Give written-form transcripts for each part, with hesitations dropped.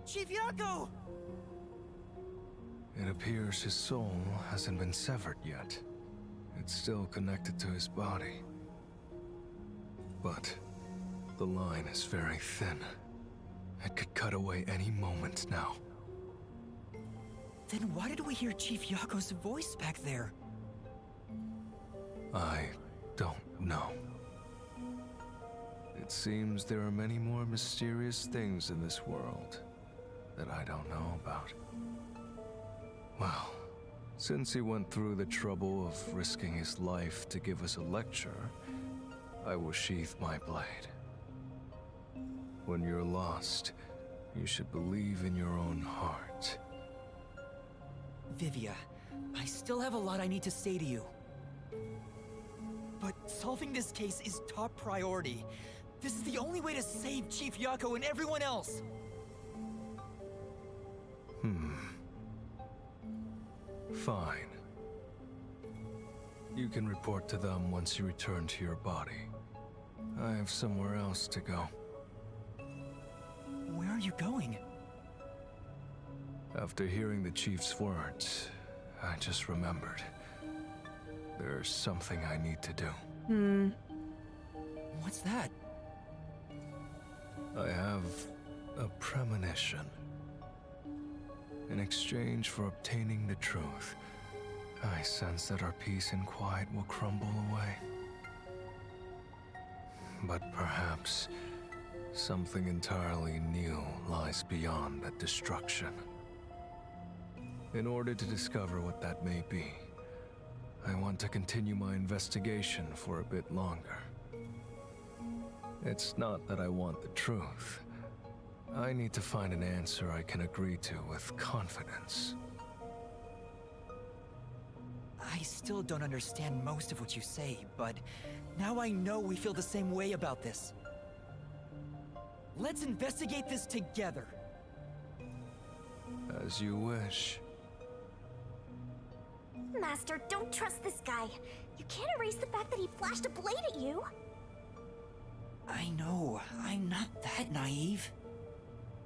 Chief Yako! It appears his soul hasn't been severed yet. It's still connected to his body. But the line is very thin. It could cut away any moment now. Then why did we hear Chief Yako's voice back there? I don't know. It seems there are many more mysterious things in this world that I don't know about. Well, since he went through the trouble of risking his life to give us a lecture, I will sheath my blade. When you're lost, you should believe in your own heart. Vivia, I still have a lot I need to say to you. But solving this case is top priority. This is the only way to save Chief Yako and everyone else. Fine. You can report to them once you return to your body. I have somewhere else to go. Where are you going? After hearing the chief's words, I just remembered. There's something I need to do. What's that? I have a premonition. In exchange for obtaining the truth, I sense that our peace and quiet will crumble away. But perhaps something entirely new lies beyond that destruction. In order to discover what that may be, I want to continue my investigation for a bit longer. It's not that I want the truth. I need to find an answer I can agree to with confidence. I still don't understand most of what you say, but now I know we feel the same way about this. Let's investigate this together. As you wish. Master, don't trust this guy. You can't erase the fact that he flashed a blade at you. I know, I'm not that naive.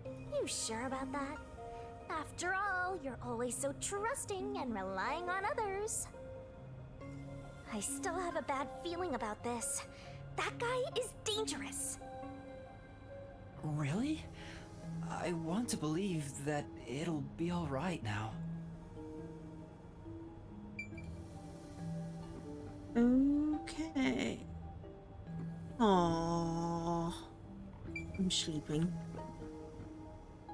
You sure about that? After all, you're always so trusting and relying on others. I still have a bad feeling about this. That guy is dangerous. Really? I want to believe that it'll be all right now. Okay. Aww. I'm sleeping.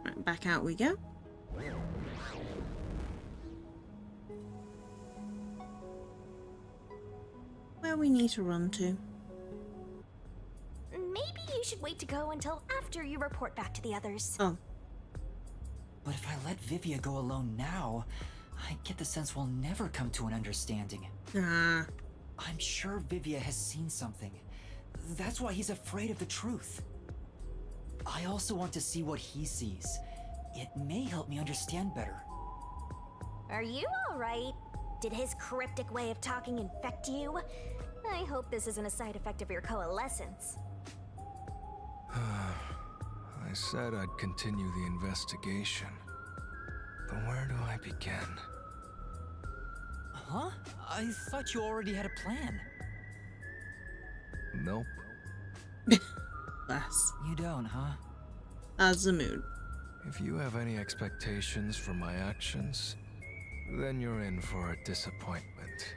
Right, back out we go. Where we need to run to. Maybe you should wait to go until after you report back to the others. Oh. But if I let Vivia go alone now, I get the sense we'll never come to an understanding. Ah. I'm sure Vivia has seen something. That's why he's afraid of the truth. I also want to see what he sees. It may help me understand better. Are you alright? Did his cryptic way of talking infect you? I hope this isn't a side effect of your coalescence. I said I'd continue the investigation. But where do I begin? Huh? I thought you already had a plan. Nope. Bless. You don't, huh? As the mood. If you have any expectations for my actions, then you're in for a disappointment.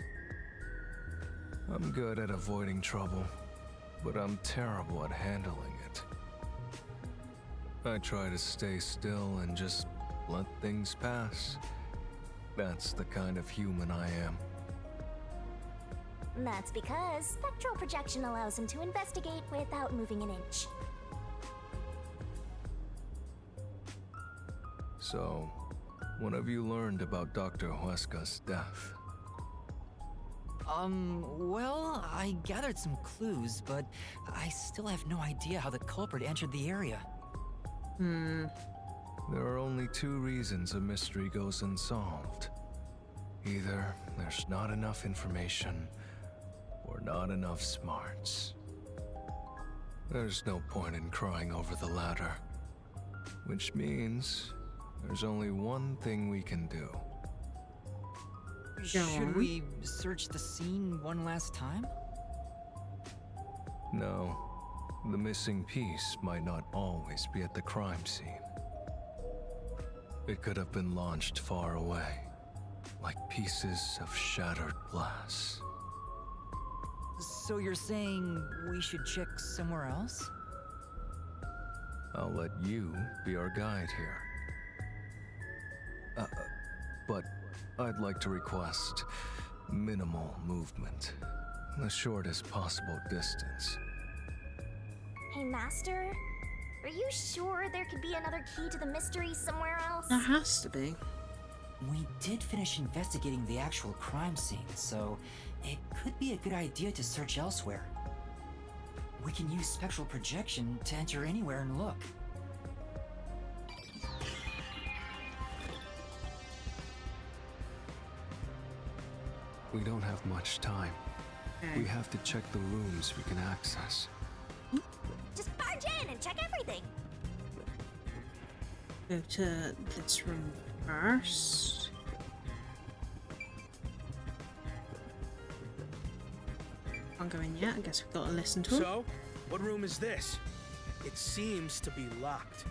I'm good at avoiding trouble, but I'm terrible at handling it. I try to stay still and just let things pass. That's the kind of human I am. That's because spectral projection allows him to investigate without moving an inch. So, when have you learned about Dr. Huesca's death? Well, I gathered some clues, but I still have no idea how the culprit entered the area. There are only two reasons a mystery goes unsolved. Either there's not enough information, or not enough smarts. There's no point in crying over the latter. Which means there's only one thing we can do. Should we search the scene one last time? No, the missing piece might not always be at the crime scene. It could have been launched far away, like pieces of shattered glass. So you're saying we should check somewhere else? I'll let you be our guide here. But I'd like to request minimal movement, the shortest possible distance. Hey, Master, are you sure there could be another key to the mystery somewhere else? There has to be. We did finish investigating the actual crime scene, so it could be a good idea to search elsewhere. We can use spectral projection to enter anywhere and look. We don't have much time. Okay. We have to check the rooms we can access. Just barge in and check everything. Go to this room first. Can't go in yet. I guess we've got to listen to him. So, what room is this? It seems to be locked.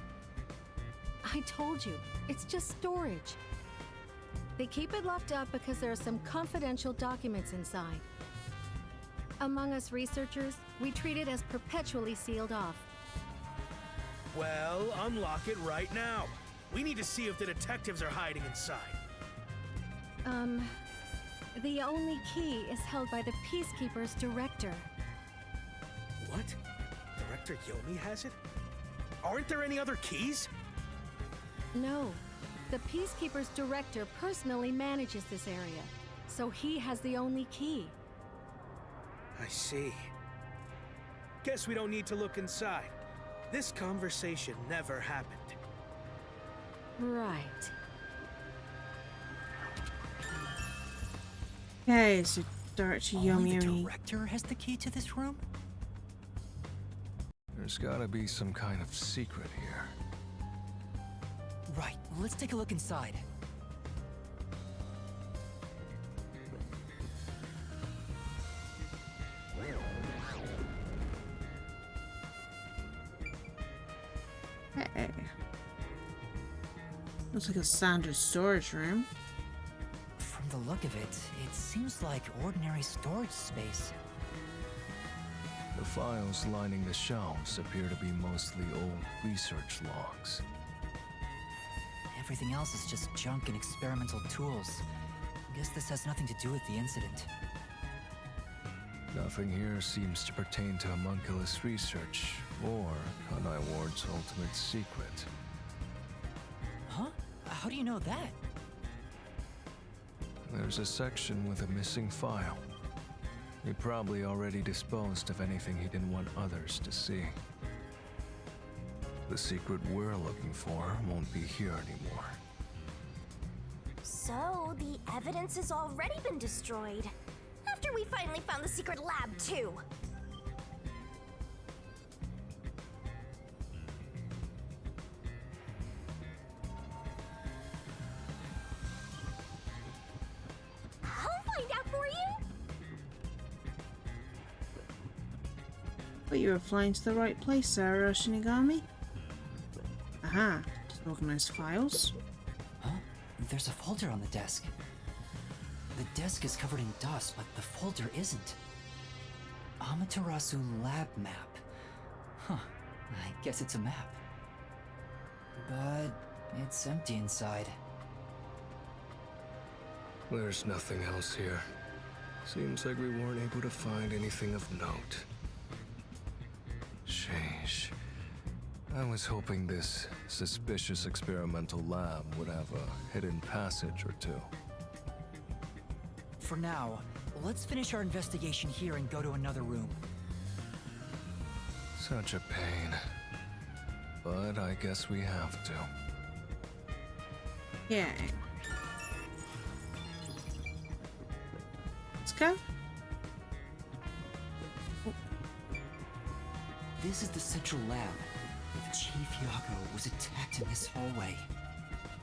I told you, it's just storage. They keep it locked up because there are some confidential documents inside. Among us researchers, we treat it as perpetually sealed off. Well, unlock it right now. We need to see if the detectives are hiding inside. The only key is held by the Peacekeeper's director. What? Director Yomi has it? Aren't there any other keys? No, the Peacekeeper's director personally manages this area, so he has the only key. I see. Guess we don't need to look inside. This conversation never happened. Right. Okay, so Director Only the Yomi. director has the key to this room? There's gotta be some kind of secret here. Right, let's take a look inside. Hey. Looks like a standard storage room. From the look of it, it seems like ordinary storage space. The files lining the shelves appear to be mostly old research logs. Everything else is just junk and experimental tools. Guess this has nothing to do with the incident. Nothing here seems to pertain to homunculus research or Kunai Ward's ultimate secret. Huh? How do you know that? There's a section with a missing file. He probably already disposed of anything he didn't want others to see. The secret we're looking for won't be here anymore. So, the evidence has already been destroyed. After we finally found the secret lab, too. I'll find out for you. But you were flying to the right place, Sarah Shinigami. Aha, organized files. Huh? There's a folder on the desk. The desk is covered in dust, but the folder isn't. Amaterasu lab map. Huh. I guess it's a map. But it's empty inside. There's nothing else here. Seems like we weren't able to find anything of note. Sheesh. I was hoping this suspicious experimental lab would have a hidden passage or two. For now, let's finish our investigation here and go to another room. Such a pain. But I guess we have to. Yeah. Let's go. This is the central lab. Chief Yako was attacked in this hallway.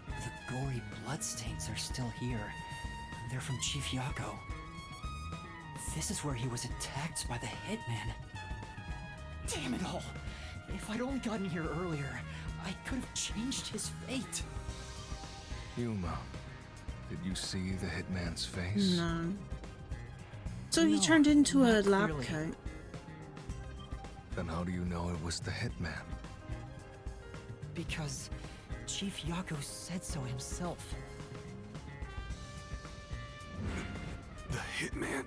The gory bloodstains are still here. They're from Chief Yako. This is where he was attacked by the hitman. Damn it all! If I'd only gotten here earlier, I could have changed his fate. Yuma, did you see the hitman's face? No. So he No, turned into a not lab clearly. coat. Then how do you know it was the hitman? Because Chief Yako said so himself. The hitman.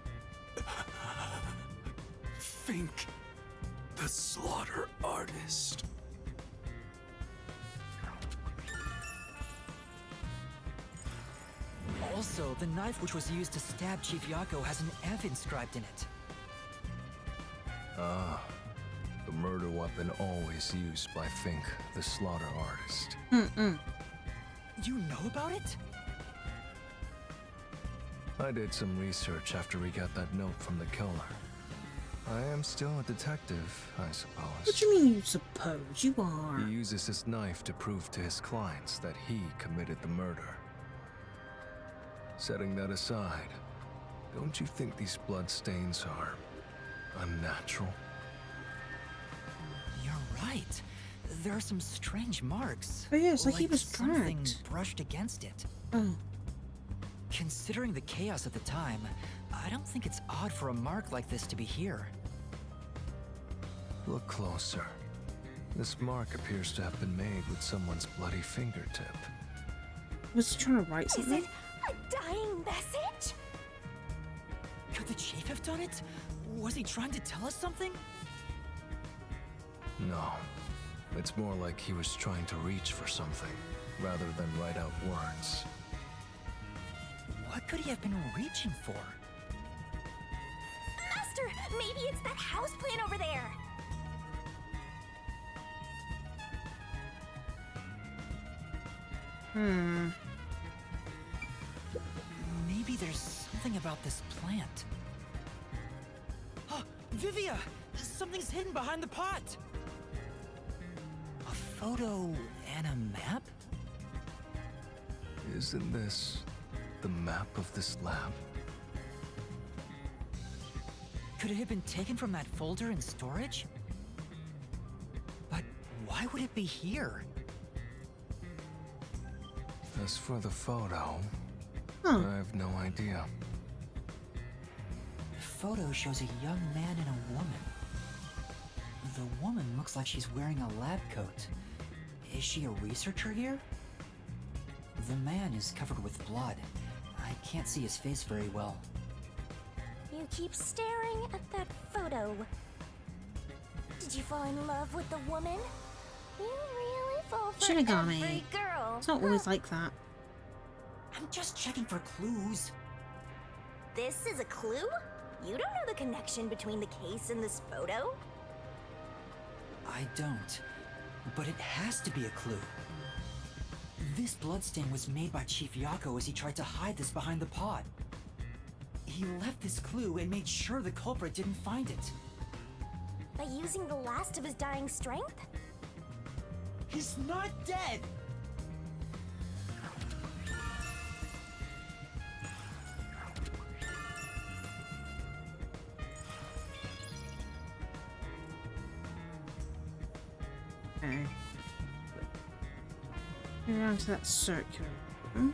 Fink. The slaughter artist. Also, the knife which was used to stab Chief Yako has an F inscribed in it. Ah, the murder weapon always used by Fink, the slaughter artist. You know about it? I did some research after we got that note from the killer. I am still a detective, I suppose. What do you mean you suppose? You are. He uses his knife to prove to his clients that he committed the murder. Setting that aside, don't you think these bloodstains are unnatural? You're right. There are some strange marks. Oh yeah, it's like he was something dragged. brushed against it. Oh. Considering the chaos at the time, I don't think it's odd for a mark like this to be here. Look closer. This mark appears to have been made with someone's bloody fingertip. Was he trying to write Is something? it a dying message? Could the chief have done it? Was he trying to tell us something? No. It's more like he was trying to reach for something, rather than write out words. What could he have been reaching for? Master, maybe it's that house plan over there. Maybe there's something about this plant. Oh, Vivia! Something's hidden behind the pot! A photo and a map? Isn't this the map of this lab? Could it have been taken from that folder in storage? But why would it be here? As for the photo, Huh. I have no idea. The photo shows a young man and a woman. The woman looks like she's wearing a lab coat. Is she a researcher here? The man is covered with blood. I can't see his face very well. You keep staring at that photo. Did you fall in love with the woman? You really fall for Shinigami. every girl. It's not always like that. I'm just checking for clues. This is a clue? You don't know the connection between the case and this photo? I don't. But it has to be a clue. This bloodstain was made by Chief Yako as he tried to hide this behind the pod. He left this clue and made sure the culprit didn't find it. By using the last of his dying strength? He's not dead! Okay. Go around to that circular room.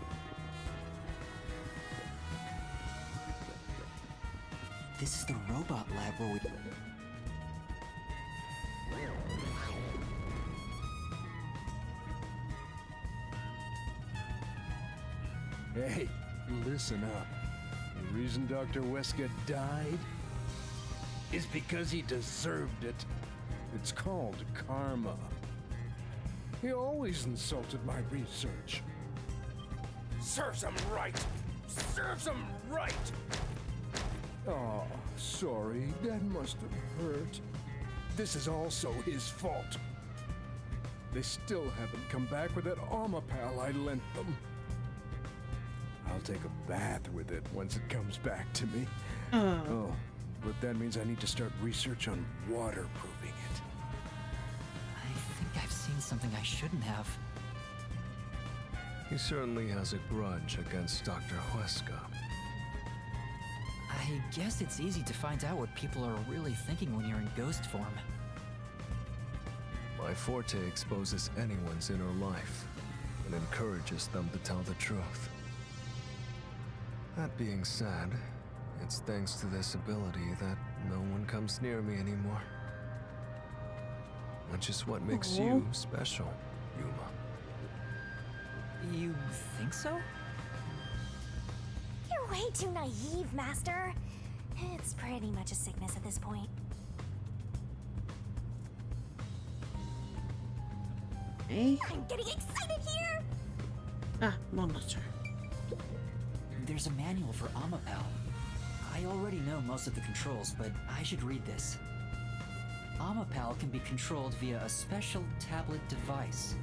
This is the robot lab where we... Hey, listen up. The reason Dr. Weska died is because he deserved it. It's called karma. He always insulted my research. Serves him right. Serves him right. Oh, sorry. That must have hurt. This is also his fault. They still haven't come back with that armor pal I lent them. I'll take a bath with it once it comes back to me. Oh, but that means I need to start research on waterproofing it. I think I've seen something I shouldn't have. He certainly has a grudge against Dr. Huesca. I guess it's easy to find out what people are really thinking when you're in ghost form. My forte exposes anyone's inner life and encourages them to tell the truth. That being said, it's thanks to this ability that no one comes near me anymore. Which is what makes you special, Yuma. You think so? You're way too naive, Master. It's pretty much a sickness at this point. Hey. I'm getting excited here! Ah, monitor. There's a manual for Amapel. I already know most of the controls, but I should read this. Amapel can be controlled via a special tablet device.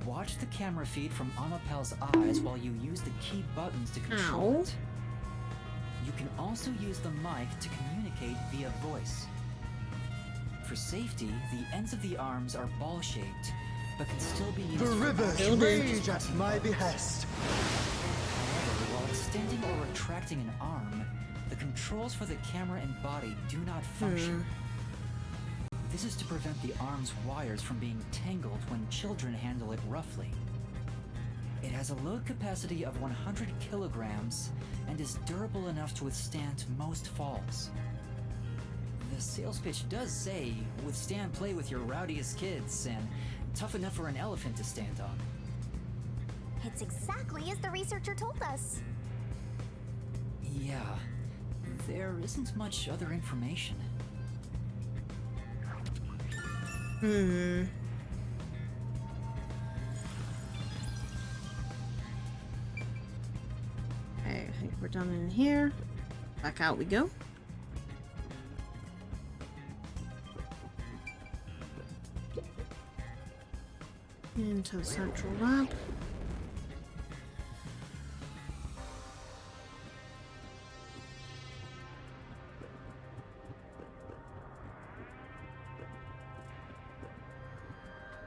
Watch the camera feed from Amapel's eyes while you use the key buttons to control Ow. it. You can also use the mic to communicate via voice. For safety, the ends of the arms are ball-shaped, but can still be used The for rivers action rage such as at my pressing behest. However, while extending or retracting an arm, the controls for the camera and body do not function. This is to prevent the arm's wires from being tangled when children handle it roughly. It has a load capacity of 100 kilograms and is durable enough to withstand most falls. The sales pitch does say, withstand play with your rowdiest kids and tough enough for an elephant to stand on. It's exactly as the researcher told us. Yeah, there isn't much other information. Hmm. Okay, I think we're done in here. Back out we go. Into the central lab.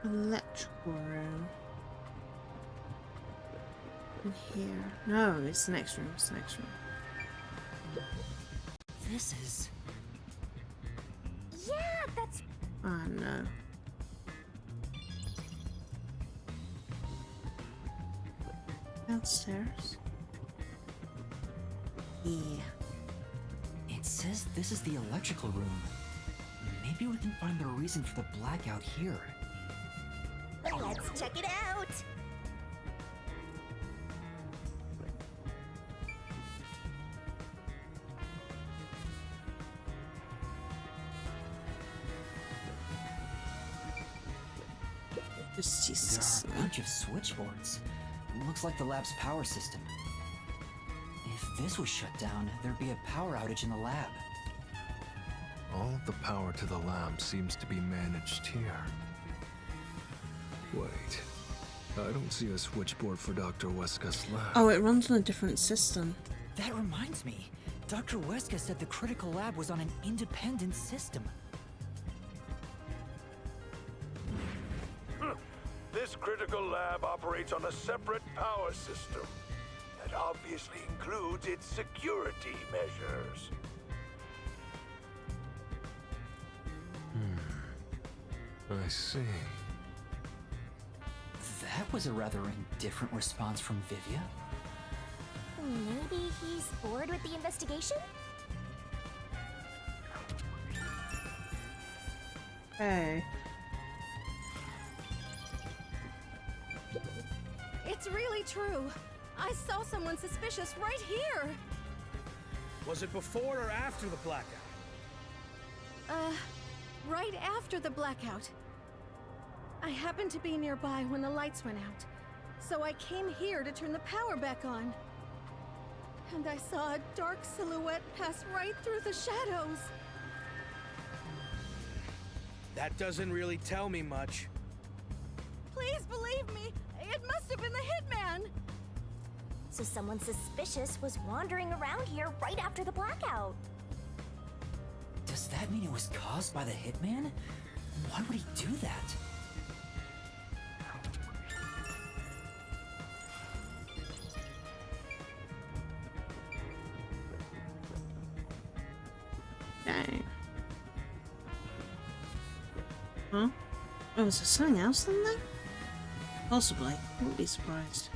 Electrical room. In here. No, it's the next room. It's the next room. This is... Yeah, that's... Oh no. Downstairs. Yeah. It says this is the electrical room. Maybe we can find the reason for the blackout here. Let's check it out! There are a bunch of switchboards. Looks like the lab's power system. If this was shut down, there'd be a power outage in the lab. All of the power to the lab seems to be managed here. Wait, I don't see a switchboard for Dr. Huesca's lab. Oh, it runs on a different system. That reminds me. Dr. Huesca said the critical lab was on an independent system. This critical lab operates on a separate power system that obviously includes its security measures. I see. That was a rather indifferent response from Vivia. Maybe he's bored with the investigation? Hey. It's really true. I saw someone suspicious right here. Was it before or after the blackout? Right after the blackout. I happened to be nearby when the lights went out, so I came here to turn the power back on. And I saw a dark silhouette pass right through the shadows. That doesn't really tell me much. Please believe me, it must have been the hitman. So someone suspicious was wandering around here right after the blackout. Does that mean it was caused by the hitman? Why would he do that? Okay. Huh? Oh, is there something else in there? Possibly. Wouldn't be surprised.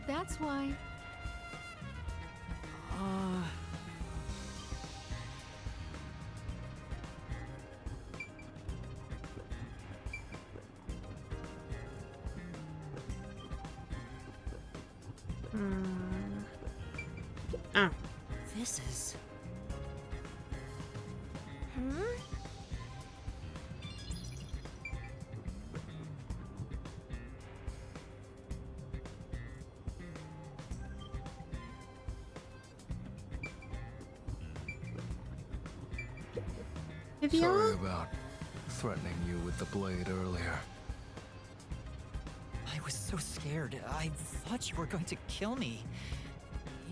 That's why. Oh. This is... Hmm? Sorry about threatening you with the blade earlier. I was so scared. I thought you were going to kill me.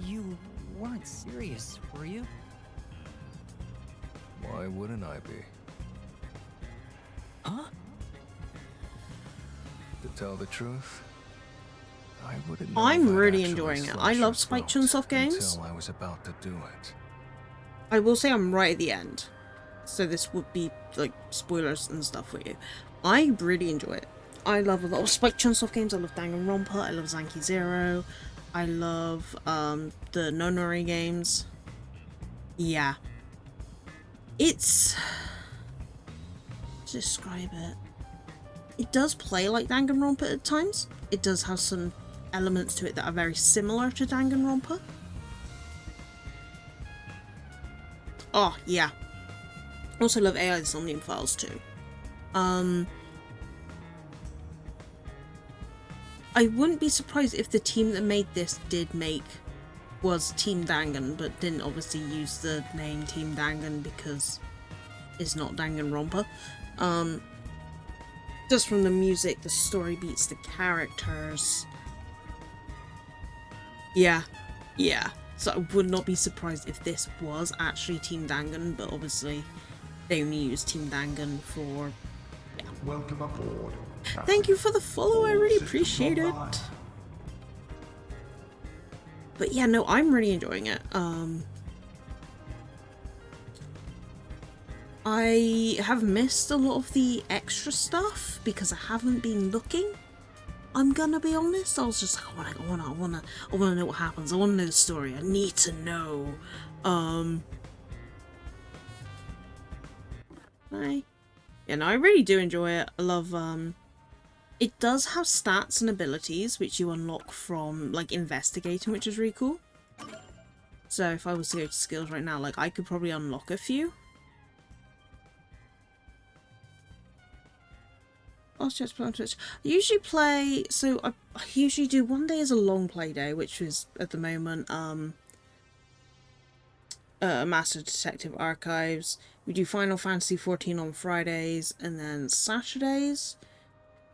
You weren't serious, were you? Why wouldn't I be? Huh? To tell the truth, I wouldn't know I'm if I'd really actually enjoying it. slit I your love Spike throat Chunsoft games. until I was about to do it. I will say I'm right at the end. So this would be like spoilers and stuff for you. I really enjoy it. I love a lot of Spike Chunsoft games. I love Danganronpa. I love Zanki Zero. I love the Nonori games. Yeah. It's... to describe it. It does play like Danganronpa at times. It does have some elements to it that are very similar to Danganronpa. Oh, yeah. Also love AI the Somnium Files too. I wouldn't be surprised if the team that made this was Team Dangan, but didn't obviously use the name Team Dangan because it's not Danganronpa. Just from the music, the story beats, the characters. Yeah. So I would not be surprised if this was actually Team Dangan, but obviously they only use Team Dangan for... yeah. Welcome aboard. Thank you for the follow, I really appreciate it. But yeah, no, I'm really enjoying it. I have missed a lot of the extra stuff because I haven't been looking. I'm gonna be honest. I was just like, I wanna know what happens. I wanna know the story. I need to know. Yeah, no, I really do enjoy it. I love it does have stats and abilities which you unlock from like investigating, which is really cool. So if I was to go to skills right now, like I could probably unlock a few. I usually play, so I usually do one day as a long play day, which is at the moment Master Detective Archives. We do Final Fantasy 14 on Fridays, and then Saturdays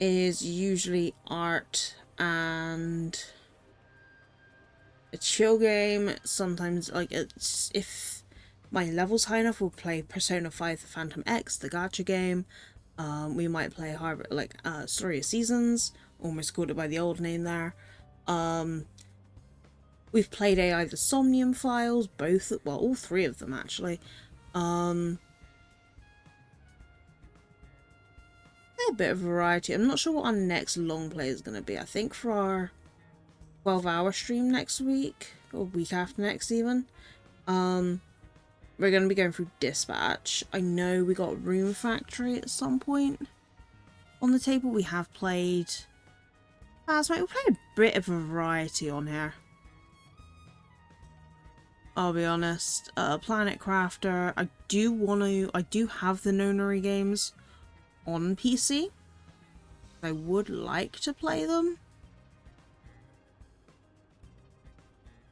is usually art and a chill game. Sometimes, like, if my level's high enough, we'll play Persona 5 The Phantom X, the gacha game. We might play Story of Seasons, almost called it by the old name there. We've played AI the Somnium Files, all three of them actually. A bit of variety. I'm not sure what our next long play is going to be. I think for our 12-hour stream next week, or week after next even, we're going to be going through Dispatch. I know we got Room Factory at some point on the table. We have played Phasma. We'll play a bit of a variety on here. I'll be honest. Planet Crafter. I do have the Nonori games on PC. I would like to play them.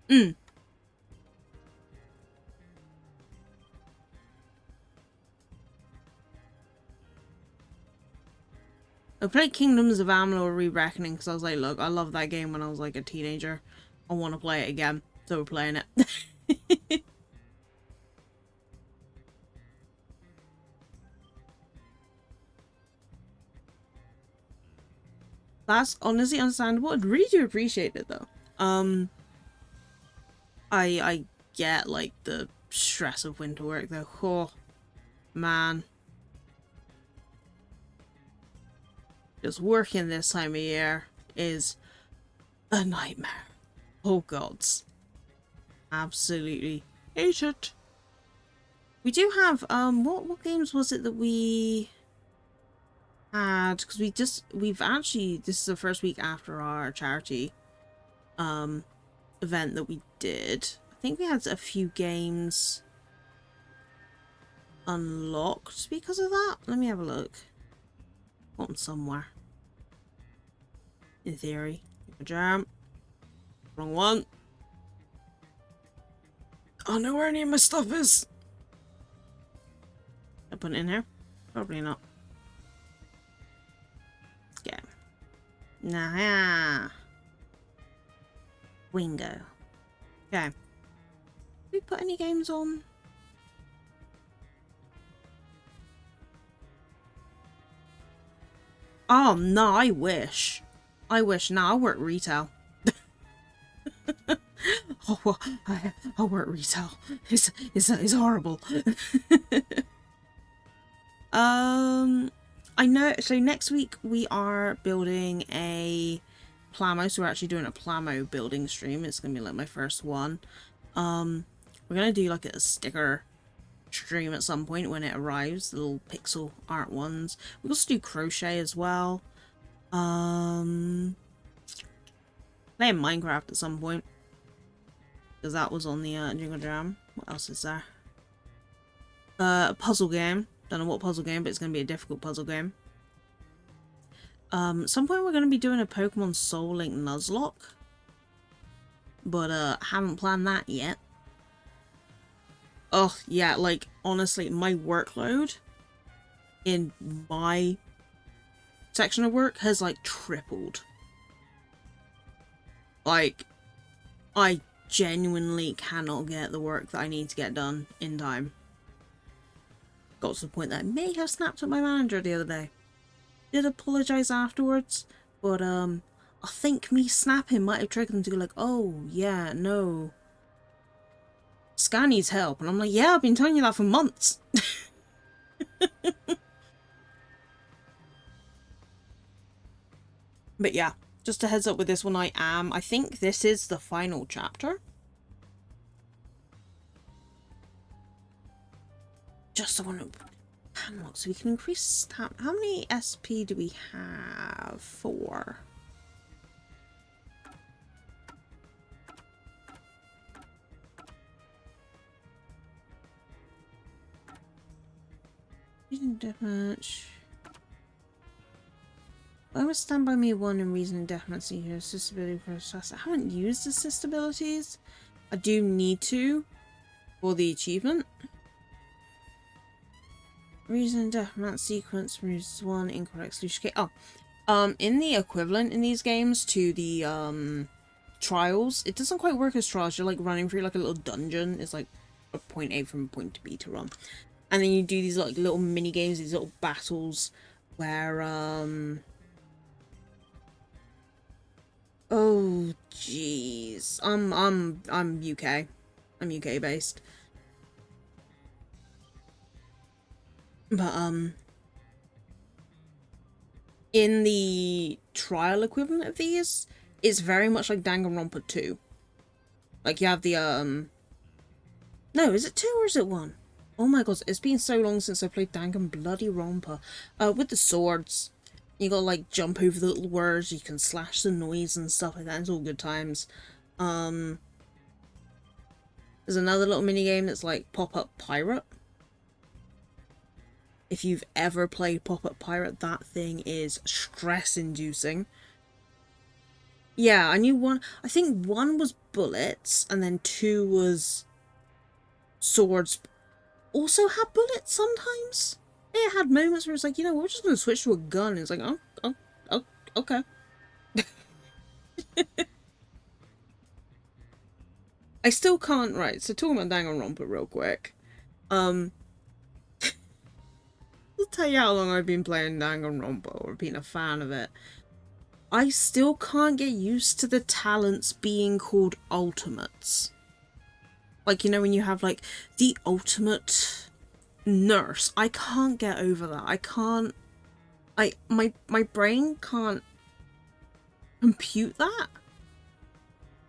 I played Kingdoms of Amalur Re-Reckoning because I was like, look, I loved that game when I was like a teenager. I want to play it again. So we're playing it. That's honestly understandable. I really do appreciate it though. I get like the stress of winter work though. Oh man. Just working this time of year is a nightmare. Oh gods. Absolutely hate it. We do have what games was it that we had? Because we've actually, this is the first week after our charity event that we did. I think we had a few games unlocked because of that. Let me have a look. Got somewhere. In theory. Jam. Wrong one. I know where any of my stuff is. I put it in here? Probably not. Okay. Nah. Wingo. Okay. Did we put any games on? Oh no, I wish. I wish. No, I work retail. Oh, well, I work retail. It's horrible. I know. So next week we are building a Plamo. So we're actually doing a Plamo building stream. It's gonna be like my first one. We're gonna do like a sticker stream at some point when it arrives. The little pixel art ones. We also do crochet as well. Playing Minecraft at some point. Because that was on the Jingle Jam. What else is there? A puzzle game. Don't know what puzzle game, but it's going to be a difficult puzzle game. Some point we're going to be doing a Pokemon Soul Link Nuzlocke. But haven't planned that yet. Oh, yeah, like, honestly, my workload in my section of work has, like, tripled. Like, I genuinely cannot get the work that I need to get done in time. Got to the point that I may have snapped at my manager the other day. Did apologise afterwards, but I think me snapping might have triggered them to go like, oh yeah, no, Sky needs help. And I'm like, yeah, I've been telling you that for months. But yeah, just a heads up with this one, I think this is the final chapter. Just I want to unlock so we can increase stamina. How many SP do we have? 4. Reason deathmatch. I would stand by me 1 in reason and deathmatch. See here, assist ability for assassin. I haven't used assist abilities. I do need to for the achievement. Reason deathmatch sequence moves 1 incorrect solution. Okay. Oh, in the equivalent in these games to the trials, it doesn't quite work as trials. You're like running through like a little dungeon. It's like a point A from point B to run, and then you do these like little mini games, these little battles where oh jeez, I'm UK. I'm UK based. But in the trial equivalent of these, it's very much like Danganronpa 2. Like you have the no, is it 2 or is it 1? Oh my god, it's been so long since I played Danganronpa. With the swords. You gotta like jump over the little words, you can slash the noise and stuff like that. It's all good times. There's another little mini game that's like Pop-Up Pirate. If you've ever played Pop-Up Pirate, that thing is stress-inducing. Yeah, I knew 1. I think 1 was bullets, and then 2 was swords. Also had bullets sometimes. It had moments where it's like, you know, we're just going to switch to a gun. It's like, oh, okay. I still can't, right, so talking about Danganronpa real quick. I'll tell you how long I've been playing Danganronpa or been a fan of it. I still can't get used to the talents being called ultimates. Like, you know, when you have like the ultimate nurse, I can't get over that. I can't, my brain can't compute that.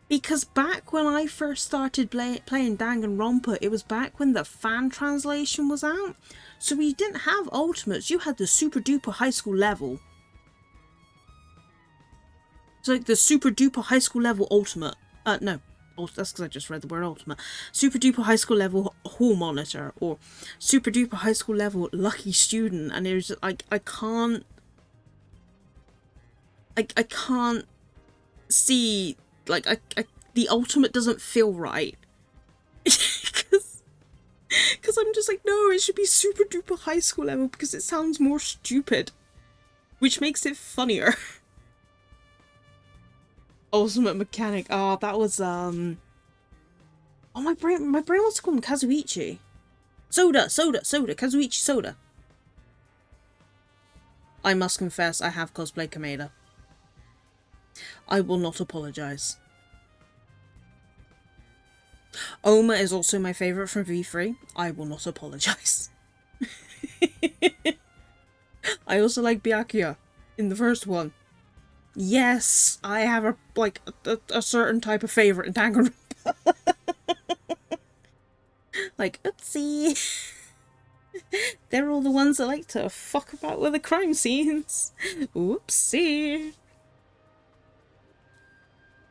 Because back when I first started playing Danganronpa, it was back when the fan translation was out. So we didn't have ultimates, you had the super duper high school level. It's like the super duper high school level ultimate. No, that's because I just read the word ultimate. Super duper high school level hall monitor, or super duper high school level lucky student, and it was just, like, I can't see, like, the ultimate doesn't feel right. Because I'm just like, no, it should be super duper high school level because it sounds more stupid, which makes it funnier. Ultimate mechanic. Oh, that was oh, my brain wants to call him Kazuichi. Soda, Kazuichi Soda. I must confess, I have cosplayed Kameda. I will not apologize. Oma is also my favourite from V3. I will not apologise. I also like Byakuya in the first one. Yes, I have a certain type of favourite in Danganronpa. Like, oopsie. They're all the ones that like to fuck about with the crime scenes. Oopsie.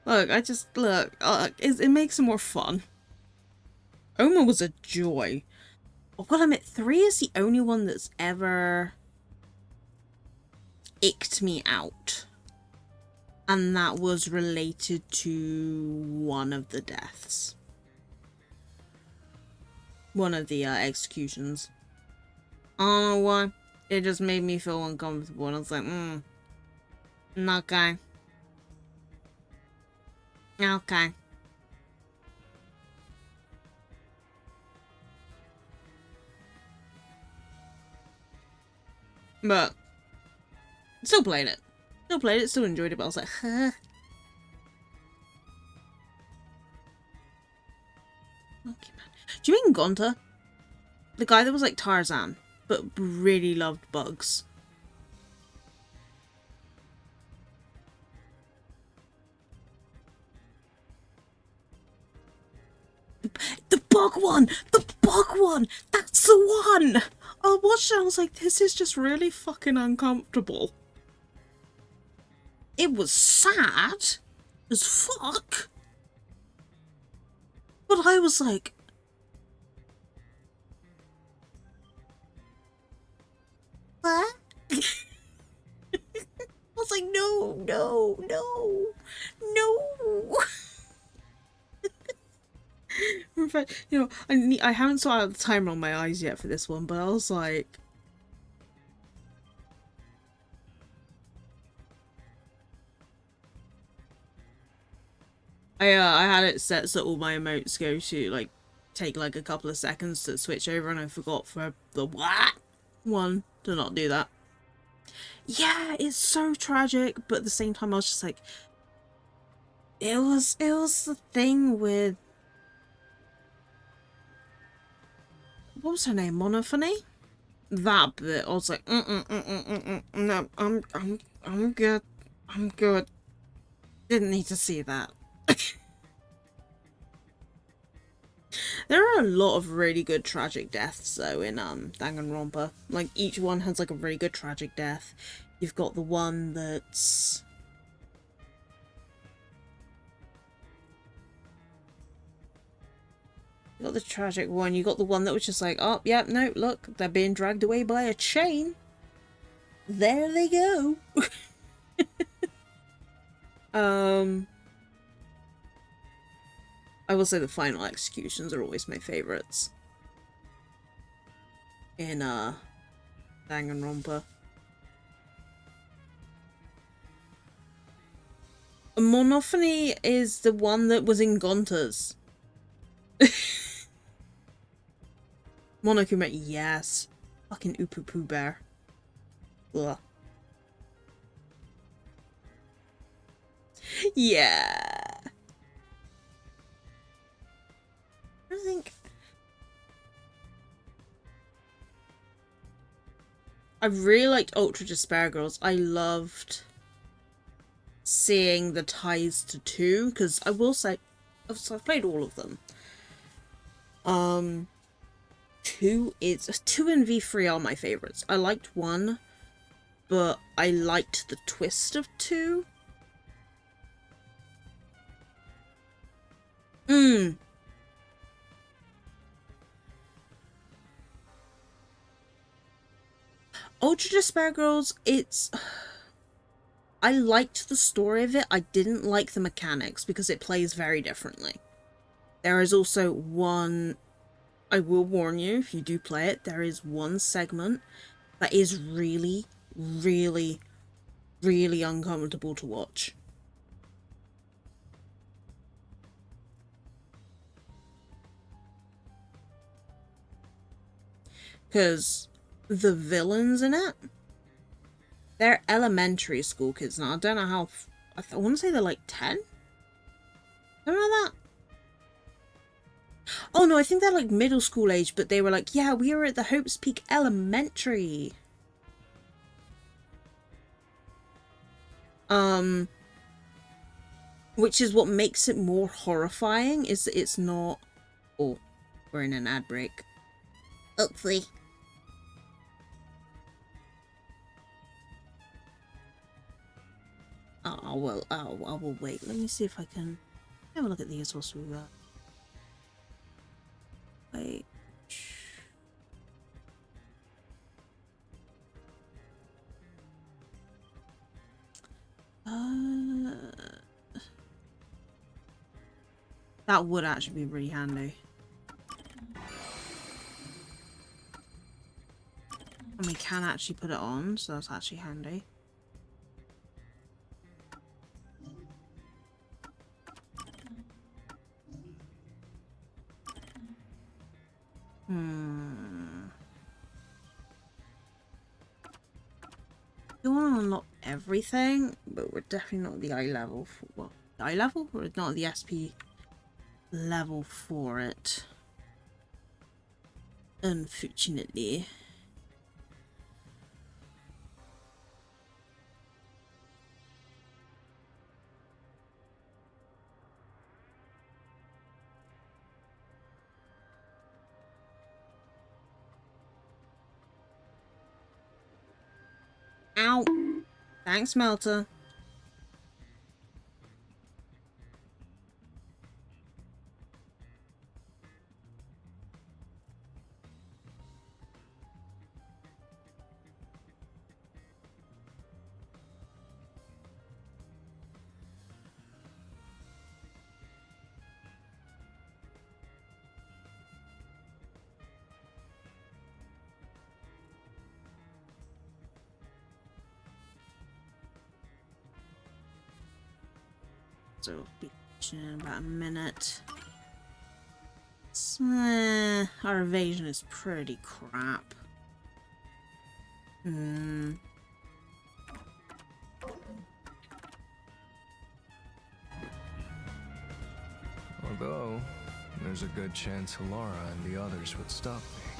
Look, it makes it more fun. Oma was a joy. Well, I mean, 3 is the only one that's ever icked me out. And that was related to one of the deaths. One of the executions. I don't know why. It just made me feel uncomfortable. And I was like, okay. Okay. But still played it. Still enjoyed it, but I was like, huh. Okay, man. Do you mean Gonta? The guy that was like Tarzan, but really loved bugs. The bug one! The bug one! That's the one! I watched it and I was like, this is just really fucking uncomfortable. It was sad as fuck. But I was like, what? I was like, no. In fact, you know, I haven't sorted out the timer on my eyes yet for this one, but I was like, I had it set so all my emotes go to like take like a couple of seconds to switch over, and I forgot for the what one to not do that. Yeah, it's so tragic, but at the same time I was just like, it was the thing with, what was her name? Monophony? That bit, I was like, no, I'm good. I'm good. Didn't need to see that. There are a lot of really good tragic deaths though in Danganronpa. Like each one has like a really good tragic death. You've got the one that's you got the tragic one, you got the one that was just like, oh yep, yeah, no, look, they're being dragged away by a chain. There they go. I will say the final executions are always my favorites in Danganronpa. Monophony is the one that was in Gonta's. Monokuma, yes. Fucking Upupu bear. Ugh. Yeah. I think I really liked Ultra Despair Girls. I loved seeing the ties to 2, because I will say I've played all of them. 2 and V3 are my favorites. I liked 1, but I liked the twist of 2. Ultra Despair Girls, I liked the story of it. I didn't like the mechanics because it plays very differently. There is also one, I will warn you if you do play it, there is one segment that is really, really, really uncomfortable to watch. Because the villains in it, they're elementary school kids now. I don't know how, I want to say they're like 10? Something like that. Oh no, I think they're like middle school age, but they were like, yeah, we were at the Hopes Peak Elementary. Which is what makes it more horrifying, is that it's not... Oh, we're in an ad break. Hopefully. Oh, well, I will wait. Let me see if I can have a look at these whilst we got. Wait. That would actually be really handy. And we can actually put it on, so that's actually handy. We want to unlock everything, but we're definitely not the eye level for, well, the eye level? We're not the SP level for it. Unfortunately. Ow! Thanks, Melter. So we'll be in about a minute. Our evasion is pretty crap. Although, there's a good chance Laura and the others would stop me.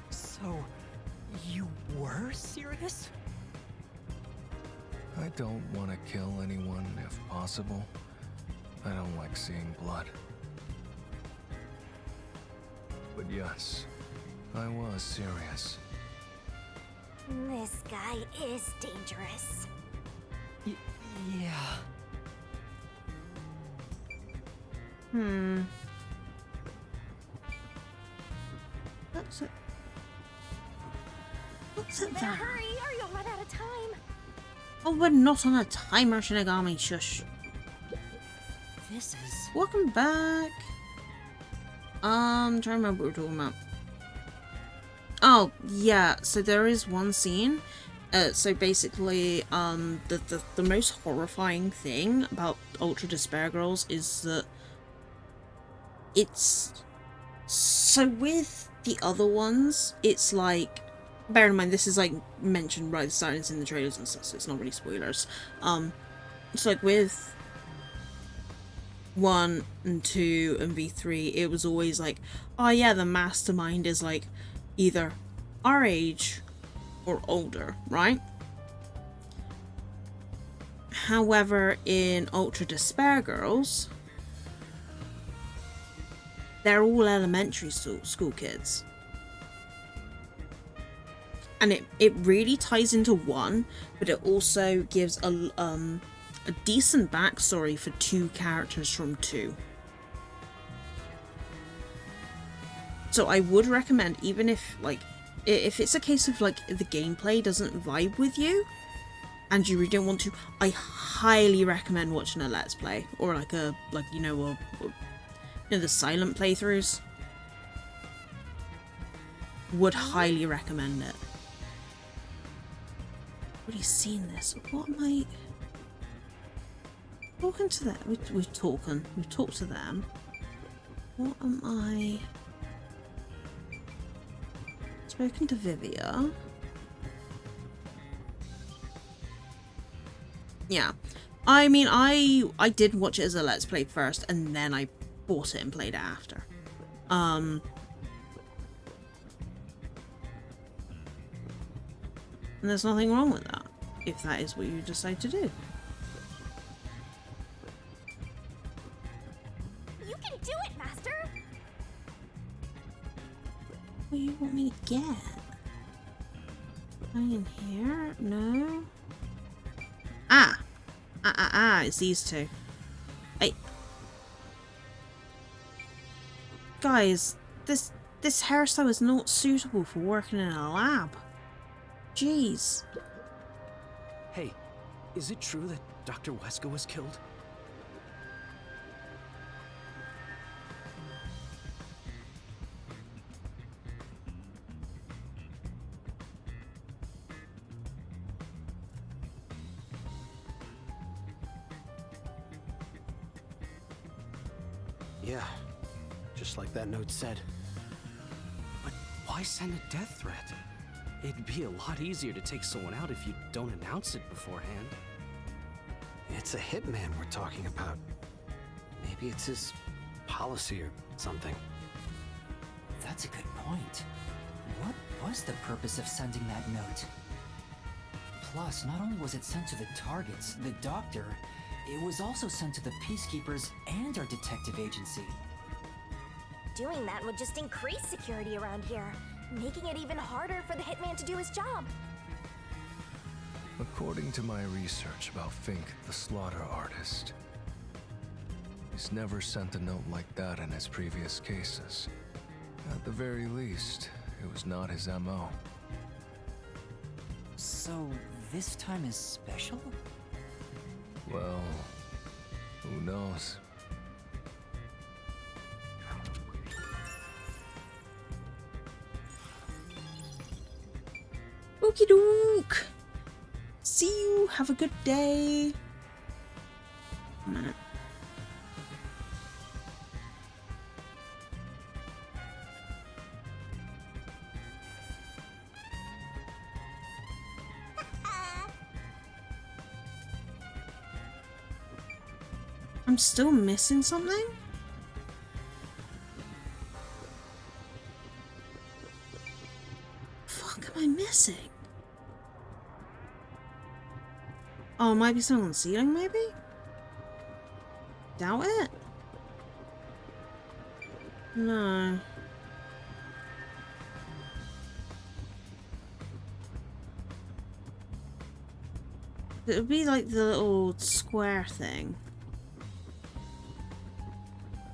So, you were serious? I don't want to kill anyone if possible. I don't like seeing blood. But yes, I was serious. This guy is dangerous. Yeah. What's it? What's it Better there? hurry or you'll run out of time. Oh, we're not on a timer, Shinigami. Shush. This is... Welcome back. Trying to remember what we're talking about. Oh, yeah. So there is one scene. So basically, the most horrifying thing about Ultra Despair Girls is that it's... So with the other ones, it's like... Bear in mind, this is like mentioned right at the start, it's in the trailers and stuff, so it's not really spoilers. It's like with 1 and 2 and V3, it was always like, oh yeah, the mastermind is like either our age or older, right? However, in Ultra Despair Girls, they're all elementary school kids. And it really ties into 1, but it also gives a decent backstory for 2 characters from 2. So I would recommend, even if it's a case of like the gameplay doesn't vibe with you and you really don't want to, I highly recommend watching a Let's Play or the silent playthroughs. Would highly recommend it. Already seen this. What am I talking to them? We've talked to them. What am I? Spoken to Vivia. Yeah. I mean, I did watch it as a Let's Play first, and then I bought it and played it after. And there's nothing wrong with that, if that is what you decide to do. You can do it, Master! What do you want me to get? Anything in here? No? It's these two. Guys, this hairstyle is not suitable for working in a lab. Jeez. Hey, is it true that Dr. Wesker was killed? Yeah, just like that note said. But why send a death threat? It'd be a lot easier to take someone out if you don't announce it beforehand. It's a hitman we're talking about. Maybe it's his policy or something. That's a good point. What was the purpose of sending that note? Plus, not only was it sent to the targets, the doctor, it was also sent to the peacekeepers and our detective agency. Doing that would just increase security around here, making it even harder for the hitman to do his job. According to my research about Fink, the slaughter artist, he's never sent a note like that in his previous cases. At the very least, it was not his MO. So, this time is special? Well, who knows? Okie doke. See you. Have a good day. I'm still missing something? Fuck am I missing? Oh, it might be something on the ceiling, maybe? Doubt it? No. It would be like the little square thing.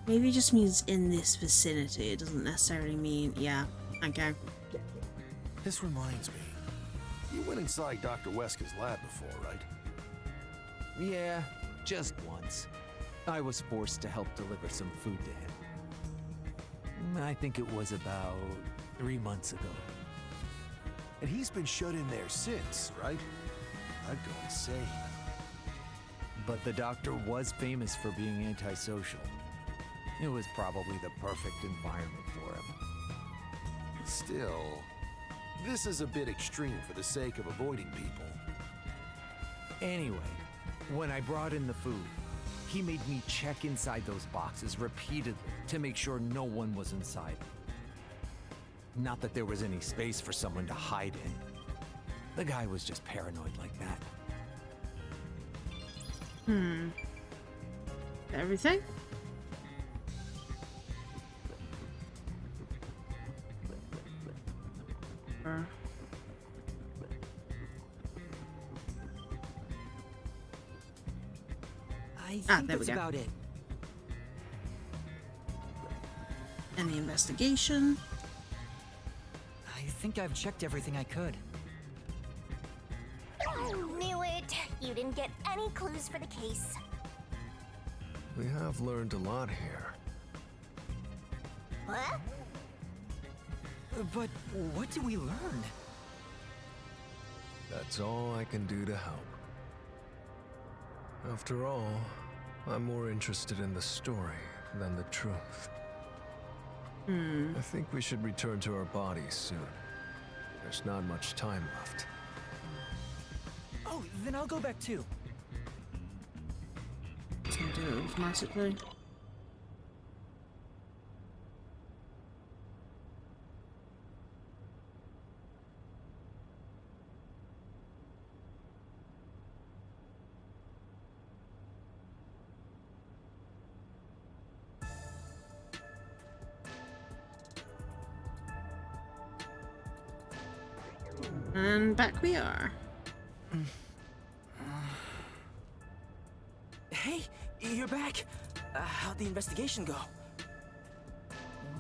Maybe it just means in this vicinity. It doesn't necessarily mean... Yeah, okay. This reminds me. You went inside Dr. Wesker's lab before, right? Yeah, just once. I was forced to help deliver some food to him. I think it was about 3 months ago. And he's been shut in there since, right? I'd go insane. But the doctor was famous for being antisocial. It was probably the perfect environment for him. Still, this is a bit extreme for the sake of avoiding people. Anyway, When I brought in the food, he made me check inside those boxes repeatedly to make sure no one was inside. Not that there was any space for someone to hide in. The guy was just paranoid like that. Everything? I think there we that's go. about it. And the investigation. I think I've checked everything I could. Knew it! You didn't get any clues for the case. We have learned a lot here. What? But what did we learn? That's all I can do to help. After all, I'm more interested in the story than the truth. I think we should return to our bodies soon. There's not much time left. Oh, then I'll go back too. It's gonna do it automatically. And back we are. Hey, you're back. How'd the investigation go?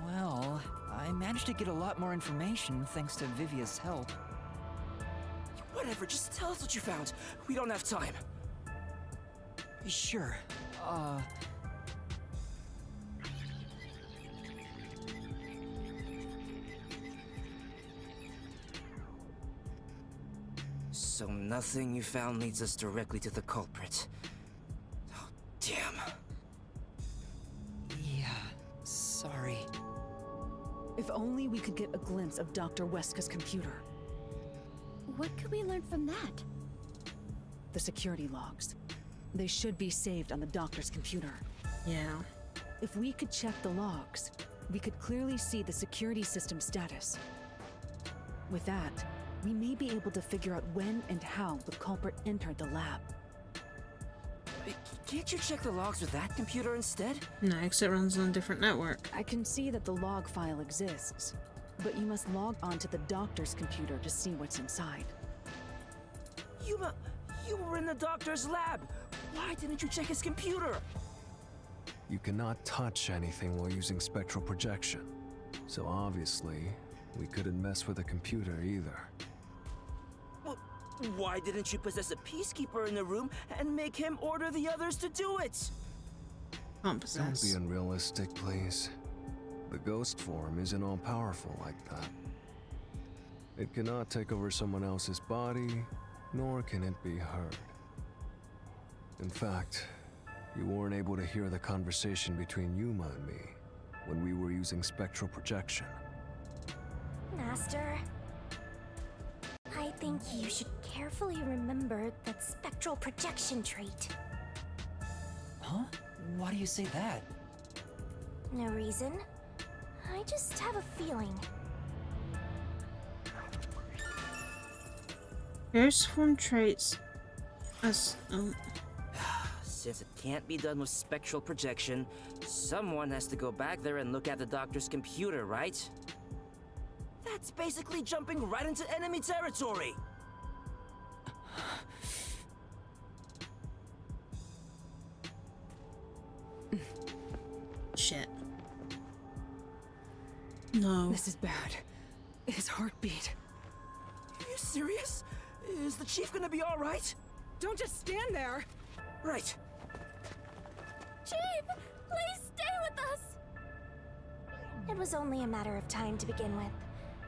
Well, I managed to get a lot more information thanks to Vivia's help. Whatever, just tell us what you found. We don't have time. Sure. So nothing you found leads us directly to the culprit. Oh, damn. Yeah, sorry. If only we could get a glimpse of Dr. Weska's computer. What could we learn from that? The security logs. They should be saved on the doctor's computer. Yeah. If we could check the logs, we could clearly see the security system status. With that, we may be able to figure out when and how the culprit entered the lab. Can't you check the logs with that computer instead? No, because it runs on a different network. I can see that the log file exists, but you must log onto the doctor's computer to see what's inside. You were in the doctor's lab. Why didn't you check his computer? You cannot touch anything while using spectral projection. So obviously, we couldn't mess with the computer either. Well, why didn't you possess a peacekeeper in the room and make him order the others to do it? Can't Don't possess. be unrealistic, please. The ghost form isn't all powerful like that. It cannot take over someone else's body, nor can it be heard. In fact, you weren't able to hear the conversation between Yuma and me when we were using spectral projection. Master, I think you should carefully remember that spectral projection trait. Huh? Why do you say that? No reason. I just have a feeling. Ghost form traits as Since it can't be done with spectral projection, someone has to go back there and look at the doctor's computer, right? That's basically jumping right into enemy territory! shit. No. This is bad. His heartbeat. Are you serious? Is the chief gonna be alright? Don't just stand there! Right. Chief, please stay with us! It was only a matter of time to begin with,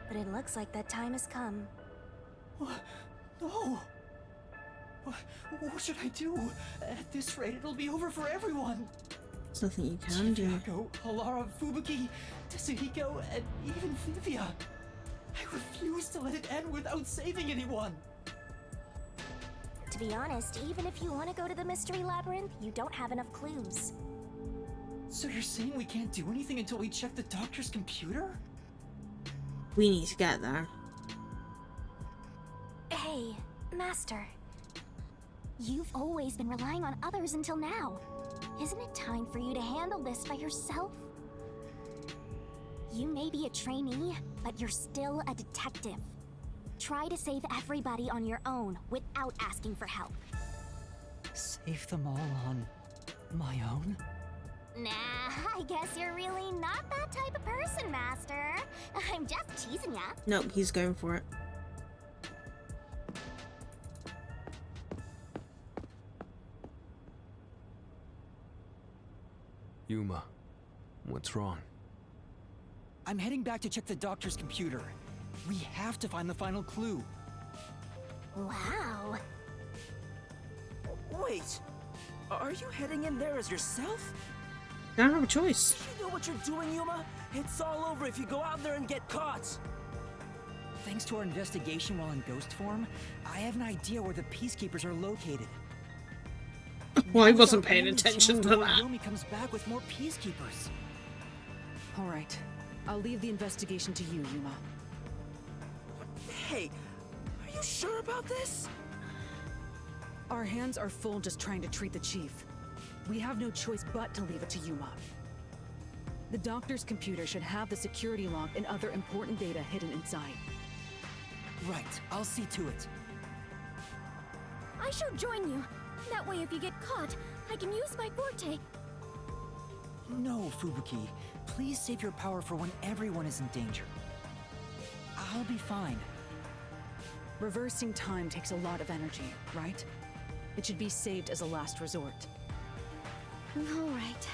but it looks like that time has come. No! What should I do? At this rate, it'll be over for everyone! There's nothing you can do. Chicago, Halara, Fubuki, Tsuhiko, and even Vivia. I refuse to let it end without saving anyone. To be honest, even if you want to go to the mystery labyrinth, you don't have enough clues. So you're saying we can't do anything until we check the doctor's computer? We need to get there. Hey, Master. You've always been relying on others until now. Isn't it time for you to handle this by yourself? You may be a trainee, but you're still a detective. Try to save everybody on your own without asking for help. Save them all on my own? Nah, I guess you're really not that type of person, Master. I'm just teasing ya. Nope, he's going for it. Yuma, what's wrong? I'm heading back to check the doctor's computer. We have to find the final clue. Wow. Wait, are you heading in there as yourself? I don't have a choice. You know what you're doing, Yuma? It's all over if you go out there and get caught. Thanks to our investigation while in ghost form, I have an idea where the peacekeepers are located. Well, I wasn't paying attention to that. Yomi comes back with more peacekeepers. All right. I'll leave the investigation to you, Yuma. Hey, are you sure about this? Our hands are full just trying to treat the chief. We have no choice but to leave it to Yuma. The doctor's computer should have the security log and other important data hidden inside. Right, I'll see to it. I shall join you. That way if you get caught, I can use my forte. No, Fubuki. Please save your power for when everyone is in danger. I'll be fine. Reversing time takes a lot of energy, right? It should be saved as a last resort. All right.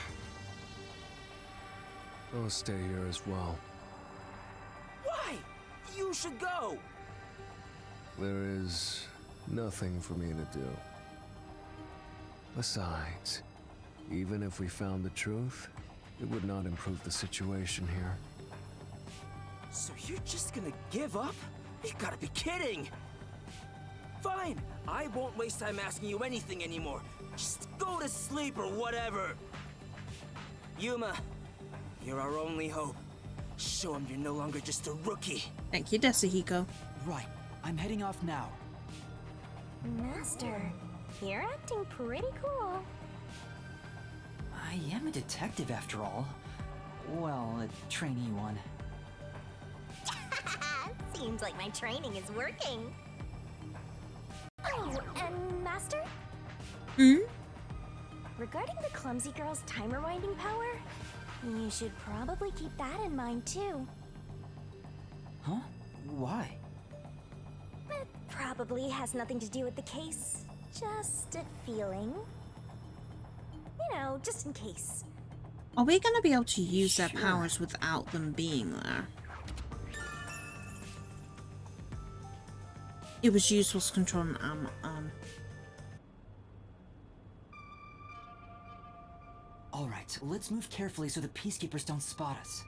I'll stay here as well. Why? You should go. There is nothing for me to do. Besides, even if we found the truth, it would not improve the situation here. So you're just gonna give up? You gotta be kidding! Fine, I won't waste time asking you anything anymore. Just go to sleep or whatever. Yuma, you're our only hope. Show him you're no longer just a rookie. Thank you, Desahiko. Right, I'm heading off now. Master, you're acting pretty cool. I am a detective after all. Well, a trainee one. Seems like my training is working. Oh, and Master? Regarding the clumsy girl's time rewinding power, you should probably keep that in mind too. Huh? Why? It probably has nothing to do with the case. Just a feeling. You know, just in case. Are we going to be able to use their powers without them being there? It was used whilst controlling Alright, let's move carefully so the peacekeepers don't spot us.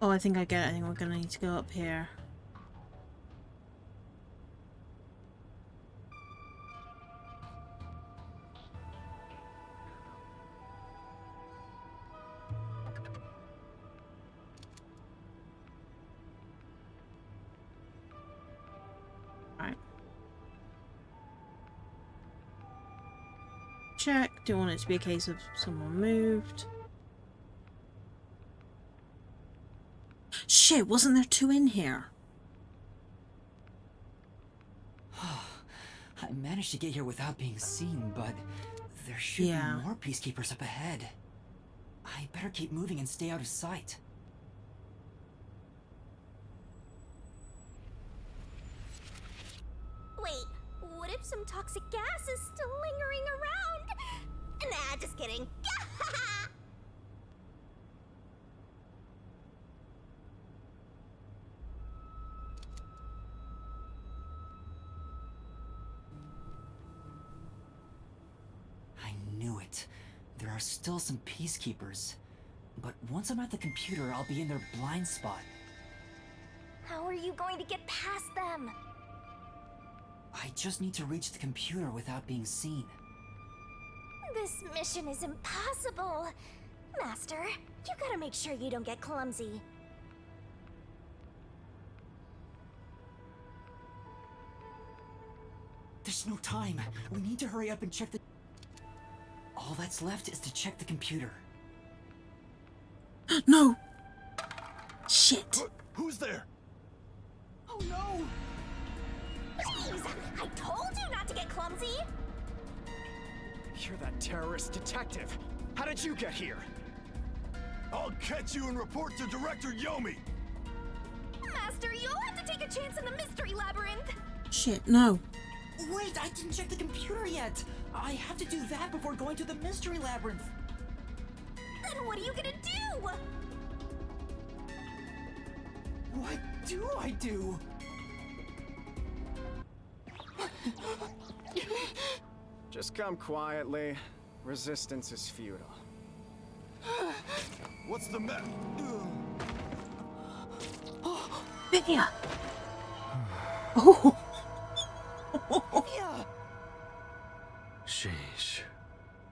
Oh, I think I get it. I think we're gonna need to go up here. Right. Check. Don't want it to be a case of someone moved. Shit, wasn't there two in here? I managed to get here without being seen, but there should be more peacekeepers up ahead. I better keep moving and stay out of sight. Wait, what if some toxic gas is still lingering around? Nah, just kidding. are still some peacekeepers. But once I'm at the computer, I'll be in their blind spot. How are you going to get past them? I just need to reach the computer without being seen. This mission is impossible. Master, you gotta make sure you don't get clumsy. There's no time. We need to hurry up and check the... All that's left is to check the computer. No! Shit. Who's there? Oh no! Jeez, I told you not to get clumsy! You're that terrorist detective. How did you get here? I'll catch you and report to Director Yomi! Master, you'll have to take a chance in the mystery labyrinth! Shit, no. Wait, I didn't check the computer yet! I have to do that before going to the mystery labyrinth! Then what are you gonna do? What do I do? Just come quietly. Resistance is futile. What's the matter? Vivia! Oh! Sheesh.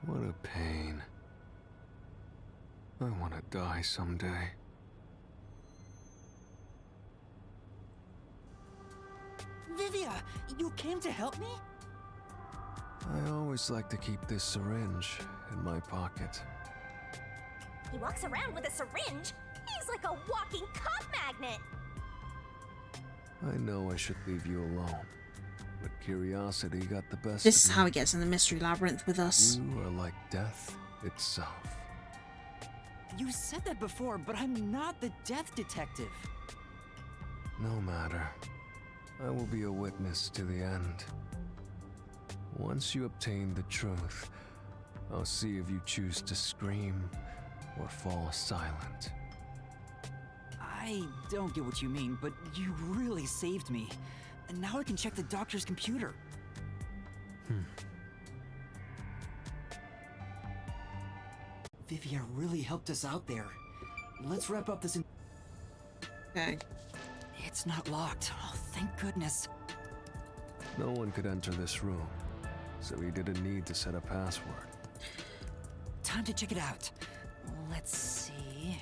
What a pain. I want to die someday. Vivia, you came to help me? I always like to keep this syringe in my pocket. He walks around with a syringe? He's like a walking cop magnet! I know I should leave you alone, but curiosity got the best This is of how me. it gets in the mystery labyrinth with us. You are like death itself. You said that before, but I'm not the death detective. No matter. I will be a witness to the end. Once you obtain the truth, I'll see if you choose to scream or fall silent. I don't get what you mean, but you really saved me. And now I can check the doctor's computer. Vivia really helped us out there. Let's wrap up this in... Okay. It's not locked. Oh, thank goodness. No one could enter this room, so he didn't need to set a password. Time to check it out. Let's see...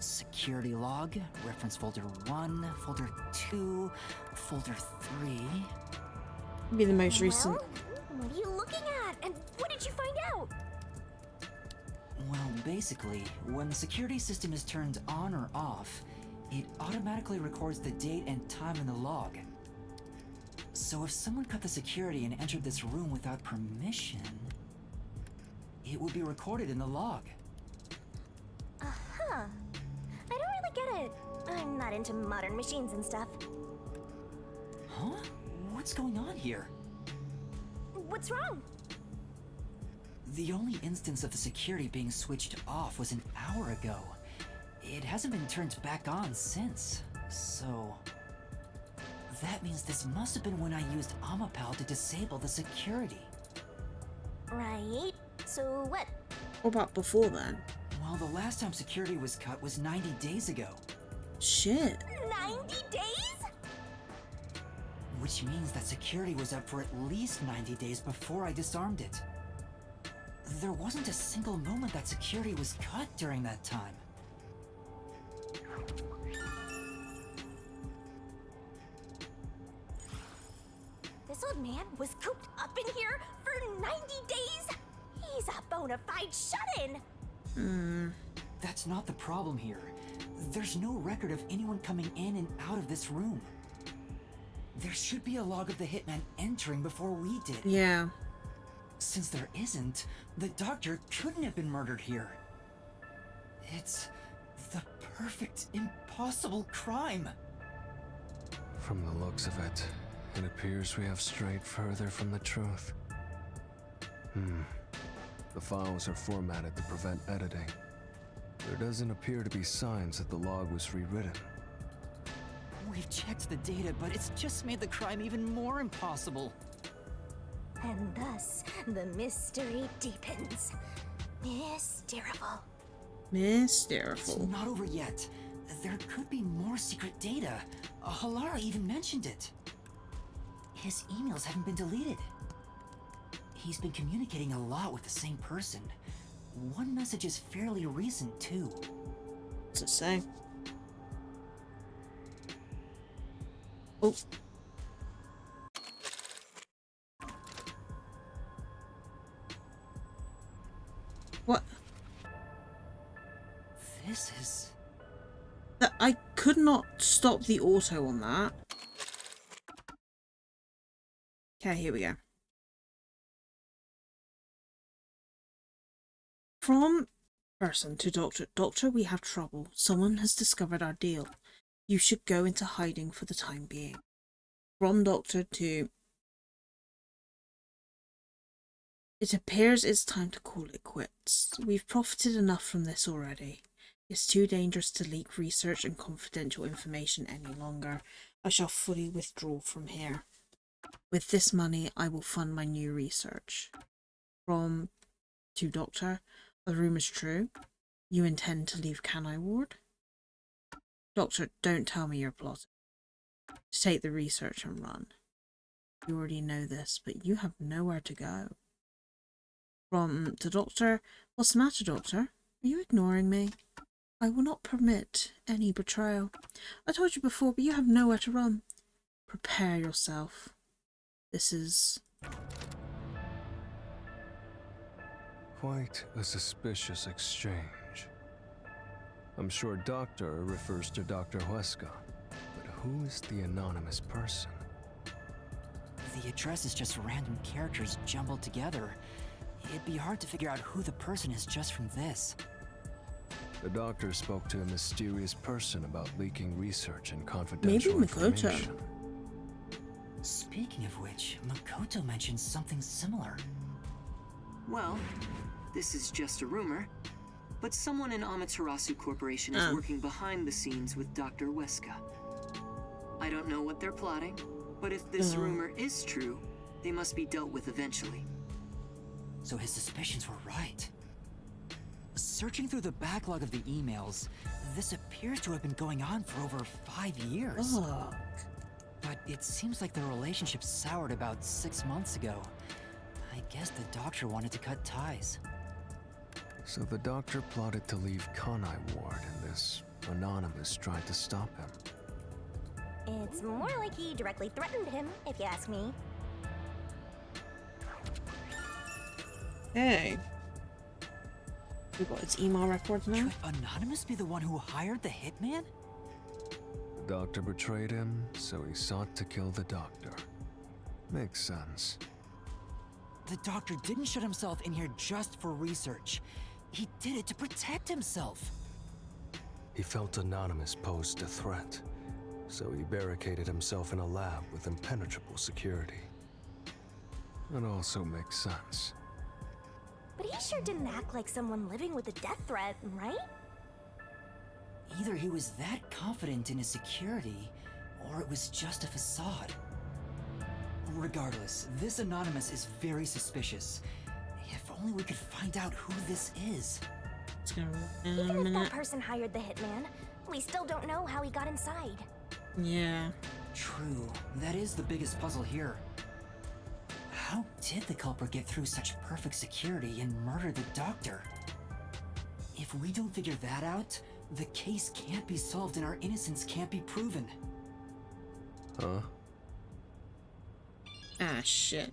Security log, reference folder 1, folder 2, folder 3... Be the most recent. Well, what are you looking at? And what did you find out? Well, basically, when the security system is turned on or off, it automatically records the date and time in the log. So if someone cut the security and entered this room without permission, it would be recorded in the log. Uh-huh. I don't really get it. I'm not into modern machines and stuff. Huh? What's going on here? What's wrong? The only instance of the security being switched off was an hour ago. It hasn't been turned back on since, so... That means this must have been when I used Amapal to disable the security. Right. So what? What about before then? Well, the last time security was cut was 90 days ago. Shit. 90 days? Which means that security was up for at least 90 days before I disarmed it. There wasn't a single moment that security was cut during that time. This old man was cooped up in here for 90 days? He's a bona fide shut-in! That's not the problem here. There's no record of anyone coming in and out of this room. There should be a log of the hitman entering before we did. Yeah. Since there isn't, the doctor couldn't have been murdered here. It's the perfect, impossible crime. From the looks of it, it appears we have strayed further from the truth. The files are formatted to prevent editing. There doesn't appear to be signs that the log was rewritten. We've checked the data, but it's just made the crime even more impossible. And thus, the mystery deepens. Mysteriful. Mysteriful. It's not over yet. There could be more secret data. Halara even mentioned it. His emails haven't been deleted. He's been communicating a lot with the same person. One message is fairly recent, too. What's it say? Oh. What? This is... I could not stop the auto on that. Okay, here we go. From person to doctor. Doctor, we have trouble. Someone has discovered our deal. You should go into hiding for the time being. From doctor to... It appears it's time to call it quits. We've profited enough from this already. It's too dangerous to leak research and confidential information any longer. I shall fully withdraw from here. With this money, I will fund my new research. From to doctor, are the rumours true? You intend to leave Canai Ward? Doctor, don't tell me you're plotting to take the research and run. You already know this, but you have nowhere to go. From to doctor, what's the matter, doctor? Are you ignoring me? I will not permit any betrayal. I told you before, but you have nowhere to run. Prepare yourself. This is... Quite a suspicious exchange. I'm sure Doctor refers to Dr. Huesca, but who is the anonymous person? The address is just random characters jumbled together. It'd be hard to figure out who the person is just from this. The doctor spoke to a mysterious person about leaking research and confidential Maybe Makoto. information. Speaking of which, Makoto mentioned something similar. Well, this is just a rumor, but someone in Amaterasu Corporation is working behind the scenes with Dr. Huesca. I don't know what they're plotting, but if this rumor is true, they must be dealt with eventually. So his suspicions were right. Searching through the backlog of the emails, this appears to have been going on for over 5 years. Ugh. But it seems like their relationship soured about 6 months ago. I guess the doctor wanted to cut ties. So the doctor plotted to leave Kanai Ward, and this anonymous tried to stop him. It's more like he directly threatened him, if you ask me. Hey. We got its email records now. Could Anonymous be the one who hired the hitman? The doctor betrayed him, so he sought to kill the doctor. Makes sense. The doctor didn't shut himself in here just for research. He did it to protect himself. He felt Anonymous posed a threat, so he barricaded himself in a lab with impenetrable security. It also makes sense. But he sure didn't act like someone living with a death threat, right? Either he was that confident in his security, or it was just a facade. Regardless, this Anonymous is very suspicious. If only we could find out who this is. Even if that person hired the hitman, we still don't know how he got inside. Yeah. True. That is the biggest puzzle here. How did the culprit get through such perfect security and murder the doctor? If we don't figure that out, the case can't be solved and our innocence can't be proven. Huh? Ah, shit.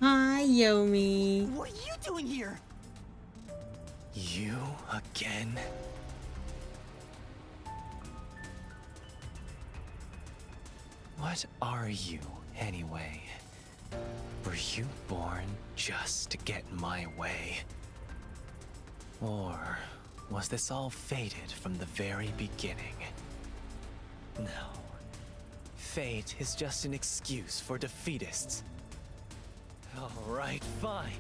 Hi, Yomi. What are you doing here? You again? What are you, anyway? Were you born just to get my way? Or was this all fated from the very beginning? No. Fate is just an excuse for defeatists. Alright, fine.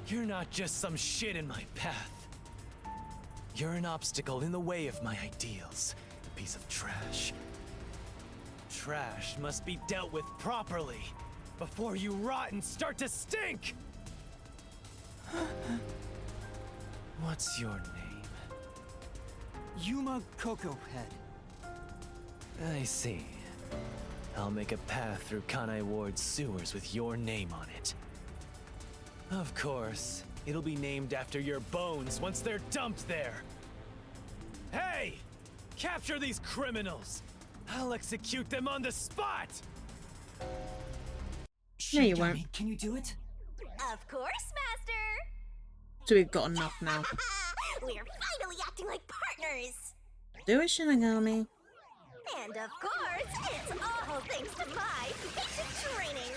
You're not just some shit in my path. You're an obstacle in the way of my ideals, a piece of trash. trash must be dealt with properly before you rot and start to stink! What's your name? Yuma Coco Head. I see. I'll make a path through Kanai Ward's sewers with your name on it. Of course, it'll be named after your bones once they're dumped there. Hey! Capture these criminals! I'll execute them on the spot! No, you won't. Can you do it? Of course, Master! So we've got enough now. We're finally acting like partners! Do it, Shinigami. And of course, it's all thanks to my basic training!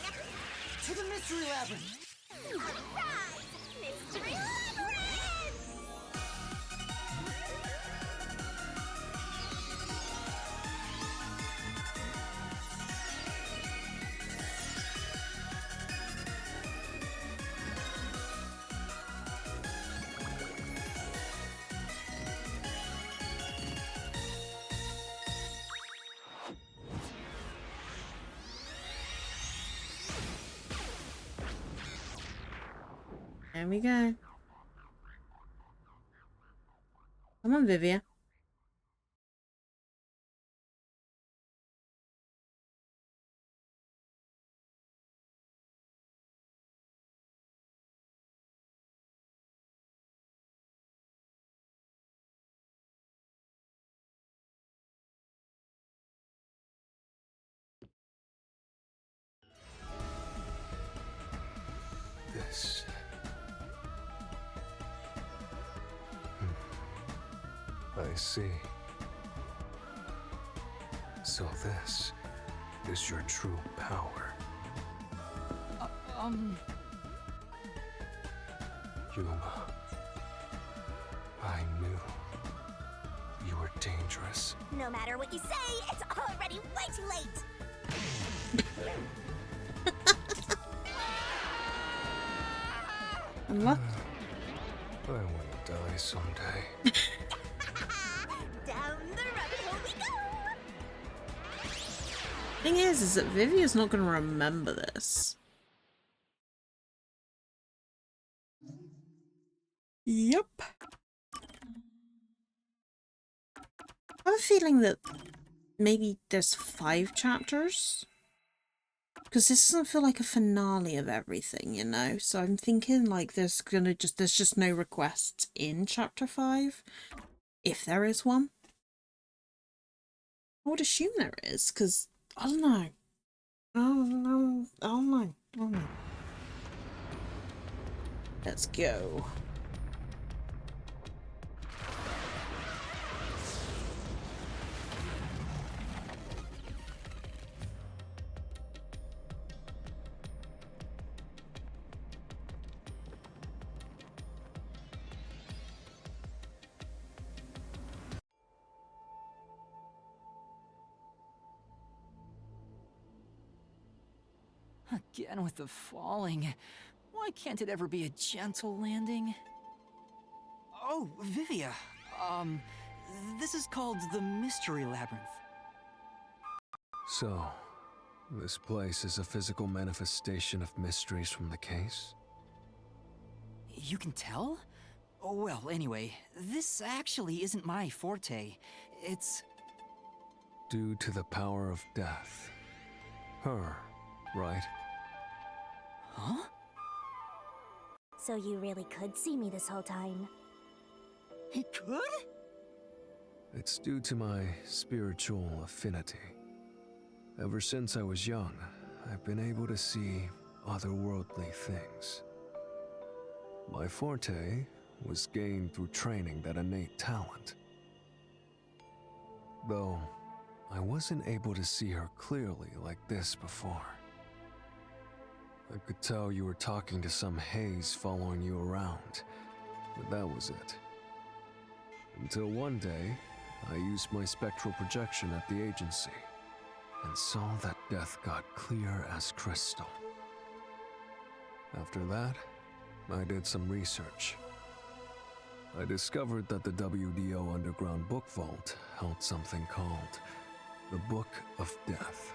To the Mystery Labyrinth! Surprise! Mystery Labyrinth! There we go. Come on, Vivia. This. I see. So this is your true power. Yuma, I knew you were dangerous. No matter what you say, it's already way too late! What? I want to die someday. Down the rabbit hole we go! Thing is that Vivia's not going to remember this. Yep. I have a feeling that maybe there's 5 chapters. Because this doesn't feel like a finale of everything, you know? So I'm thinking like there's just no requests in chapter 5. If there is one. I would assume there is, because I don't know. I don't know. Let's go. Again with the falling. Why can't it ever be a gentle landing? Oh, Vivia. This is called the Mystery Labyrinth. So, this place is a physical manifestation of mysteries from the case? You can tell? Oh, well, anyway, this actually isn't my forte. It's... Due to the power of death. Her, right? Huh? So you really could see me this whole time? He could? It's due to my spiritual affinity. Ever since I was young, I've been able to see otherworldly things. My forte was gained through training that innate talent. Though, I wasn't able to see her clearly like this before. I could tell you were talking to some haze following you around, but that was it. Until one day, I used my spectral projection at the agency, and saw that death got clear as crystal. After that, I did some research. I discovered that the WDO Underground Book Vault held something called the Book of Death.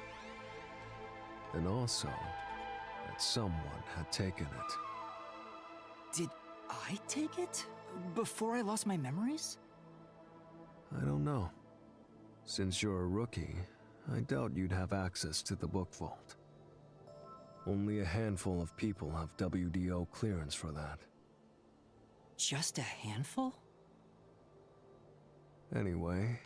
And also, that someone had taken it. Did I take it? Before I lost my memories? I don't know. Since you're a rookie, I doubt you'd have access to the book vault. Only a handful of people have WDO clearance for that. Just a handful? Anyway,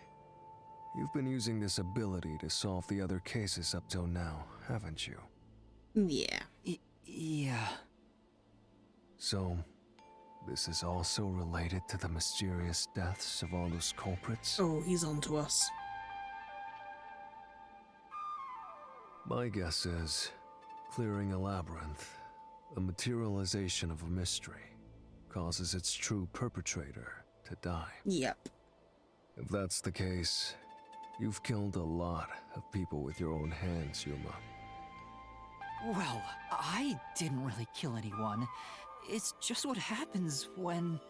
you've been using this ability to solve the other cases up till now, haven't you? Yeah. Yeah. So, this is also related to the mysterious deaths of all those culprits? Oh, he's on to us. My guess is, clearing a labyrinth, a materialization of a mystery, causes its true perpetrator to die. Yep. If that's the case, you've killed a lot of people with your own hands, Yuma. Well, I didn't really kill anyone. It's just what happens when...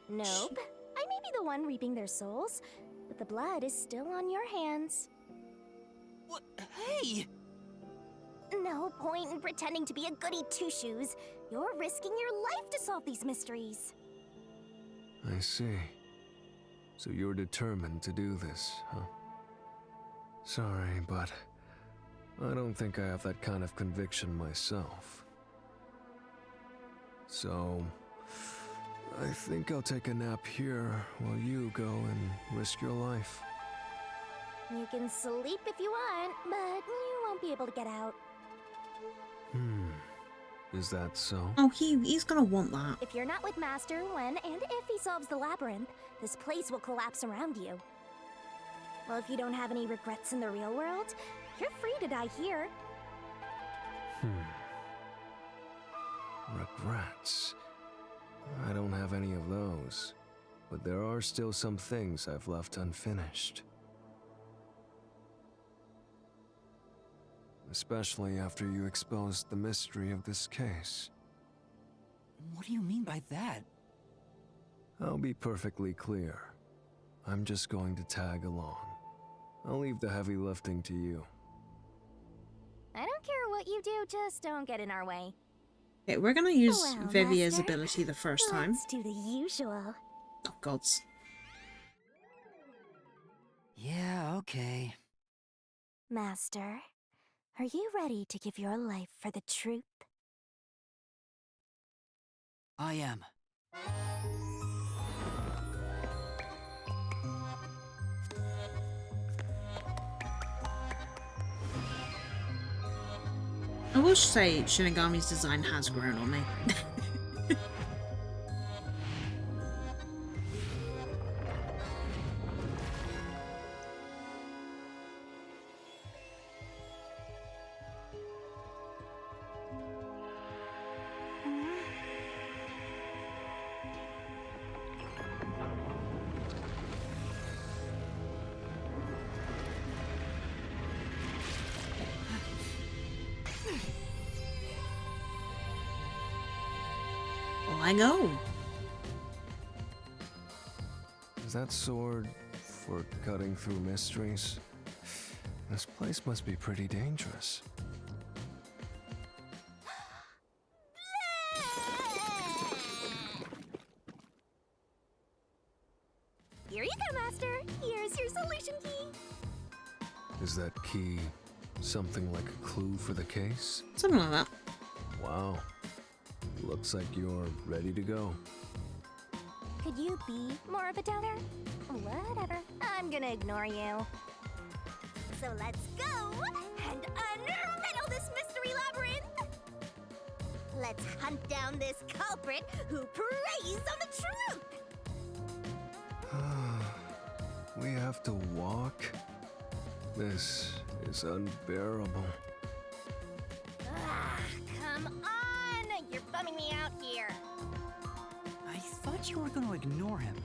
Nope. I may be the one reaping their souls, but the blood is still on your hands. What? Hey! No point in pretending to be a goody two-shoes. You're risking your life to solve these mysteries. I see. So you're determined to do this, huh? Sorry, but I don't think I have that kind of conviction myself. So, I think I'll take a nap here while you go and risk your life. You can sleep if you want, but you won't be able to get out. Is that so? Oh, he's gonna want that. If you're not with Master when and if he solves the labyrinth, this place will collapse around you. Well, if you don't have any regrets in the real world, you're free to die here. Regrets? I don't have any of those, but there are still some things I've left unfinished. Especially after you exposed the mystery of this case. What do you mean by that? I'll be perfectly clear. I'm just going to tag along. I'll leave the heavy lifting to you. I don't care what you do, just don't get in our way. Okay, we're gonna use Well, Vivia's Master, ability the first time. Let's do the usual. Oh, gods. Yeah, okay. Master, are you ready to give your life for the truth? I am. I will say Shinigami's design has grown on me. I go. Is that sword for cutting through mysteries? This place must be pretty dangerous. Here you go, Master. Here's your solution key. Is that key something like a clue for the case? Something like that. Wow. Looks like you're ready to go. Could you be more of a doubter? Whatever. I'm gonna ignore you. So let's go and unriddle this mystery labyrinth. Let's hunt down this culprit who preys on the truth. We have to walk? This is unbearable. Come on! You're bumming me out here. I thought you were going to ignore him.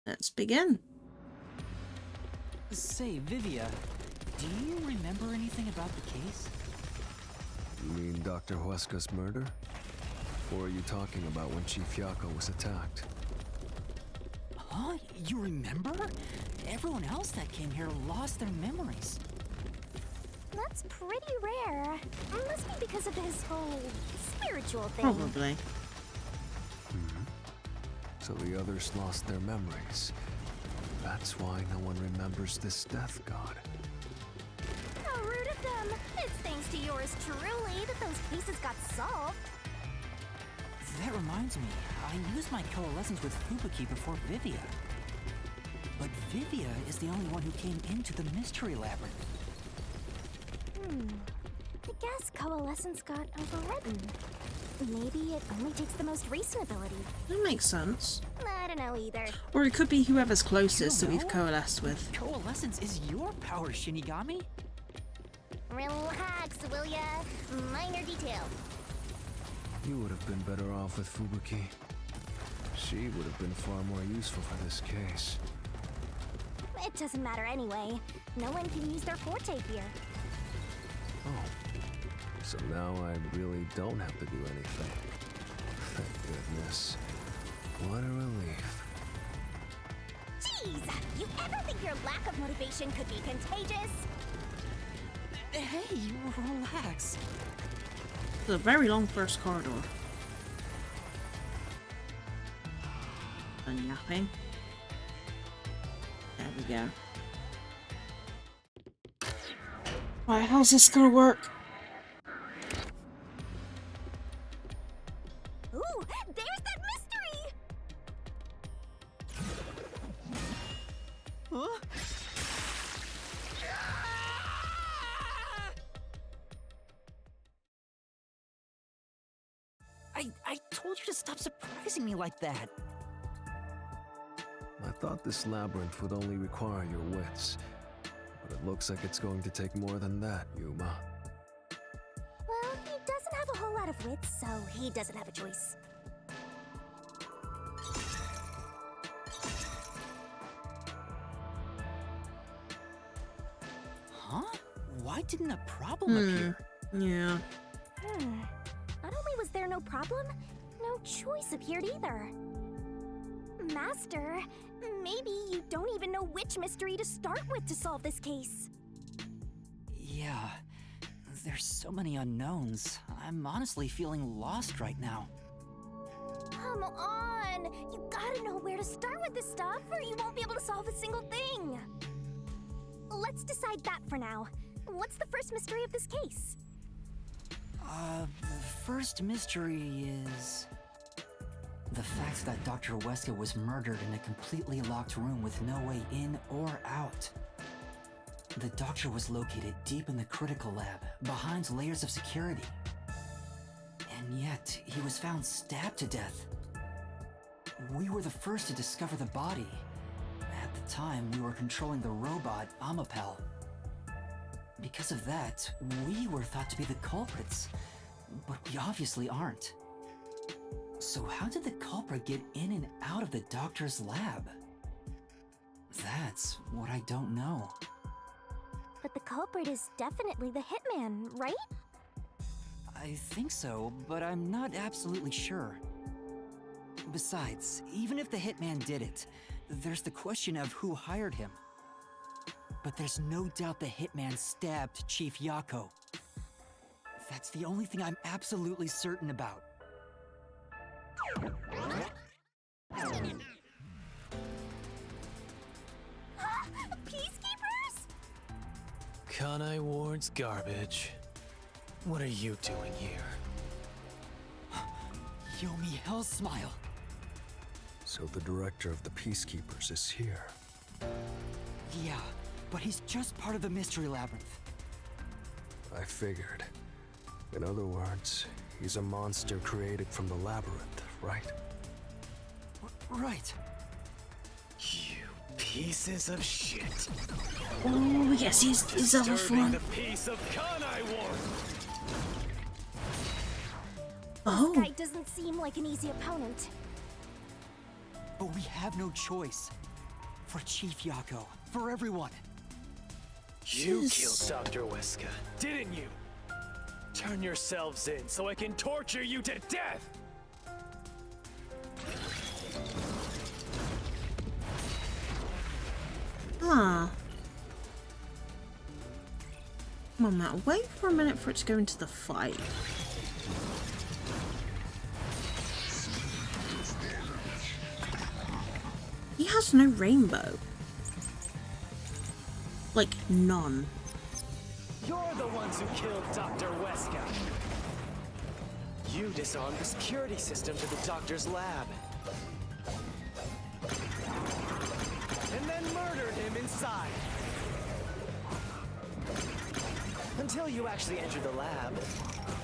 Let's begin. Say, Vivia, do you remember anything about the case? You mean Dr. Huesca's murder? Or are you talking about when Chief Yako was attacked? Huh? You remember? Everyone else that came here lost their memories. That's pretty rare. Must be because of his whole spiritual thing. Probably. So the others lost their memories. That's why no one remembers this death god. How rude of them. It's thanks to yours truly that those cases got solved. That reminds me, I used my coalescence with Fubuki before Vivia. But Vivia is the only one who came into the mystery labyrinth. I guess coalescence got overridden. Maybe it only takes the most recent ability. That makes sense. I don't know either. Or it could be whoever's closest that we've know? coalesced with. Coalescence is your power, Shinigami. Relax, will ya? Minor detail. You would have been better off with Fubuki. She would have been far more useful for this case. It doesn't matter anyway. No one can use their forte here. Oh. So now I really don't have to do anything. Thank goodness. What a relief. Jeez! You ever think your lack of motivation could be contagious? Hey, relax. It's a very long first corridor. And yapping. There we go. Right, how's this gonna work? Ooh, there's that mystery! Huh? I told you to stop surprising me like that. I thought this labyrinth would only require your wits. But it looks like it's going to take more than that, Yuma. Well, he doesn't have a whole lot of wits, so he doesn't have a choice. Huh? Why didn't a problem appear? Yeah. Not only was there no problem, no choice appeared either. Master, maybe you don't even know which mystery to start with to solve this case. Yeah. There's so many unknowns. I'm honestly feeling lost right now. Come on! You gotta know where to start with this stuff, or you won't be able to solve a single thing! Let's decide that for now. What's the first mystery of this case? The first mystery is... the fact that Dr. Weska was murdered in a completely locked room with no way in or out. The doctor was located deep in the critical lab, behind layers of security. And yet, he was found stabbed to death. We were the first to discover the body. At the time, we were controlling the robot, Amapel. Because of that, we were thought to be the culprits. But we obviously aren't. So how did the culprit get in and out of the doctor's lab? That's what I don't know. But the culprit is definitely the hitman, right? I think so, but I'm not absolutely sure. Besides, even if the hitman did it, there's the question of who hired him. But there's no doubt the hitman stabbed Chief Yako. That's the only thing I'm absolutely certain about. Peacekeepers? Kanai Ward's garbage. What are you doing here? Yomi Hell's Smile. So the director of the Peacekeepers is here. Yeah, but he's just part of the Mystery Labyrinth. I figured. In other words, he's a monster created from the labyrinth, right? Right. You pieces of shit. Oh, yes, he's other form. the peace of Kanai Ward. Oh. This guy doesn't seem like an easy opponent. But we have no choice. For Chief Yako, for everyone. You killed Dr. Weska, didn't you? Turn yourselves in so I can torture you to death! Ah. Come on, Matt. Wait for a minute for it to go into the fight. He has no rainbow. Like, none. You're the ones who killed Dr. Weska. You disarmed the security system to the doctor's lab. And then murdered him inside. Until you actually entered the lab,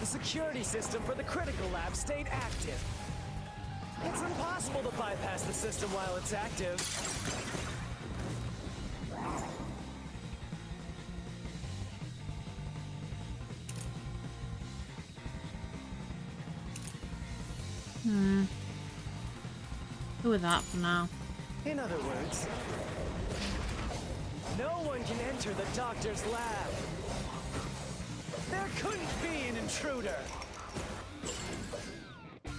the security system for the critical lab stayed active. It's impossible to bypass the system while it's active. Go with that for now. In other words, no one can enter the doctor's lab. There couldn't be an intruder.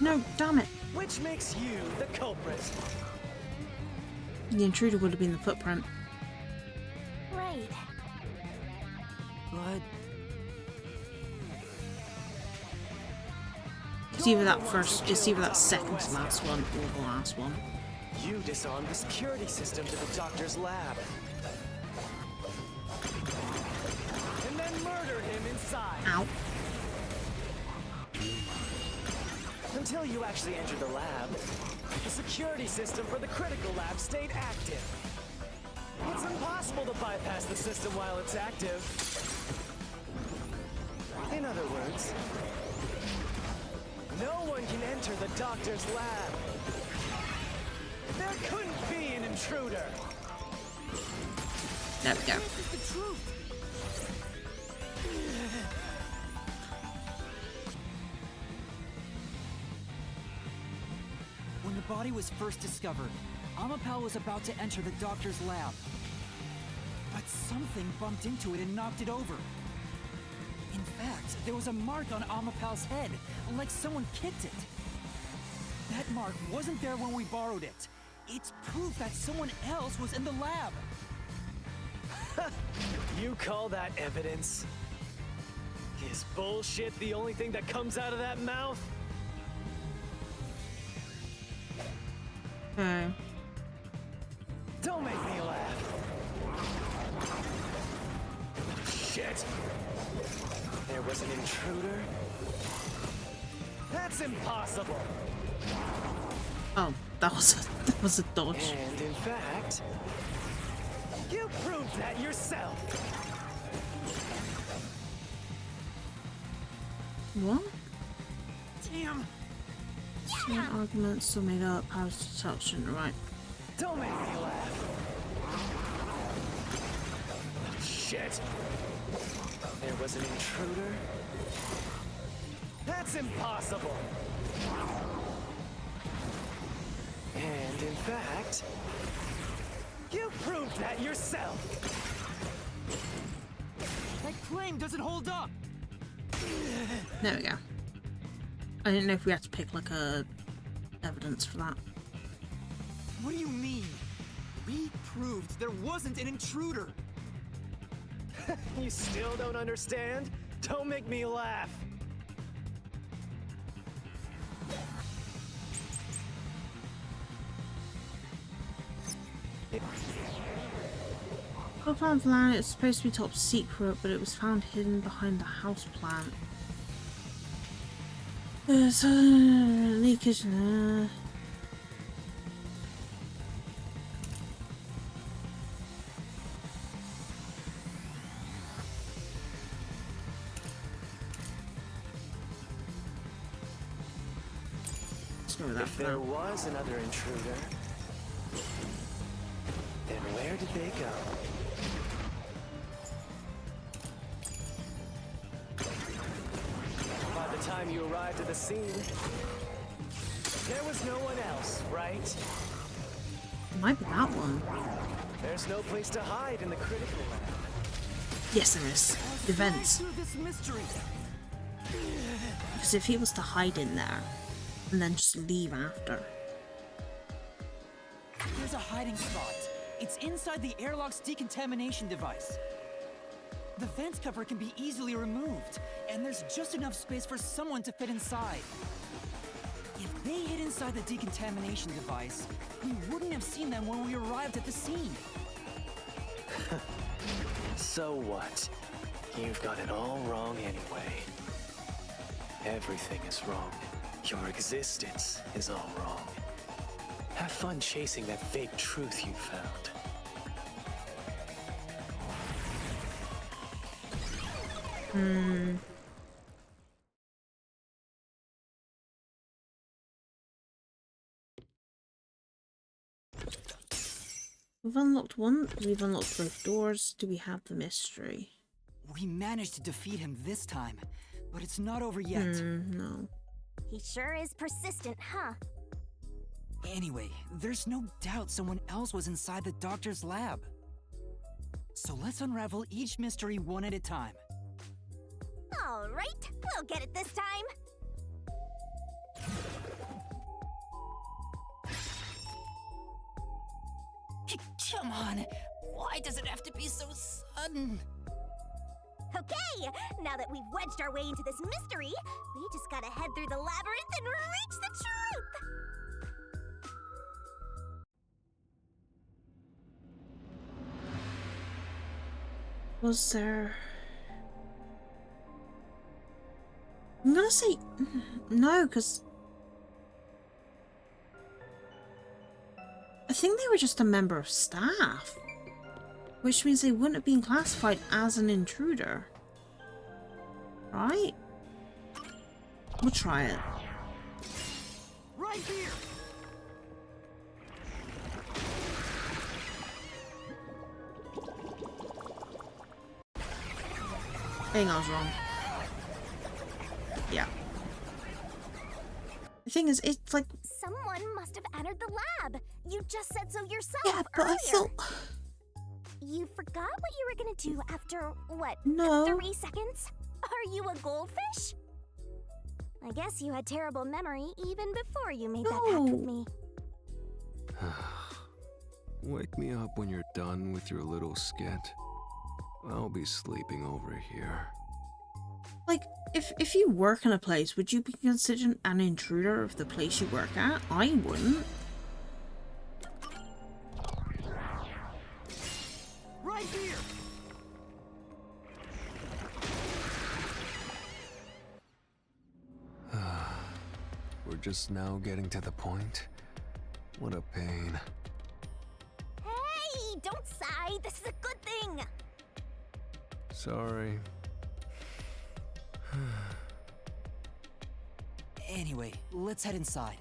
No, damn it. Which makes you the culprit. The intruder would have been the footprint. Right. But It's either that first, it's either that second to last one or the last one. You disarmed the security system to the doctor's lab. And then murdered him inside. Ow. Until you actually entered the lab, the security system for the critical lab stayed active. It's impossible to bypass the system while it's active. In other words, no one can enter the doctor's lab. There couldn't be an intruder. There we go. This is the truth. when the body was first discovered, Amapal was about to enter the doctor's lab. But something bumped into it and knocked it over. In fact, there was a mark on Amapal's head, like someone kicked it. That mark wasn't there when we borrowed it. It's proof that someone else was in the lab. You call that evidence? Is bullshit the only thing that comes out of that mouth? Okay. Don't make me laugh. Shit! There was an intruder? That's impossible! Oh, that was a dodge. And in fact, you proved that yourself! What? Damn! Some arguments still made up. Powers detection, right? Don't make me laugh! Shit! There was an intruder? That's impossible! And in fact, you proved that yourself! That claim doesn't hold up! There we go. I didn't know if we had to pick like a evidence for that. What do you mean? We proved there wasn't an intruder! You still don't understand? Don't make me laugh! Copland's land is supposed to be top secret, but it was found hidden behind the house plant. There's leakage. Let's go with that If for there now. was another intruder, then where did they go? By the time you arrived at the scene, there was no one else, right? Might be that one. There's no place to hide in the critical lab. Yes, there is. The vents. Through this mystery. Because if he was to hide in there and then just leave after. There's a hiding spot. It's inside the airlock's decontamination device. The vent cover can be easily removed, and there's just enough space for someone to fit inside. If they hid inside the decontamination device, we wouldn't have seen them when we arrived at the scene. So what? You've got it all wrong anyway. Everything is wrong. Your existence is all wrong. Have fun chasing that fake truth you found. We've unlocked one. We've unlocked both doors. Do we have the mystery? We managed to defeat him this time, but it's not over yet. No. He sure is persistent, huh? Anyway, there's no doubt someone else was inside the doctor's lab. So let's unravel each mystery one at a time. All right, we'll get it this time. Come on, why does it have to be so sudden? Okay, now that we've wedged our way into this mystery, we just gotta head through the labyrinth and reach the truth! Was there... I'm gonna say no, because I think they were just a member of staff, which means they wouldn't have been classified as an intruder, right? We'll try it. Right here. I think I was wrong. Yeah. The thing is, it's like... Someone must have entered the lab. You just said so yourself but earlier. I thought... You forgot what you were gonna do after, what, No. 3 seconds? Are you a goldfish? I guess you had terrible memory even before you made that pact with me. Wake me up when you're done with your little skit. I'll be sleeping over here. Like, if you work in a place, would you be considered an intruder of the place you work at? I wouldn't. Right here. We're just now getting to the point. What a pain. Hey, don't sigh. This is a good thing. Sorry. Anyway, let's head inside.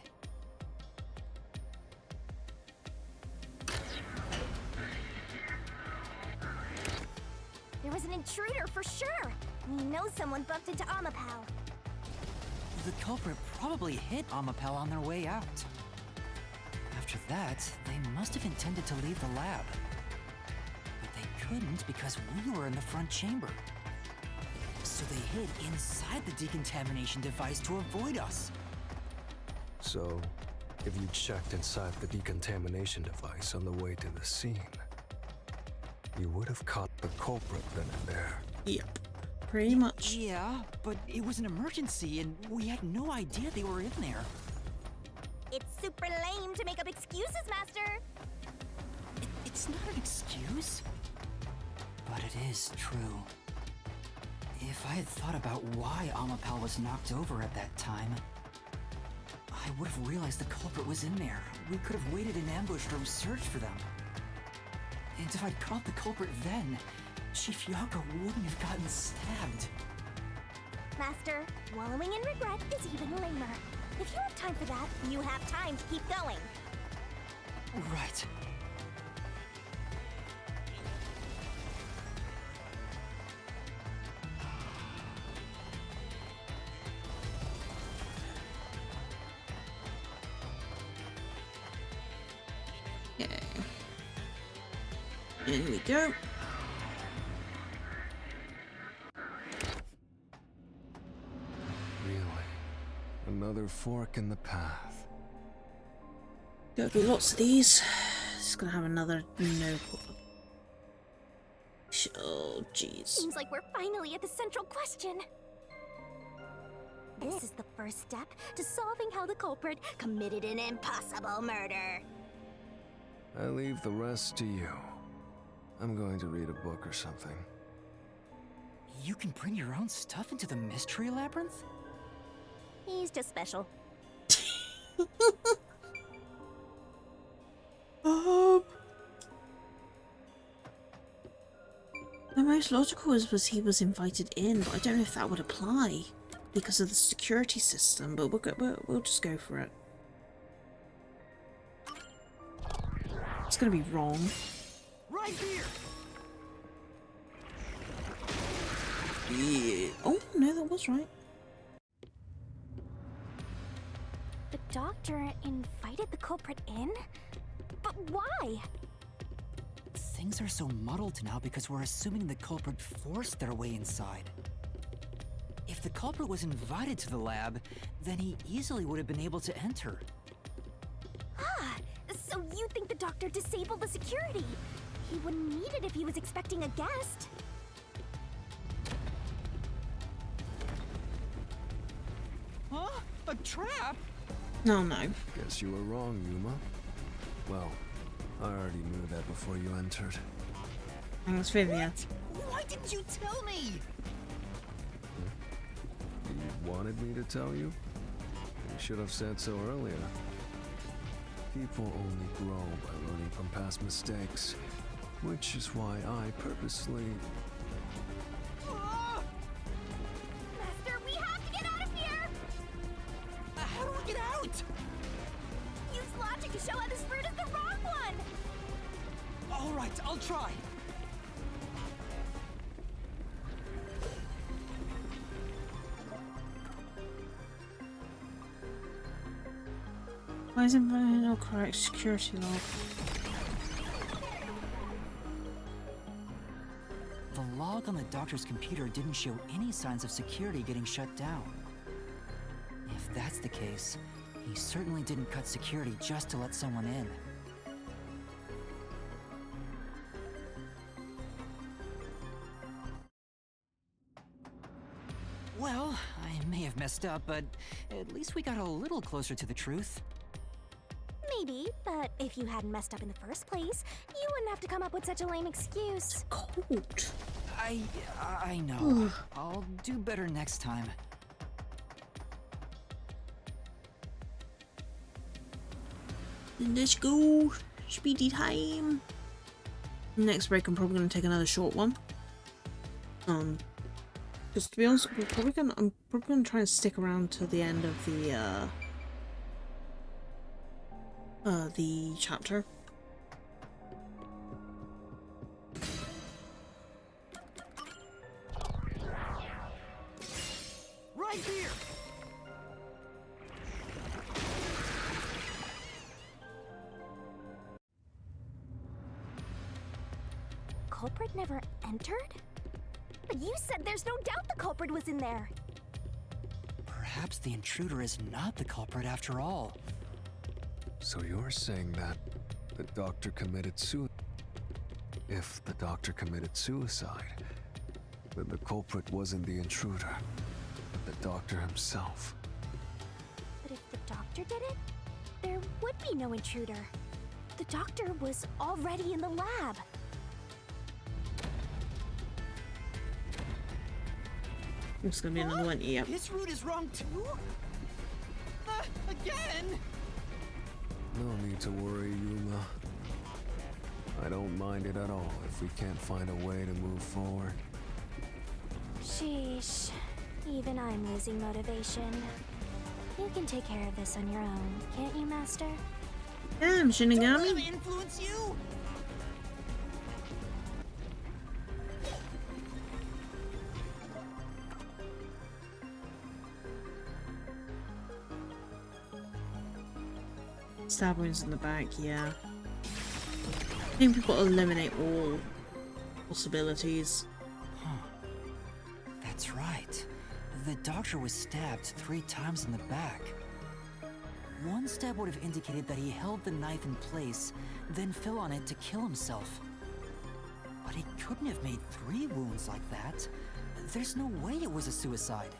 There was an intruder for sure. We know someone bumped into Amapal. The culprit probably hit Amapal on their way out. After that, they must have intended to leave the lab. But they couldn't because we were in the front chamber. So they hid inside the decontamination device to avoid us. So, if you checked inside the decontamination device on the way to the scene, you would have caught the culprit then and there. Yep. Pretty much. Yeah, but it was an emergency and we had no idea they were in there. It's super lame to make up excuses, Master. It's not an excuse, but it is true. If I had thought about why Amapal was knocked over at that time, I would have realized the culprit was in there. We could have waited in ambush or searched for them. And if I'd caught the culprit then, Chief Yako wouldn't have gotten stabbed. Master, wallowing in regret is even lamer. If you have time for that, you have time to keep going. Right. Okay. In we go. another fork in the path. There'll be lots of these. Just gonna have another no. Oh, jeez. Seems like we're finally at the central question. This is the first step to solving how the culprit committed an impossible murder. I leave the rest to you. I'm going to read a book or something. You can bring your own stuff into the mystery labyrinth? He's just special. The most logical was he was invited in, but I don't know if that would apply because of the security system, but we'll just go for it. It's gonna be wrong. Right here. Yeah. Oh, no, that was right. The doctor invited the culprit in? But why? Things are so muddled now because we're assuming the culprit forced their way inside. If the culprit was invited to the lab, then he easily would have been able to enter. Ah, so you think the doctor disabled the security? He wouldn't need it if he was expecting a guest. Huh? A trap? No. Guess you were wrong, Yuma. Well, I already knew that before you entered. Thanks, Vivian. Why didn't you tell me? You wanted me to tell you? You should have said so earlier. People only grow by learning from past mistakes, which is why I purposely... Master, we have to get out of here! How do we get out? Use logic to show how this route is the wrong one! All right, I'll try. Why isn't there no correct security log? The log on the doctor's computer didn't show any signs of security getting shut down. If that's the case, he certainly didn't cut security just to let someone in. Well, I may have messed up, but at least we got a little closer to the truth. Maybe, but if you hadn't messed up in the first place, you wouldn't have to come up with such a lame excuse. Cold. I know. I'll do better next time. Let's go. Speedy time. Next break, I'm probably going to take another short one. Because to be honest, I'm probably going to try and stick around to the end of the chapter. Right here. Culprit never entered? But you said there's no doubt the culprit was in there. Perhaps the intruder is not the culprit after all. So you're saying that the doctor committed suicide? If the doctor committed suicide, then the culprit wasn't the intruder, but the doctor himself. But if the doctor did it, there would be no intruder. The doctor was already in the lab. It's gonna be another one, yep. This route is wrong too? Again? No need to worry, Yuma. I don't mind it at all if we can't find a way to move forward. Sheesh. Even I'm losing motivation. You can take care of this on your own, can't you, Master? Damn, Shinigami. Don't let me influence you. Stab wounds in the back, yeah. I think we've got to eliminate all possibilities. Huh. That's right. The doctor was stabbed 3 times in the back. One stab would have indicated that he held the knife in place, then fell on it to kill himself. But he couldn't have made 3 wounds like that. There's no way it was a suicide.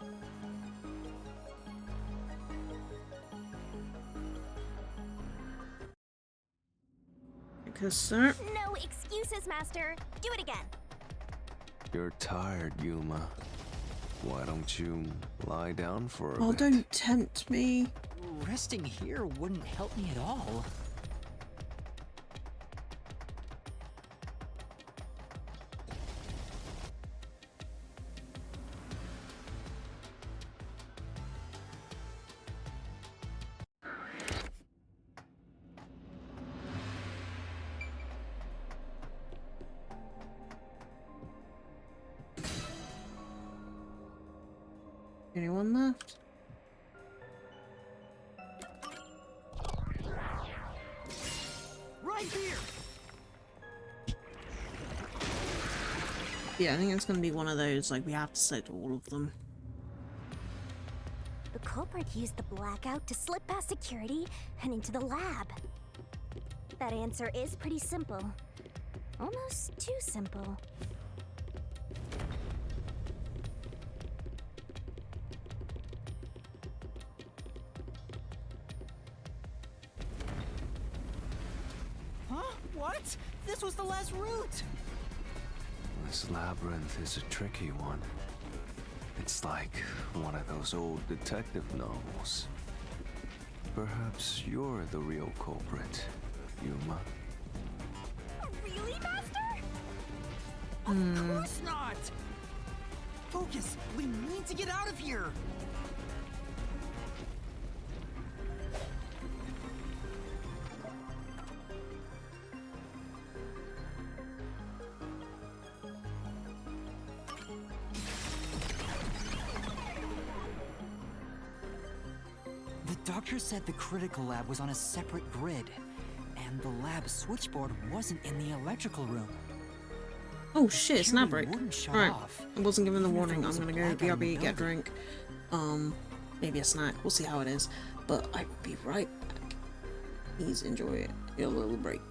Because, sir. No excuses, Master. Do it again. You're tired, Yuma. Why don't you lie down for a Oh, bit? don't tempt me. Resting here wouldn't help me at all. Anyone left? Right here. Yeah, I think it's gonna be one of those, like, we have to select all of them. The culprit used the blackout to slip past security and into the lab. That answer is pretty simple. Almost too simple. Huh? What? This was the last route! This labyrinth is a tricky one. It's like one of those old detective novels. Perhaps you're the real culprit, Yuma. Really, Master? Of course not! Focus! We need to get out of here! The doctor said the critical lab was on a separate grid, and the lab switchboard wasn't in the electrical room. Oh shit, snap break. Wouldn't shut Right. off. I wasn't given the Even if warning. there I'm was a gonna go blackout in the BRB, get a building. drink. Maybe a snack. We'll see how it is. But I will be right back. Please enjoy your little break.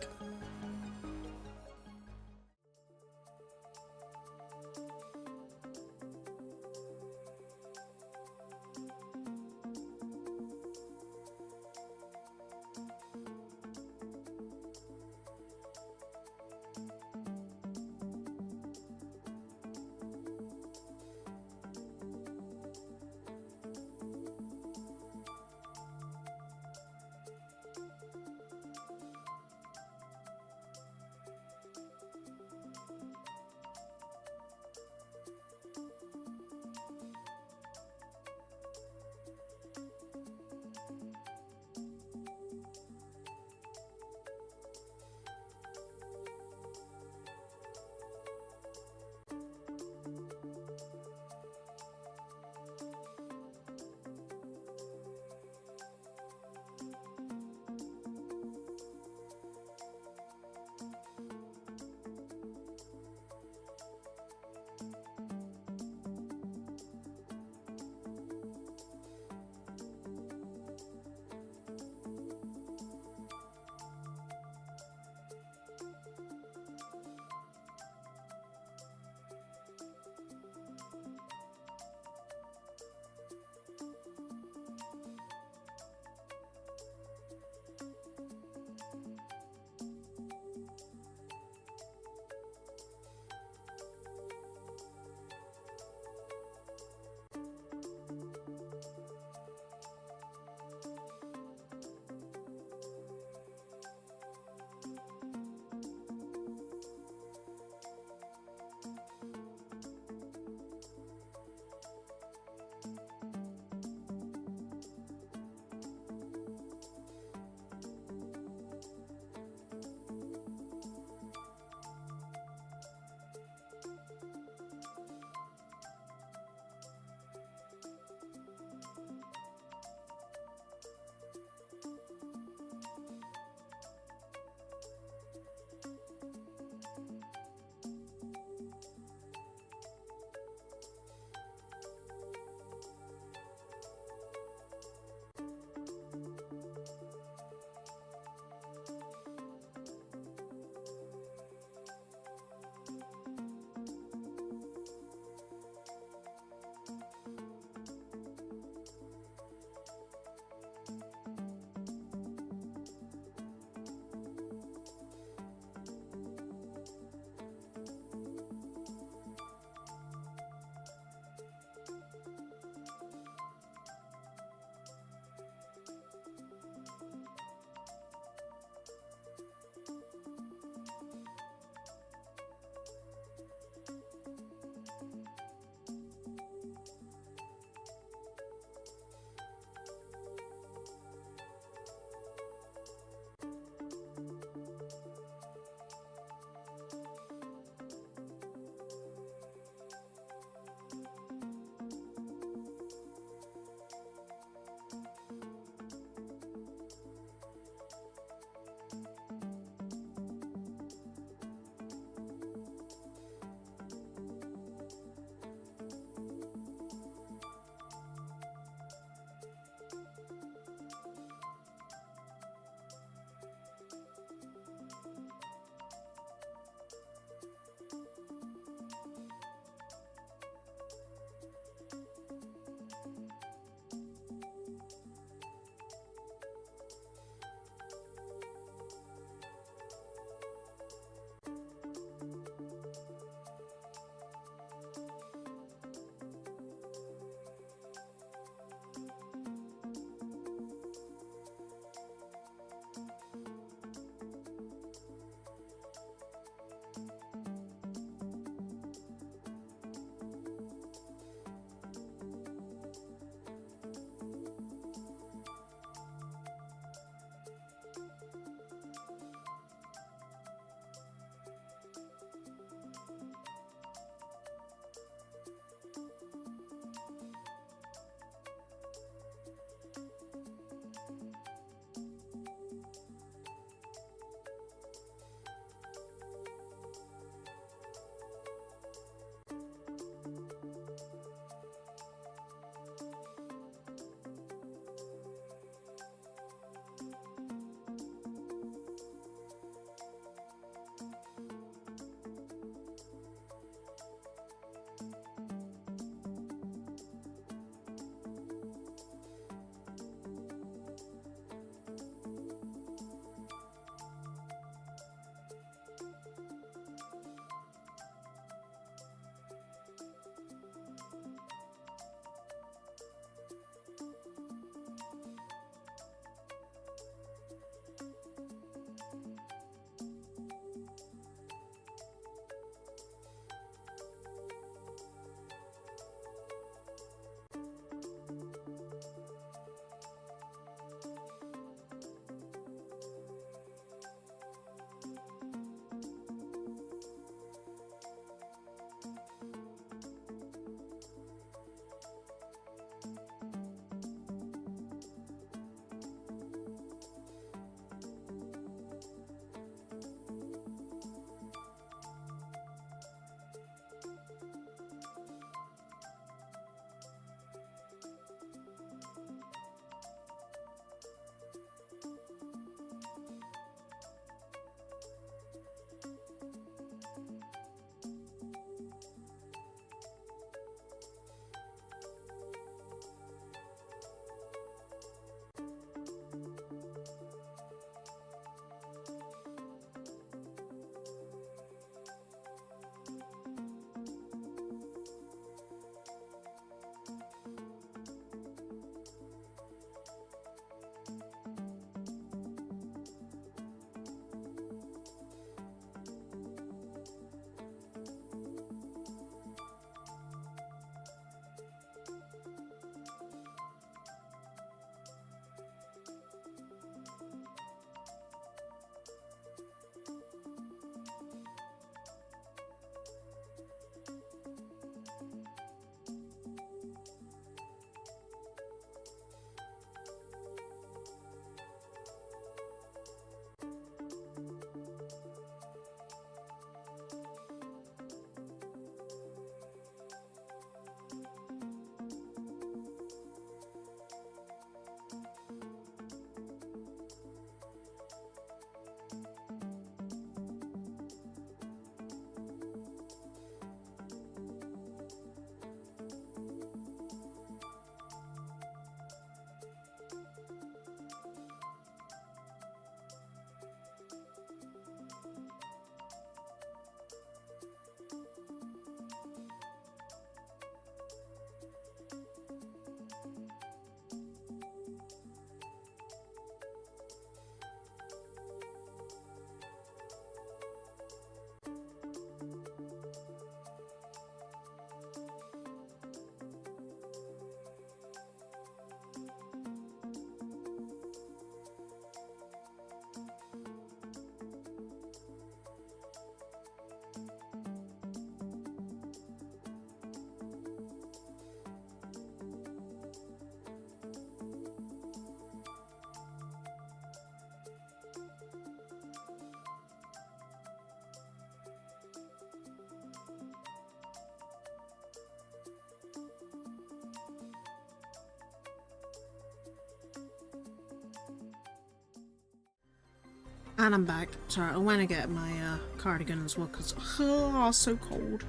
And I'm back. Sorry, I went to get my cardigan as well because it's so cold.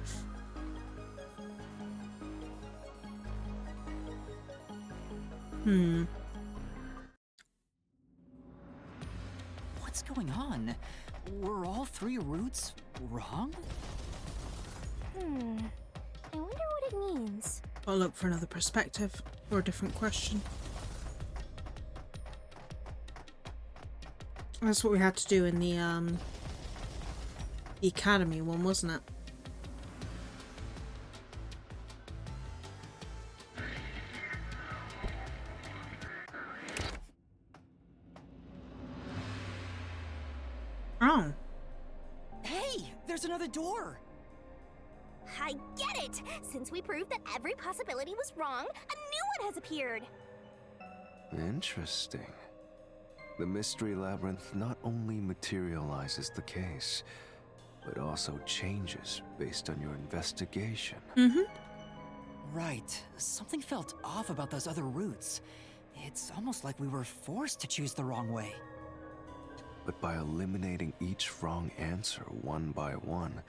What's going on? Were all 3 routes wrong? I wonder what it means. I'll look for another perspective or a different question. That's what we had to do in the academy one, wasn't it? Oh. Hey, there's another door. I get it! Since we proved that every possibility was wrong, a new one has appeared! Interesting. The Mystery Labyrinth not only materializes the case, but also changes based on your investigation. Right. Something felt off about those other routes. It's almost like we were forced to choose the wrong way. But by eliminating each wrong answer one by one,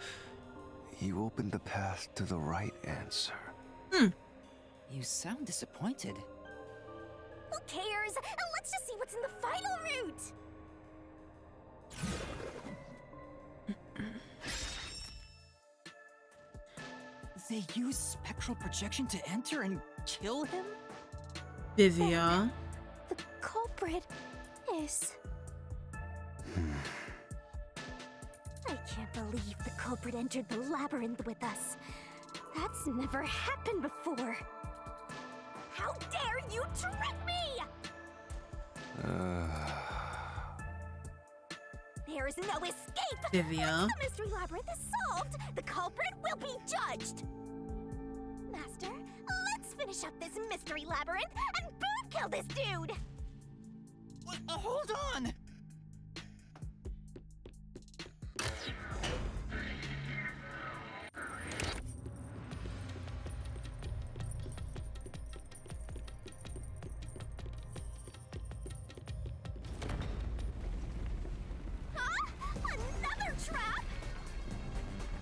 you opened the path to the right answer. You sound disappointed. Who cares? Let's just see what's in the final route! They use spectral projection to enter and kill him? Vivia. The culprit is... I can't believe the culprit entered the labyrinth with us. That's never happened before. How dare you trick me! There is no escape! Vivia. Once the mystery labyrinth is solved, the culprit will be judged! Master, let's finish up this mystery labyrinth and boom kill this dude! Hold on!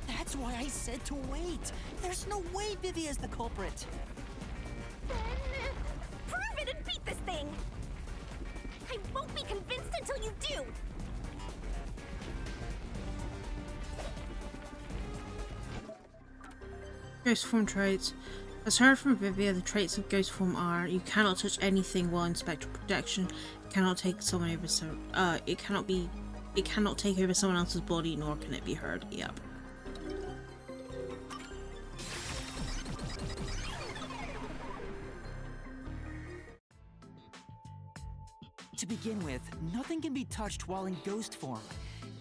That's why I said to wait. There's no way Vivia's the culprit. Then prove it and beat this thing! I won't be convinced until you do! Ghost form traits. As heard from Vivia, the traits of ghost form are: you cannot touch anything while in spectral projection, cannot take someone over it cannot take over someone else's body, nor can it be heard. Yep. To begin with, nothing can be touched while in ghost form.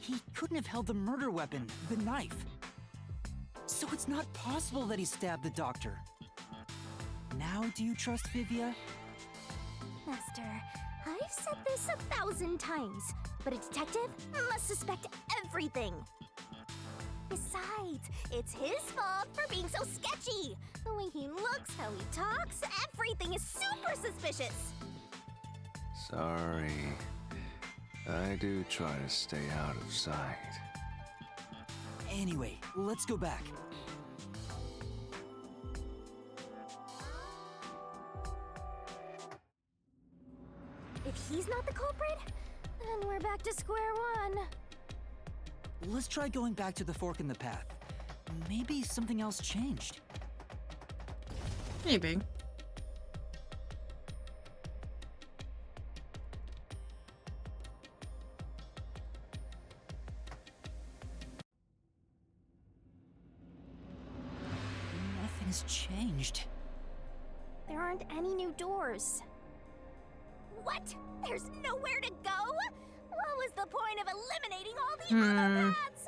He couldn't have held the murder weapon, the knife. So it's not possible that he stabbed the doctor. Now do you trust Vivia? Master, I've said this 1,000 times, but a detective must suspect everything. Besides, it's his fault for being so sketchy. The way he looks, how he talks, everything is super suspicious. Sorry. I do try to stay out of sight. Anyway, let's go back. If he's not the culprit, then we're back to square one. Let's try going back to the fork in the path. Maybe something else changed. Maybe. Nothing's changed. There aren't any new doors. What? There's nowhere to go? What was the point of eliminating all the other paths?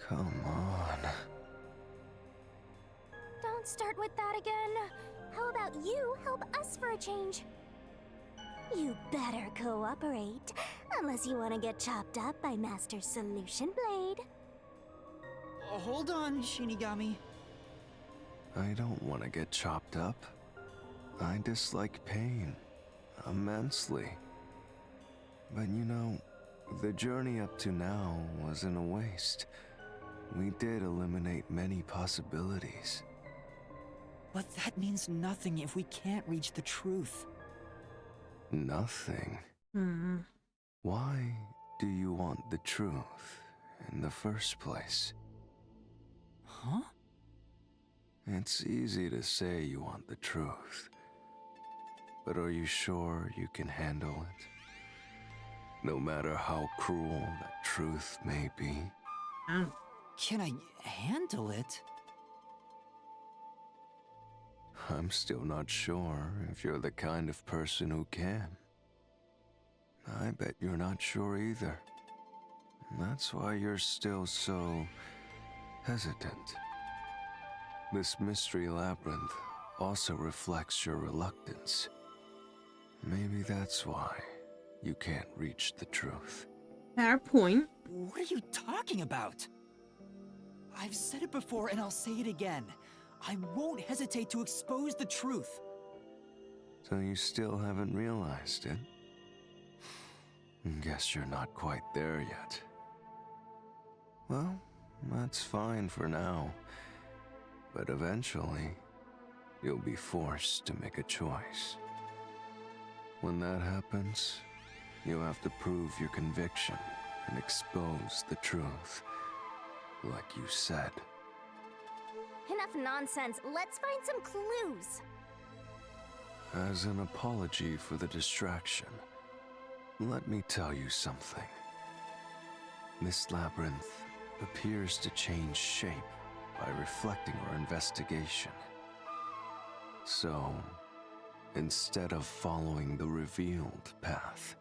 Come on. Don't start with that again. How about you help us for a change? You better cooperate, unless you want to get chopped up by Master Solution Blade. Hold on, Shinigami. I don't want to get chopped up. I dislike pain immensely. But you know, the journey up to now wasn't a waste. We did eliminate many possibilities. But that means nothing if we can't reach the truth. Nothing? Hmm. Why do you want the truth in the first place? Huh? It's easy to say you want the truth, but are you sure you can handle it? No matter how cruel that truth may be. Can I handle it? I'm still not sure if you're the kind of person who can. I bet you're not sure either. That's why you're still so hesitant. This mystery labyrinth also reflects your reluctance. Maybe that's why you can't reach the truth. Fair point. What are you talking about? I've said it before and I'll say it again. I won't hesitate to expose the truth. So you still haven't realized it? Guess you're not quite there yet. Well, that's fine for now. But eventually, you'll be forced to make a choice. When that happens, you'll have to prove your conviction and expose the truth, like you said. Enough nonsense. Let's find some clues. As an apology for the distraction, let me tell you something. This labyrinth appears to change shape by reflecting our investigation. So, instead of following the revealed path,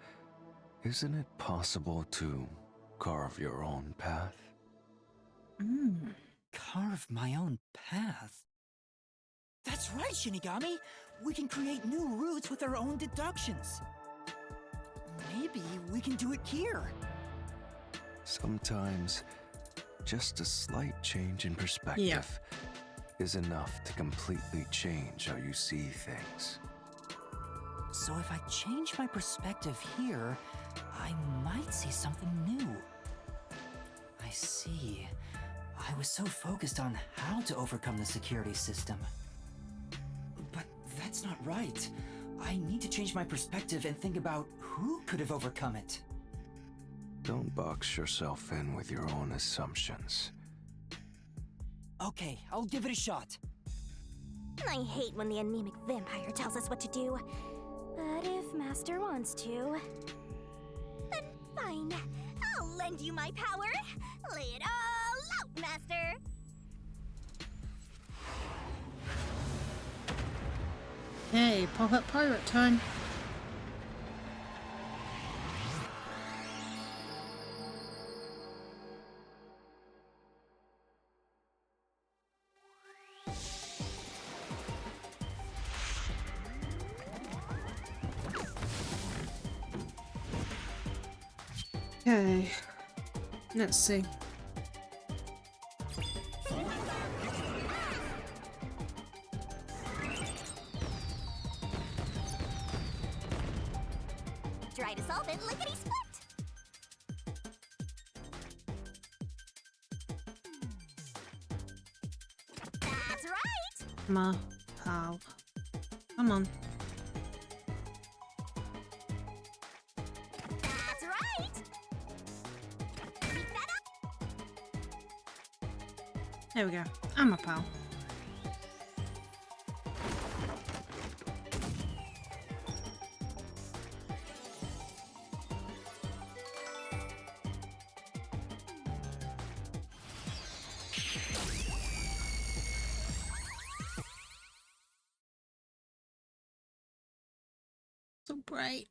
isn't it possible to carve your own path? Carve my own path? That's right, Shinigami! We can create new routes with our own deductions. Maybe we can do it here. Sometimes, just a slight change in perspective is enough to completely change how you see things. So if I change my perspective here, I might see something new. I see. I was so focused on how to overcome the security system. But that's not right. I need to change my perspective and think about who could have overcome it. Don't box yourself in with your own assumptions. Okay, I'll give it a shot. I hate when the anemic vampire tells us what to do. But if Master wants to, then fine. I'll lend you my power. Lay it all out, Master. Hey, pop-up pirate time. Okay, let's see. Try to solve it lickety-split. That's right. Come on, pal. Come on. That's right. Keep that up. There we go. I'm a pal. So bright.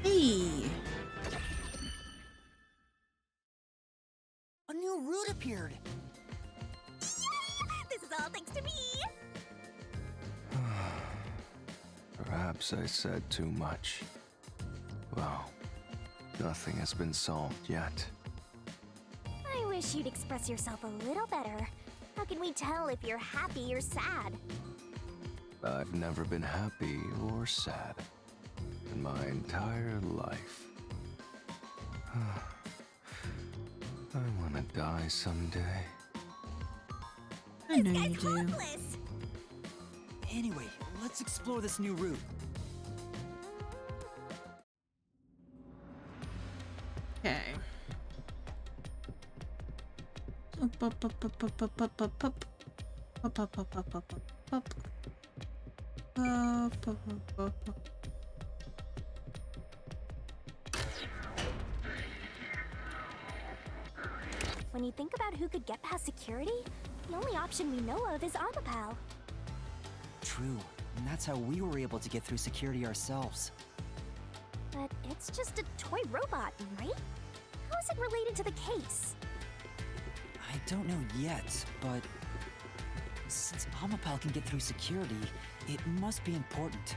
Hey! A new route appeared. This is all thanks to me. Perhaps I said too much. Well, nothing has been solved yet. I wish you'd express yourself a little better. How can we tell if you're happy or sad? I've never been happy or sad in my entire life. I want to die someday. I know you do. Anyway, let's explore this new route. Okay. When you think about who could get past security, the only option we know of is Amapal. True, and that's how we were able to get through security ourselves. But it's just a toy robot, right? How is it related to the case? I don't know yet, but since Amapal can get through security, it must be important.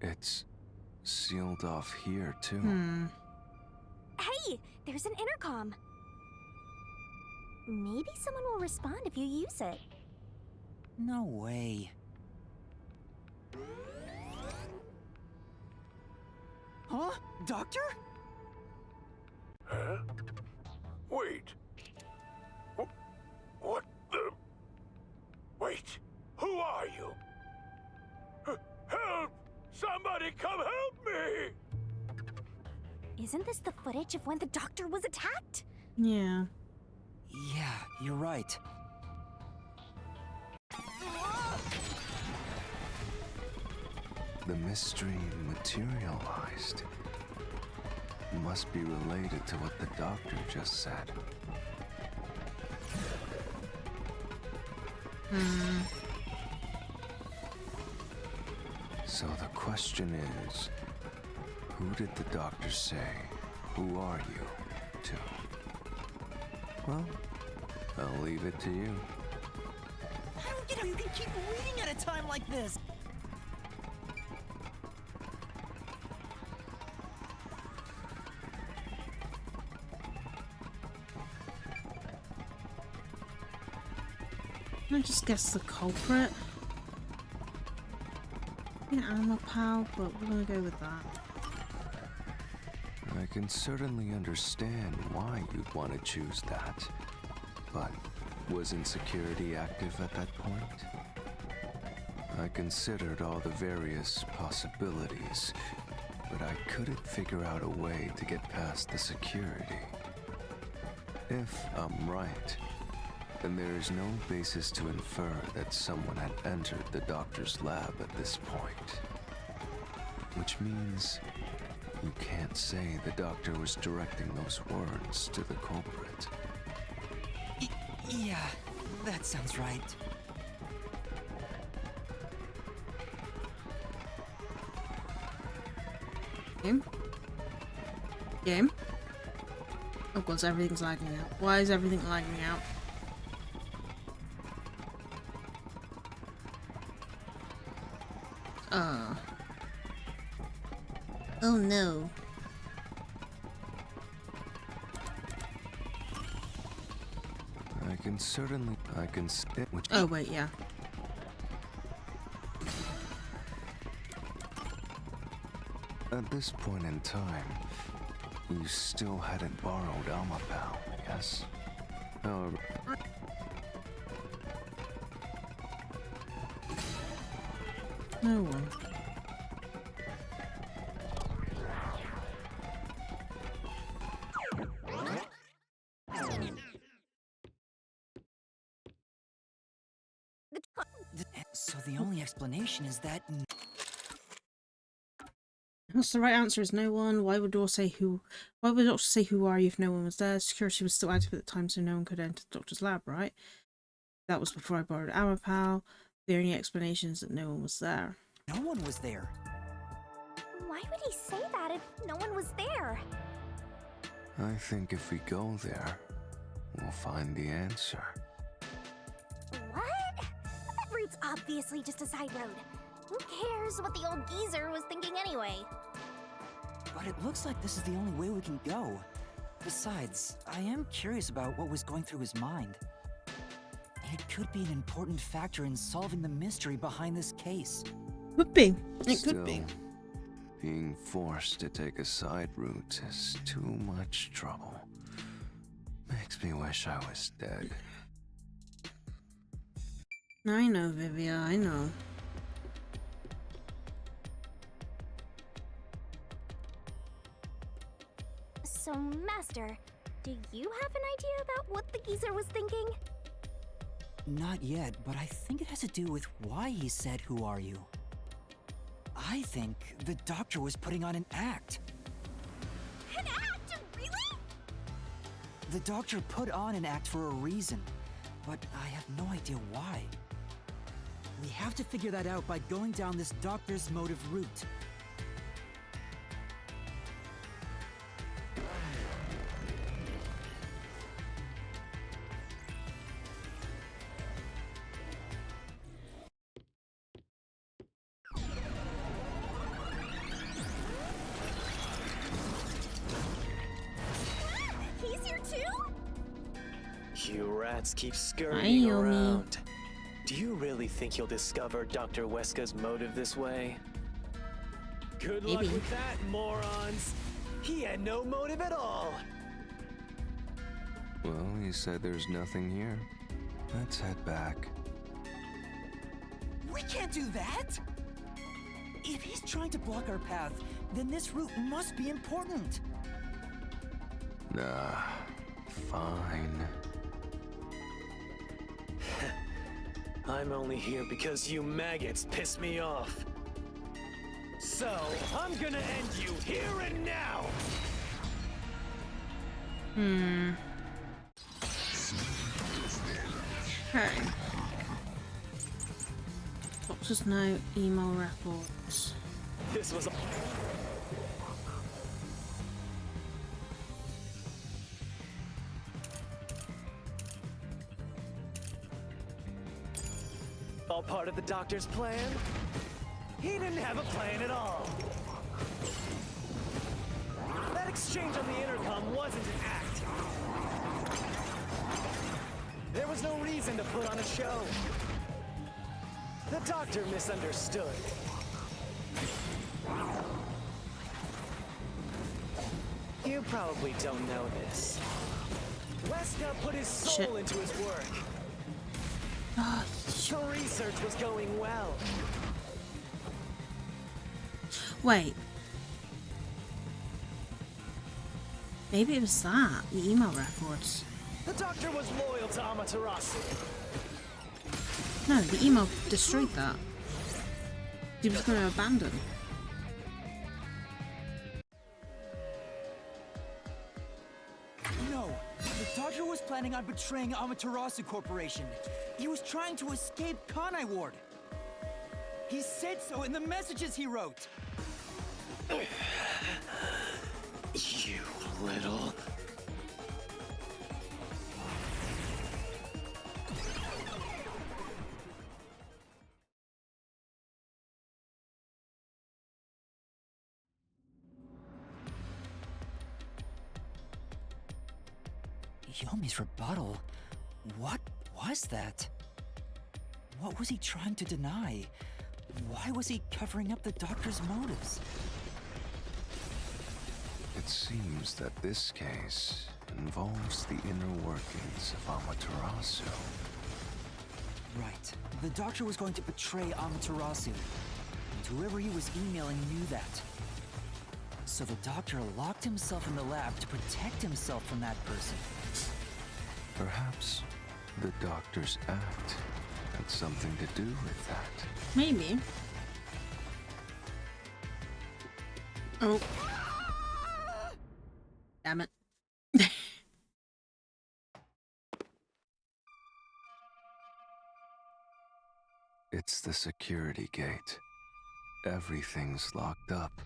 It's sealed off here, too. Hey, there's an intercom. Maybe someone will respond if you use it. No way. Huh? Doctor? Huh? Wait. What the? Wait. Who are you? Help! Somebody come help me! Isn't this the footage of when the doctor was attacked? Yeah. Yeah, you're right. The mystery materialized. Must be related to what the doctor just said. So the question is, who did the doctor say, "Who are you?" to? Well, I'll leave it to you. I don't get how you can keep reading at a time like this! I just guess the culprit. Yeah, Amapal, but we're gonna go with that. I can certainly understand why you'd want to choose that. But wasn't security active at that point? I considered all the various possibilities, but I couldn't figure out a way to get past the security. If I'm right, then there is no basis to infer that someone had entered the doctor's lab at this point. Which means you can't say the doctor was directing those words to the culprit. Yeah, that sounds right. Game? Game? Oh god, so everything's lagging out. Why is everything lagging out? Oh no. I can which oh wait, yeah. At this point in time, you still hadn't borrowed Amapal, yes? However, no one. So the only explanation is that... What's the right answer is no one. Why would Doctor say who are you if no one was there? Security was still active at the time, so no one could enter the doctor's lab, right? That was before I borrowed Amapal. The only explanation is that no one was there. No one was there. Why would he say that if no one was there? I think if we go there, we'll find the answer. What? That route's obviously just a side road. Who cares what the old geezer was thinking anyway? But it looks like this is the only way we can go. Besides, I am curious about what was going through his mind. It could be an important factor in solving the mystery behind this case. Could be. It Still, could be. being forced to take a side route is too much trouble. Makes me wish I was dead. I know, Vivia, I know. So, Master, do you have an idea about what the geezer was thinking? Not yet, but I think it has to do with why he said, "Who are you?" I think the doctor was putting on an act. An act? Really? The doctor put on an act for a reason, but I have no idea why. We have to figure that out by going down this doctor's motive route. He's here too? You rats keep Hi, scurrying Yomi. around. Do you really think you'll discover Dr. Weska's motive this way? Good luck Maybe. with that, morons! He had no motive at all! Well, he said there's nothing here. Let's head back. We can't do that! If he's trying to block our path, then this route must be important. Nah, fine. I'm only here because you maggots piss me off. So, I'm gonna end you here and now! Okay. Doctor's note, email records. This was all part of the doctor's plan? He didn't have a plan at all. That exchange on the intercom wasn't an act. There was no reason to put on a show. The doctor misunderstood. You probably don't know this. Weska put his soul into his work. The research was going well. Wait. Maybe it was that, the email records. The doctor was loyal to Amaterasu. No, the email destroyed that. He was going to abandon. No, the doctor was planning on betraying Amaterasu Corporation. He was trying to escape Kanai Ward. He said so in the messages he wrote. You little... Yomi's rebuttal? What was that? What was he trying to deny? Why was he covering up the doctor's motives? It seems that this case involves the inner workings of Amaterasu. Right. The doctor was going to betray Amaterasu. And whoever he was emailing knew that. So the doctor locked himself in the lab to protect himself from that person. Perhaps the doctor's act had something to do with that. Maybe. Oh. Damn it. It's the security gate. Everything's locked up.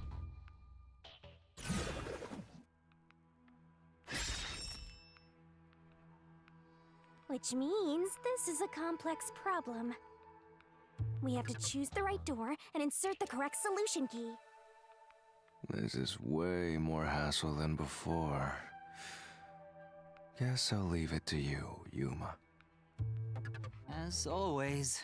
Which means this is a complex problem. We have to choose the right door and insert the correct solution key. This is way more hassle than before. Guess I'll leave it to you, Yuma. As always.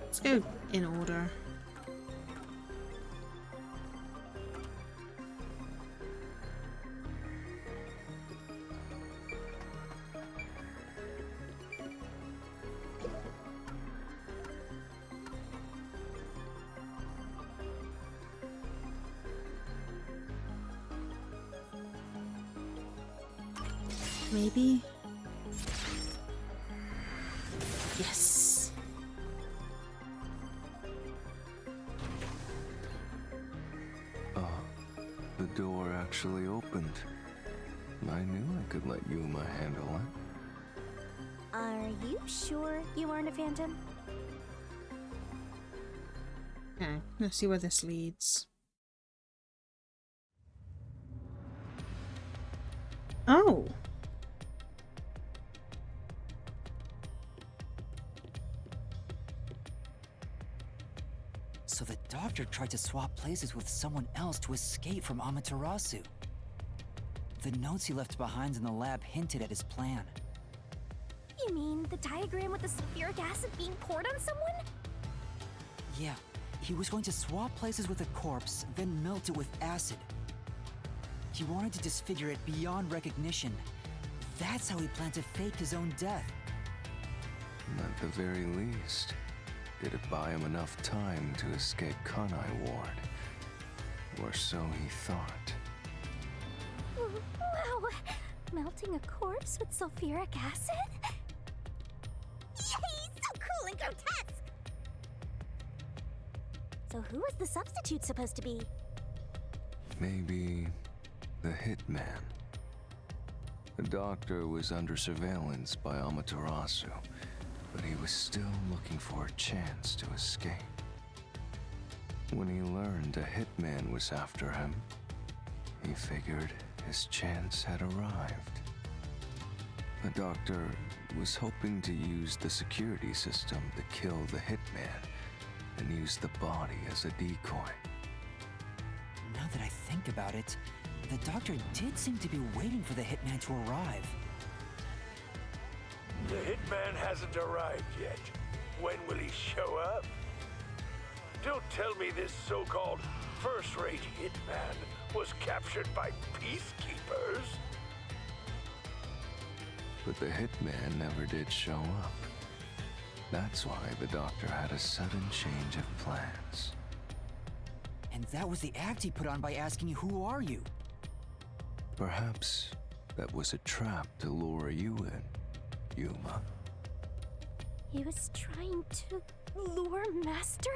Let's go in order. Maybe. Yes. The door actually opened. I knew I could let Yuma handle it. Are you sure you aren't a phantom? Okay, let's see where this leads. Oh. So the doctor tried to swap places with someone else to escape from Amaterasu. The notes he left behind in the lab hinted at his plan. You mean the diagram with the sulfuric acid being poured on someone? Yeah, he was going to swap places with a corpse, then melt it with acid. He wanted to disfigure it beyond recognition. That's how he planned to fake his own death. At the very least, it'd buy him enough time to escape Kanai Ward. Or so he thought. Wow! Melting a corpse with sulfuric acid? Yay! So cool and grotesque! So who was the substitute supposed to be? Maybe the hitman. The doctor was under surveillance by Amaterasu, but he was still looking for a chance to escape. When he learned a hitman was after him, he figured his chance had arrived. The doctor was hoping to use the security system to kill the hitman and use the body as a decoy. Now that I think about it, the doctor did seem to be waiting for the hitman to arrive. The hitman hasn't arrived yet. When will he show up? Don't tell me this so-called first-rate hitman was captured by peacekeepers. But the hitman never did show up. That's why the doctor had a sudden change of plans. And that was the act he put on by asking you, "Who are you?" Perhaps that was a trap to lure you in, Yuma. He was trying to lure Master?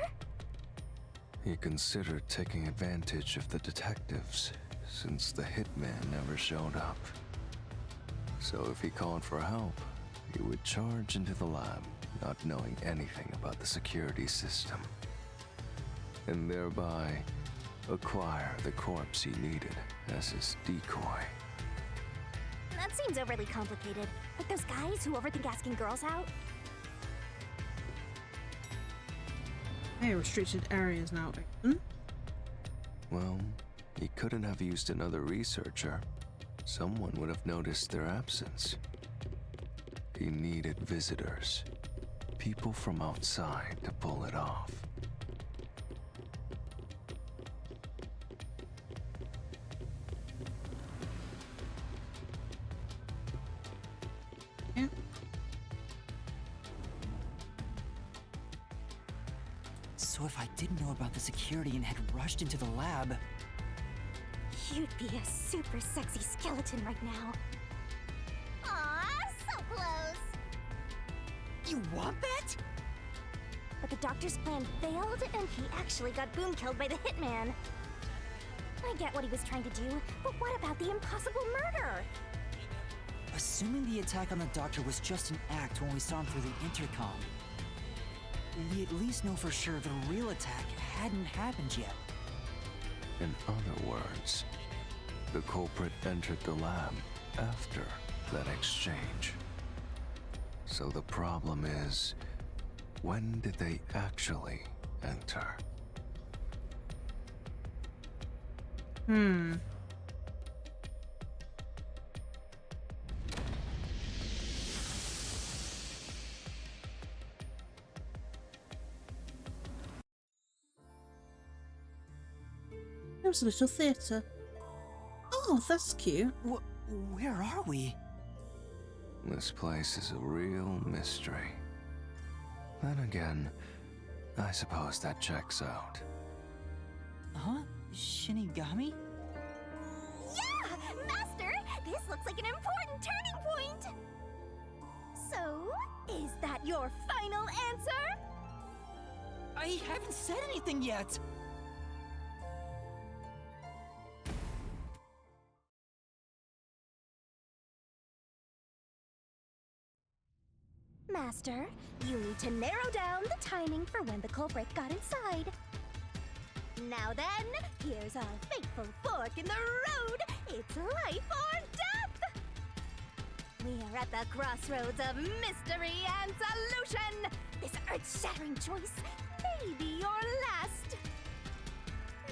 He considered taking advantage of the detectives, since the hitman never showed up. So if he called for help, he would charge into the lab, not knowing anything about the security system, and thereby acquire the corpse he needed as his decoy. That seems overly complicated. Like those guys who overthink asking girls out? Hey, restricted areas now open. Well, he couldn't have used another researcher. Someone would have noticed their absence. He needed visitors, people from outside to pull it off. Yeah. So if I didn't know about the security and had rushed into the lab... You'd be a super sexy skeleton right now. Aw, so close! You want that? But the doctor's plan failed, and he actually got boom killed by the hitman. I get what he was trying to do, but what about the impossible murder? Assuming the attack on the doctor was just an act when we saw him through the intercom, we at least know for sure the real attack hadn't happened yet. In other words, the culprit entered the lab after that exchange. So the problem is, when did they actually enter? There's a little theatre. Oh, that's cute. Where are we? This place is a real mystery. Then again, I suppose that checks out. Huh? Shinigami? Yeah! Master! This looks like an important turning point! So, is that your final answer? I haven't said anything yet! Master, you need to narrow down the timing for when the culprit got inside. Now then, here's a fateful fork in the road. It's life or death! We're at the crossroads of mystery and solution. This earth-shattering choice may be your last.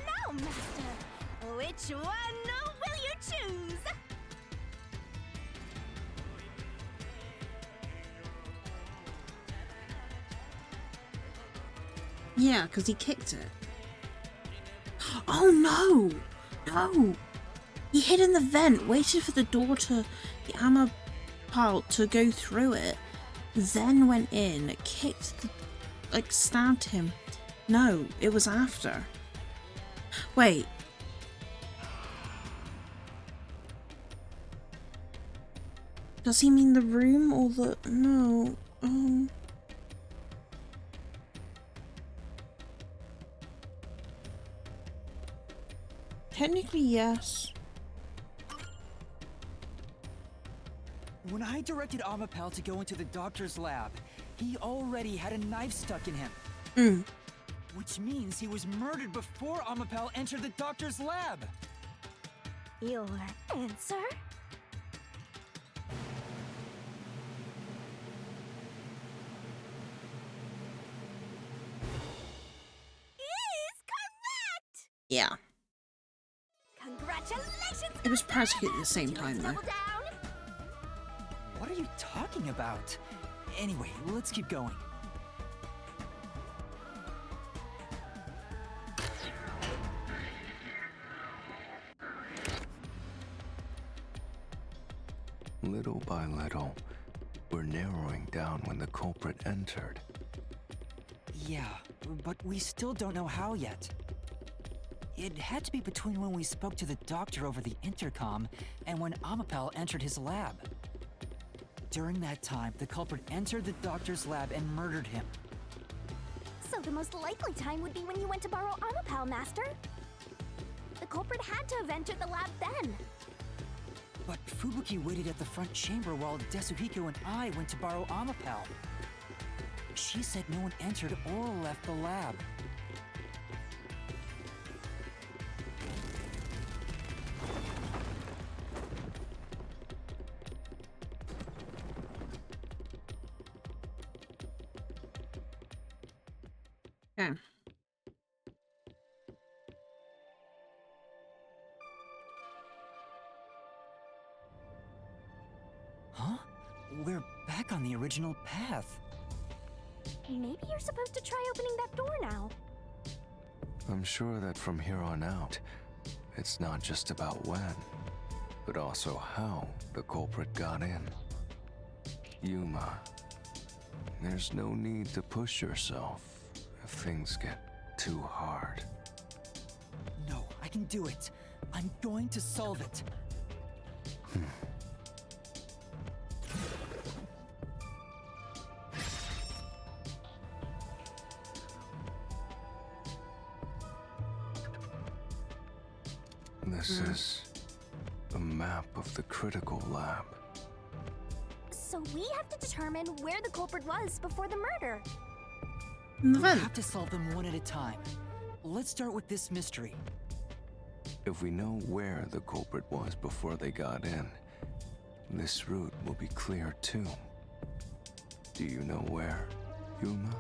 Now, Master, which one will you choose? Yeah, because he kicked it. Oh no! No! He hid in the vent, waited for the door to the hammer pile to go through it, then went in, kicked the, like, stabbed him. No, it was after. Wait. Does he mean the room or the... No. Technically, yes. When I directed Amapel to go into the doctor's lab, he already had a knife stuck in him. Which means he was murdered before Amapel entered the doctor's lab. Your answer? Is correct! Yeah. Congratulations! It was practically at the same time, though. What are you talking about? Anyway, let's keep going. Little by little, we're narrowing down when the culprit entered. Yeah, but we still don't know how yet. It had to be between when we spoke to the doctor over the intercom and when Amapel entered his lab. During that time, the culprit entered the doctor's lab and murdered him. So the most likely time would be when you went to borrow Amapel, Master. The culprit had to have entered the lab then. But Fubuki waited at the front chamber while Desuhiko and I went to borrow Amapel. She said no one entered or left the lab. Okay. Huh? We're back on the original path. Maybe you're supposed to try opening that door now. I'm sure that from here on out, it's not just about when, but also how the culprit got in. Yuma, there's no need to push yourself if things get too hard. No, I can do it. I'm going to solve it. This is a map of the critical lab. So we have to determine where the culprit was before the murder. In the We'll vent. have to solve them one at a time. Let's start with this mystery. If we know where the culprit was before they got in, this route will be clear too. Do you know where, Yuma?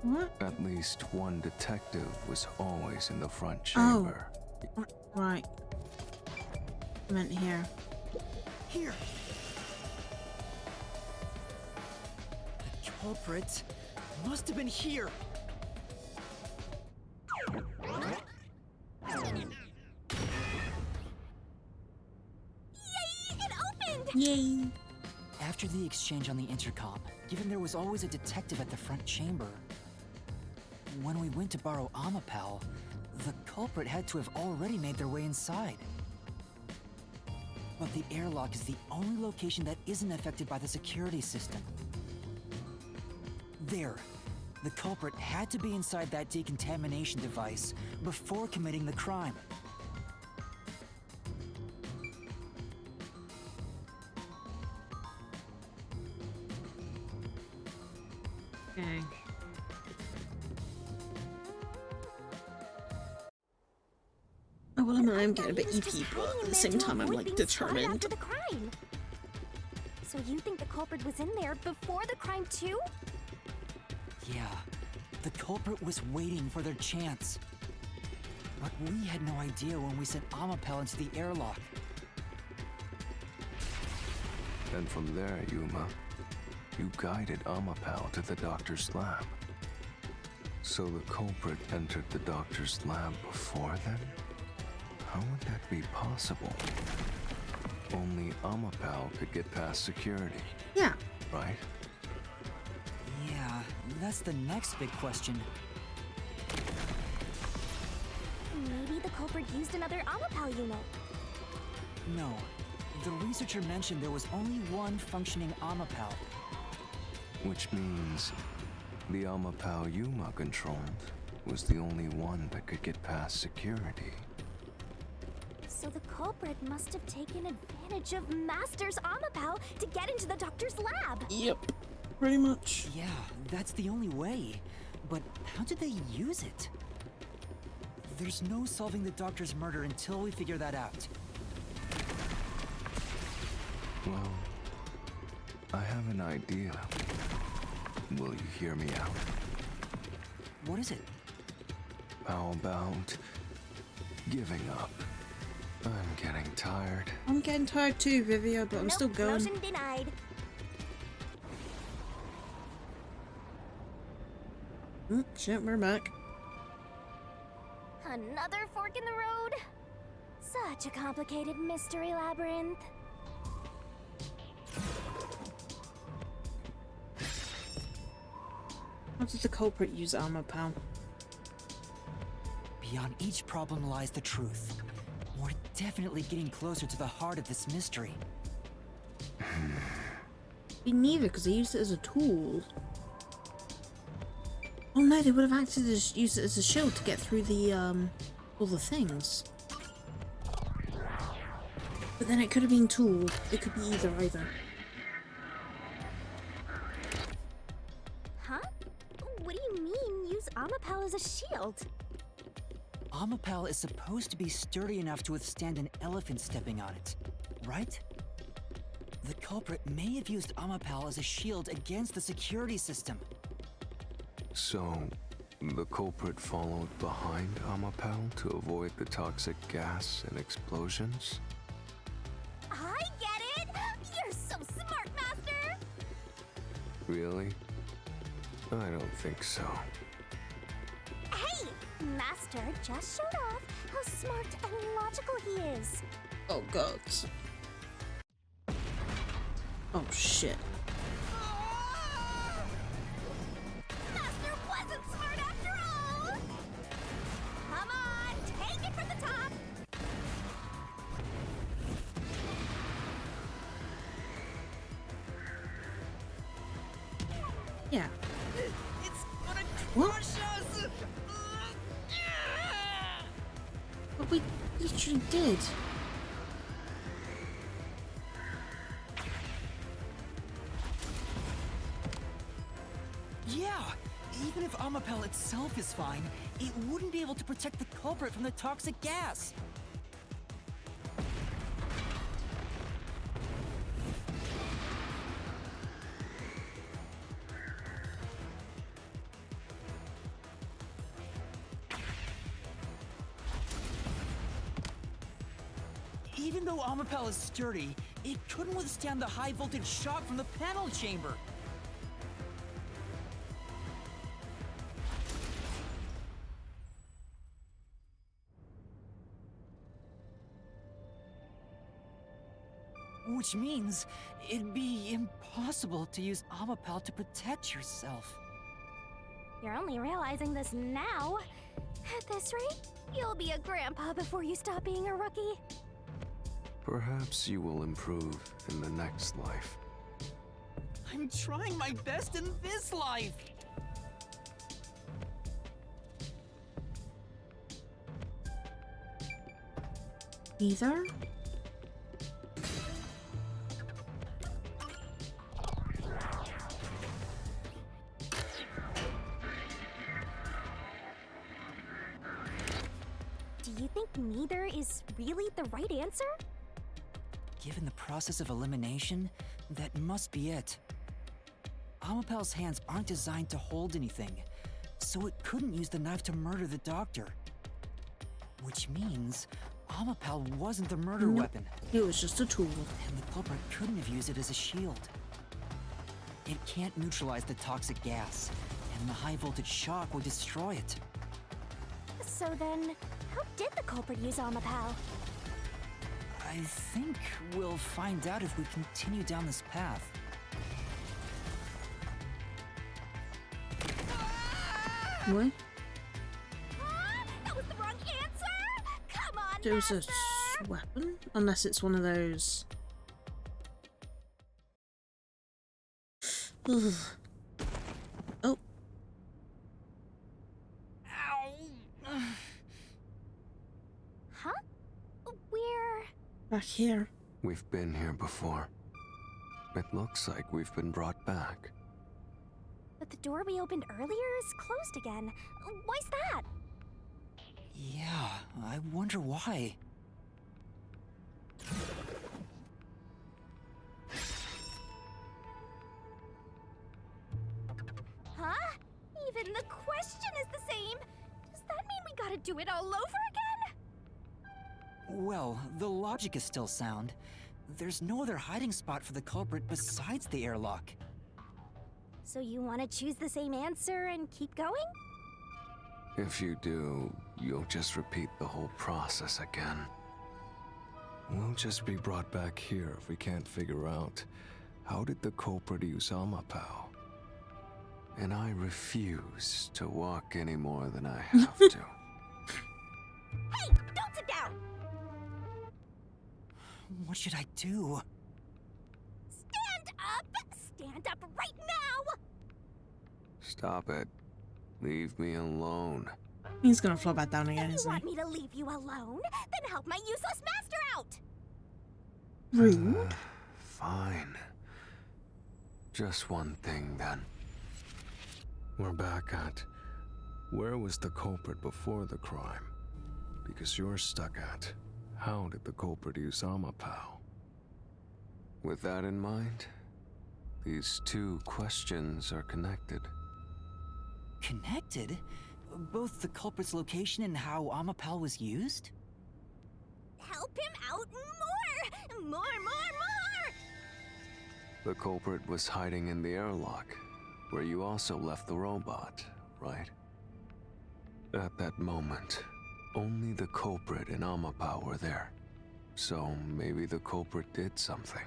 What? At least one detective was always in the front chamber. Oh, right. I meant here. Here. The culprit must have been here. Yay! After the exchange on the intercom, given there was always a detective at the front chamber, when we went to borrow Amapal, the culprit had to have already made their way inside. But the airlock is the only location that isn't affected by the security system. There. The culprit had to be inside that decontamination device before committing the crime. Okay. Oh, well, I'm getting a bit EP, but at the same time, I'm like determined. After the crime. So you think the culprit was in there before the crime too? Yeah, the culprit was waiting for their chance. But we had no idea when we sent Amapel into the airlock. And from there, Yuma, you guided Amapal to the doctor's lab. So the culprit entered the doctor's lab before then? How would that be possible? Only Amapal could get past security. Yeah. Right? Yeah, that's the next big question. Maybe the culprit used another Amapal unit. No. The researcher mentioned there was only one functioning Amapal. Which means the Amapal Yuma controlled was the only one that could get past security. So the culprit must have taken advantage of Master's Amapal to get into the doctor's lab. Yep. Pretty much. Yeah, that's the only way. But how did they use it? There's no solving the doctor's murder until we figure that out. Well, I have an idea. Will you hear me out? What is it? How about giving up? I'm getting tired. I'm getting tired too, Vivia, but I'm still going. Motion denied. Shit, we're back. Another fork in the road? Such a complicated mystery labyrinth. How did the culprit use Amapal? Beyond each problem lies the truth. We're definitely getting closer to the heart of this mystery. Me neither, because they used it as a tool. Oh no, they would have actually just used it as a shield to get through the, all the things. But then it could have been tool. It could be either. Huh? What do you mean, use Amapal as a shield? Amapal is supposed to be sturdy enough to withstand an elephant stepping on it, right? The culprit may have used Amapal as a shield against the security system. So, the culprit followed behind Amapal to avoid the toxic gas and explosions? I get it! You're so smart, Master! Really? I don't think so. Hey! Master just showed off how smart and logical he is. Oh god. Oh shit. Master wasn't smart after all! Come on, take it from the top! Yeah. It's gonna What? crush us! But we literally did. Yeah, even if Amapel itself is fine, it wouldn't be able to protect the culprit from the toxic gas. Even though Amapel is sturdy, it couldn't withstand the high voltage shock from the panel chamber. Which means it'd be impossible to use Amapel to protect yourself. You're only realizing this now. At this rate, you'll be a grandpa before you stop being a rookie. Perhaps you will improve in the next life. I'm trying my best in this life. Either? Do you think neither is really the right answer? Given the process of elimination, that must be it. Amapel's hands aren't designed to hold anything, so it couldn't use the knife to murder the doctor. Which means Amapel wasn't the murder weapon. It was just a tool. And the culprit couldn't have used it as a shield. It can't neutralize the toxic gas, and the high voltage shock would destroy it. So then, how did the culprit use Amapel? I think we'll find out if we continue down this path. What? That was the wrong answer! Come on, There's a weapon? Unless it's one of those... Ugh. Oh. Huh? We're... Back here. We've been here before. It looks like we've been brought back. But the door we opened earlier is closed again. Why's that? Yeah, I wonder why. Huh? Even the question is the same. Does that mean we gotta do it all over again? Well, the logic is still sound. There's no other hiding spot for the culprit besides the airlock. So you want to choose the same answer and keep going? If you do, you'll just repeat the whole process again. We'll just be brought back here if we can't figure out how did the culprit use Amapel. And I refuse to walk any more than I have to. Hey, don't sit down! What should I do? Stand up! Stand up right now! Stop it. Leave me alone. He's gonna float back down again, If you isn't want he? me to leave you alone, then help my useless master out! Rude. Fine. Just one thing then. We're back at where was the culprit before the crime? Because you're stuck at how did the culprit use Amapel? With that in mind, these two questions are connected. Connected? Both the culprit's location and how Amapel was used? Help him out more! More! The culprit was hiding in the airlock, where you also left the robot, right? At that moment, only the culprit and Amapel were there. So maybe the culprit did something.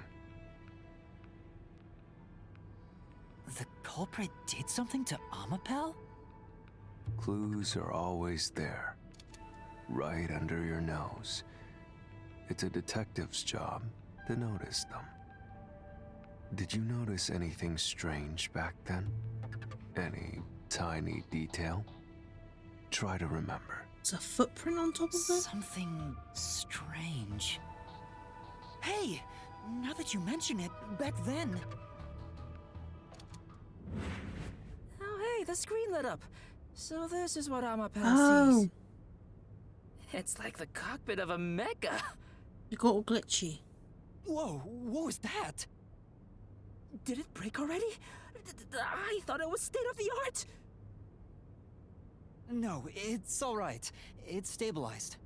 The culprit did something to Amapel? Clues are always there, right under your nose. It's a detective's job to notice them. Did you notice anything strange back then? Any tiny detail? Try to remember. It's a footprint on top of it? Something strange. Hey! Now that you mention it, back then... Oh, hey, the screen lit up. So this is what Amapel sees. It's like the cockpit of a mecha. It got all glitchy. Whoa, what was that? Did it break already? I thought it was state of the art. No, it's alright. It's stabilized.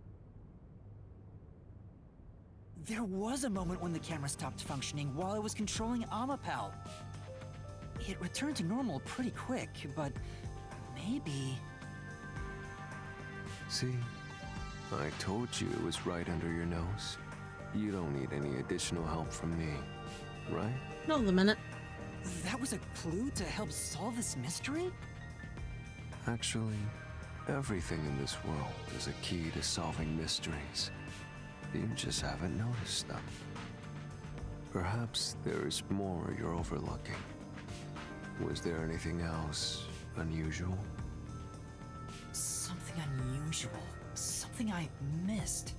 There was a moment when the camera stopped functioning while I was controlling Amapel. It returned to normal pretty quick, but maybe... See? I told you it was right under your nose. You don't need any additional help from me, right? Not at the minute. That was a clue to help solve this mystery? Actually, everything in this world is a key to solving mysteries. You just haven't noticed them. Perhaps there is more you're overlooking. Was there anything else unusual? Something unusual. Something I missed.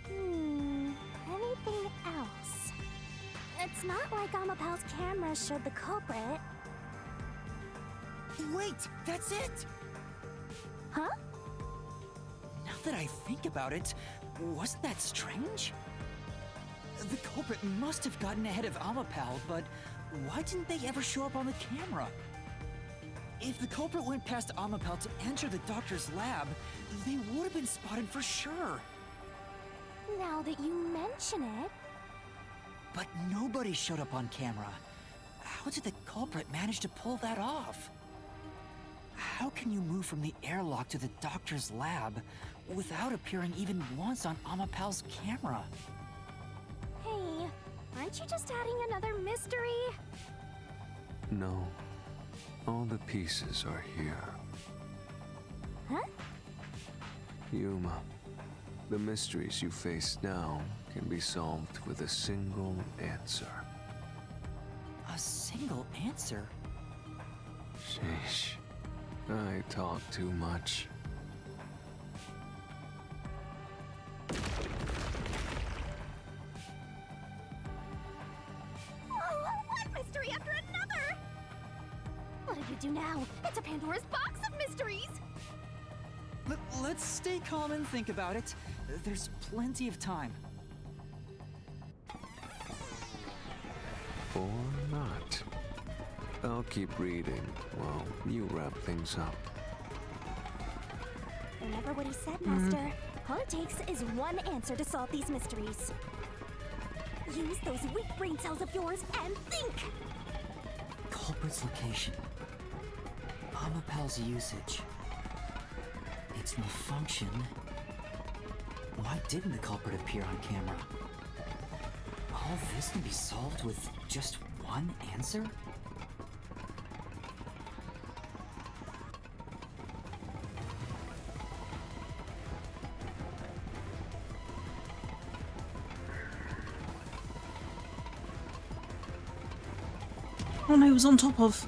Anything else? It's not like Amapel's camera showed the culprit. Wait, that's it! Huh? Now that I think about it, wasn't that strange? The culprit must have gotten ahead of Amapel, but why didn't they ever show up on the camera? If the culprit went past Amapel to enter the doctor's lab, they would have been spotted for sure. Now that you mention it... But nobody showed up on camera. How did the culprit manage to pull that off? How can you move from the airlock to the doctor's lab without appearing even once on Amapel's camera? Hey, aren't you just adding another mystery? No. All the pieces are here. Huh? Yuma, the mysteries you face now can be solved with a single answer. A single answer? Sheesh. I talk too much. One mystery after another! What did you do now? It's a Pandora's box of mysteries! Let's stay calm and think about it. There's plenty of time. Or not. I'll keep reading while you wrap things up. Remember what he said, Master. All it takes is one answer to solve these mysteries. Use those weak brain cells of yours and think! Culprit's location. Amapel's usage. Its malfunction. Why didn't the culprit appear on camera? All this can be solved with just one answer? Oh no, he was on top of.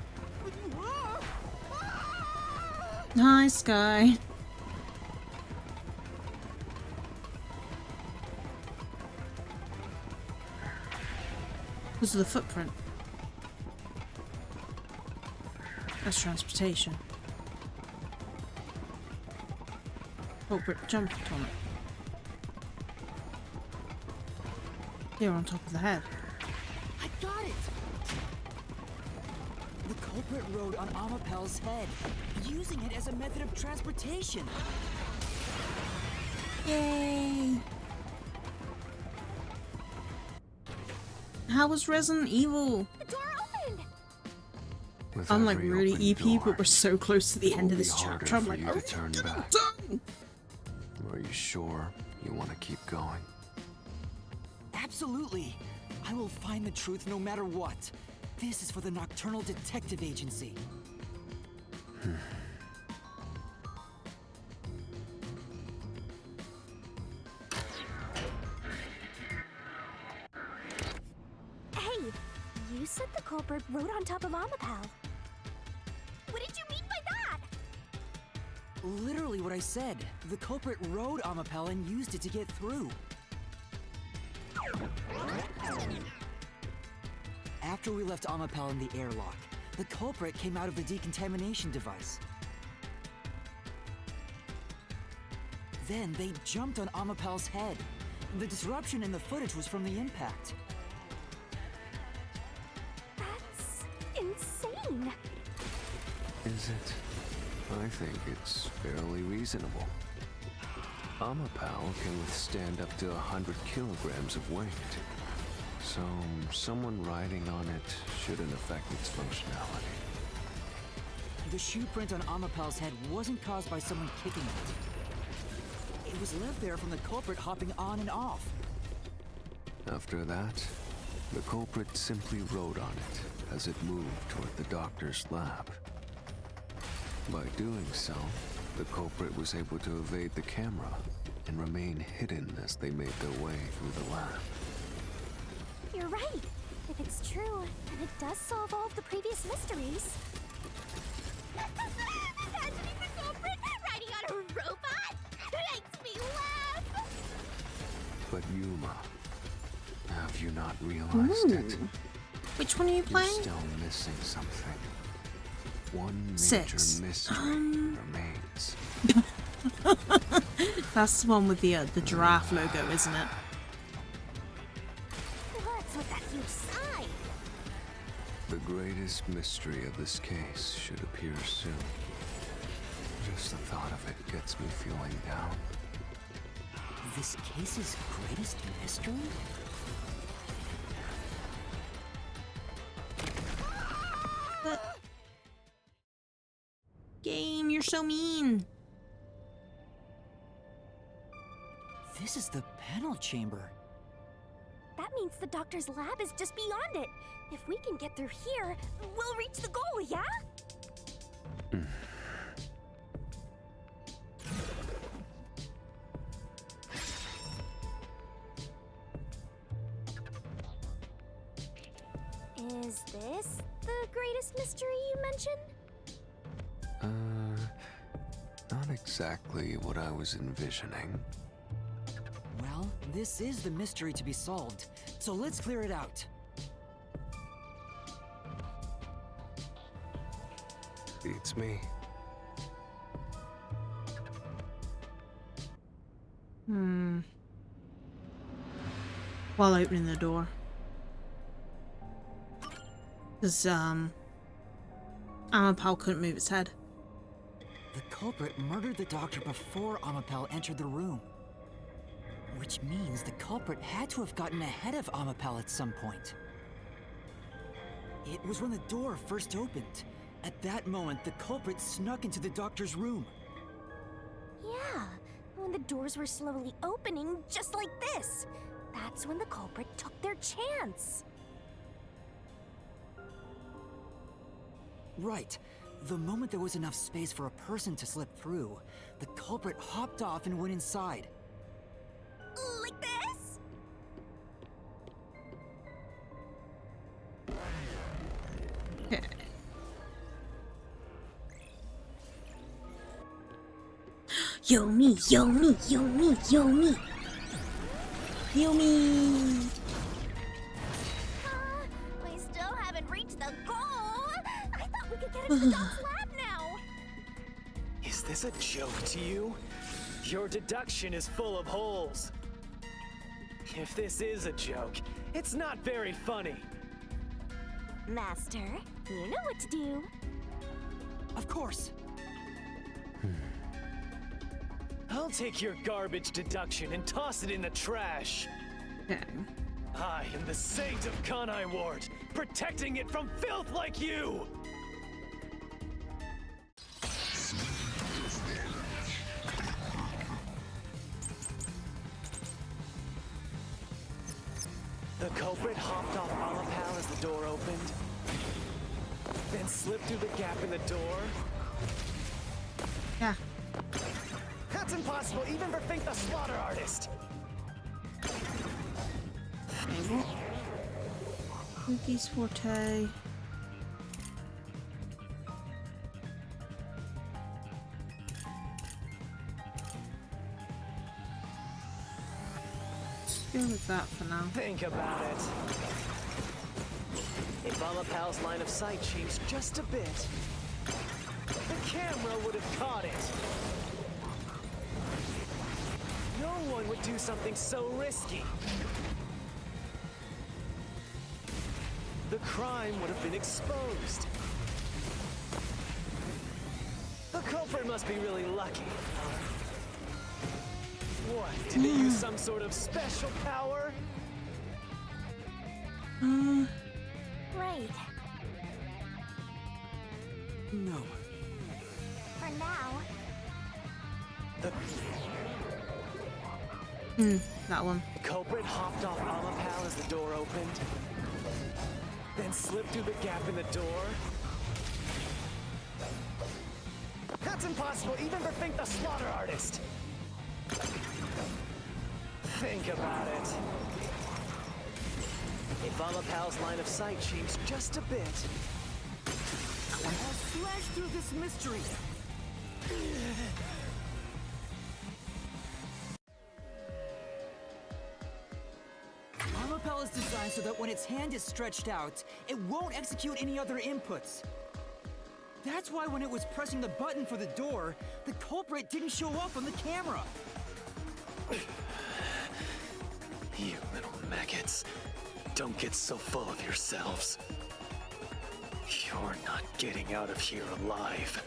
Nice guy. This is the footprint. That's transportation. Culprit jumped on it. Here on top of the head. I got it! The culprit rode on Amapel's head, using it as a method of transportation. Yay! How was Resident Evil? The door opened! With I'm like every really open EP, door, but we're so close to the end of this it'll be chapter. I'm harder like, for oh, you to turn back. Are you sure you want to keep going? Absolutely. I will find the truth no matter what. This is for the Nocturnal Detective Agency. Hey, you said the culprit rode on top of Amapel. What did you mean by Literally what I said. The culprit rode Amapel and used it to get through. After we left Amapel in the airlock, the culprit came out of the decontamination device. Then they jumped on Amapel's head. The disruption in the footage was from the impact. That's insane. Is it? I think it's fairly reasonable. Amapal can withstand up to 100 kilograms of weight. So, someone riding on it shouldn't affect its functionality. The shoe print on Amapel's head wasn't caused by someone kicking it. It was left there from the culprit hopping on and off. After that, the culprit simply rode on it as it moved toward the doctor's lab. By doing so, the culprit was able to evade the camera and remain hidden as they made their way through the lab. You're right. If it's true, then it does solve all of the previous mysteries. Imagining the culprit riding on a robot makes me laugh. But Yuma, have you not realized it? Which one are you playing? You're still missing something. One major 6. mystery remains. That's the one with the giraffe logo, isn't it? What's with that huge sign? The greatest mystery of this case should appear soon. Just the thought of it gets me feeling down. This case's greatest mystery? Game, you're so mean. This is the panel chamber. That means the doctor's lab is just beyond it. If we can get through here, we'll reach the goal, yeah? Is this the greatest mystery you mentioned? Not exactly what I was envisioning. Well, this is the mystery to be solved, so let's clear it out. Beats me. While opening the door. Because, Amapal couldn't move its head. The culprit murdered the doctor before Amapel entered the room. Which means the culprit had to have gotten ahead of Amapel at some point. It was when the door first opened. At that moment, the culprit snuck into the doctor's room. Yeah, when the doors were slowly opening, just like this. That's when the culprit took their chance. Right. The moment there was enough space for a person to slip through, the culprit hopped off and went inside. Like this? Yo me, yo me, yo me, yo me. Yo me. We still haven't reached the goal. I thought we could get into the dog's lab now. Is this a joke to you? Your deduction is full of holes. If this is a joke, it's not very funny. Master, you know what to do. Of course. I'll take your garbage deduction and toss it in the trash. Okay. I am the saint of Kanai Ward, protecting it from filth like you! The culprit hopped off Amapal as the door opened, then slipped through the gap in the door. Yeah. That's impossible, even for Fink the Slaughter Artist! Monkey's forte. go with that for now. Think about it. If Amapal's line of sight changed just a bit, the camera would have caught it. No one would do something so risky. The crime would have been exposed. The culprit must be really lucky. What? Did they use some sort of special power? Right. No. For now. That one. The culprit hopped off Amapal as the door opened, then slipped through the gap in the door. That's impossible, even for Fink the Slaughter Artist. Think about it. If Amapal's line of sight changed just a bit, I'll slash through this mystery. Amapal is designed so that when its hand is stretched out, it won't execute any other inputs. That's why when it was pressing the button for the door, the culprit didn't show up on the camera. you little maggots, don't get so full of yourselves. You're not getting out of here alive.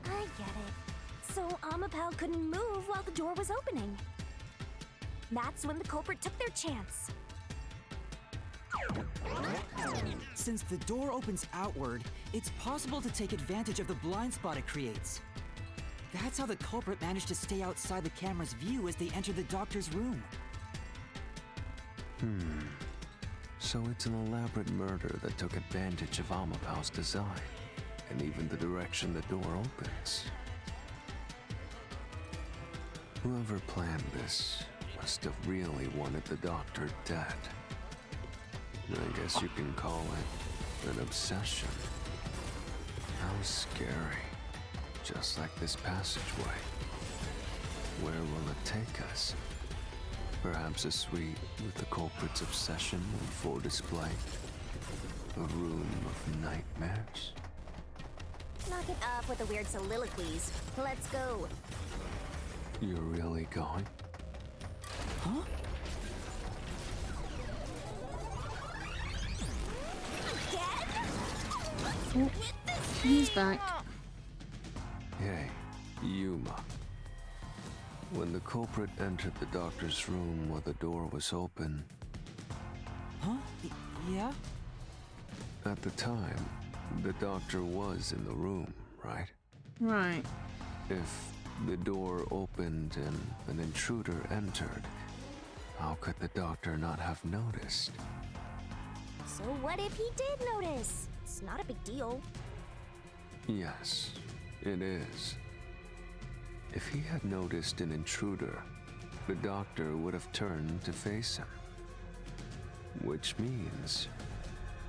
I get it. So Amapal couldn't move while the door was opening. That's when the culprit took their chance. Since the door opens outward, it's possible to take advantage of the blind spot it creates. That's how the culprit managed to stay outside the camera's view as they entered the doctor's room. So it's an elaborate murder that took advantage of Amapal's design, and even the direction the door opens. Whoever planned this must have really wanted the doctor dead. I guess you can call it an obsession. How scary. Just like this passageway. Where will it take us? Perhaps a suite with the culprit's obsession in full display? A room of nightmares? Knock it off with the weird soliloquies. Let's go. You're really going? Huh? Again? He's back. Hey, Yuma. When the culprit entered the doctor's room while the door was open... Huh? Yeah? At the time, the doctor was in the room, right? Right. If the door opened and an intruder entered, how could the doctor not have noticed? So what if he did notice? It's not a big deal. Yes, it is. If he had noticed an intruder, the doctor would have turned to face him. Which means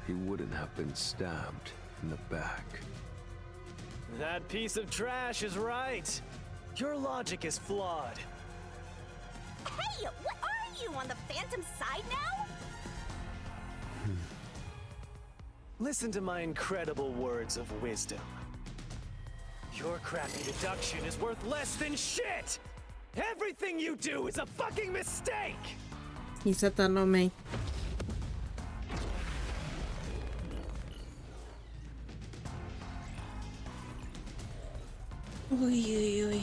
he wouldn't have been stabbed in the back. That piece of trash is right. Your logic is flawed. Hey, what are you, on the Phantom side now? Listen to my incredible words of wisdom. Your crappy deduction is worth less than shit! Everything you do is a fucking mistake! He said that, not me. Oy, oy, oy.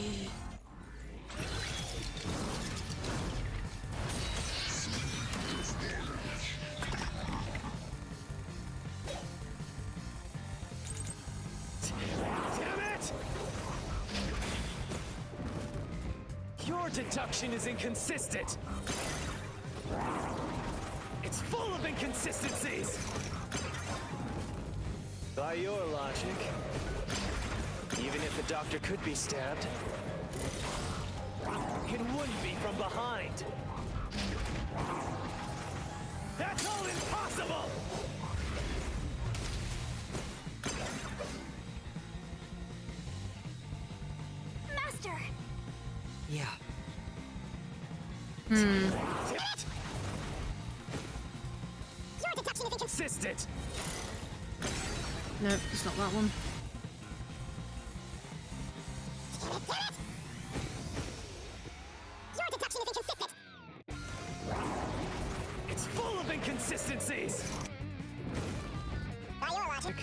Your deduction is inconsistent. It's full of inconsistencies. By your logic, even if the doctor could be stabbed, it wouldn't be from behind. That's all impossible! Master! Yeah. Hmm. Your detection is Consistent! Nope, it's not that one. Your detection is inconsistent. It's full of inconsistencies! By your logic.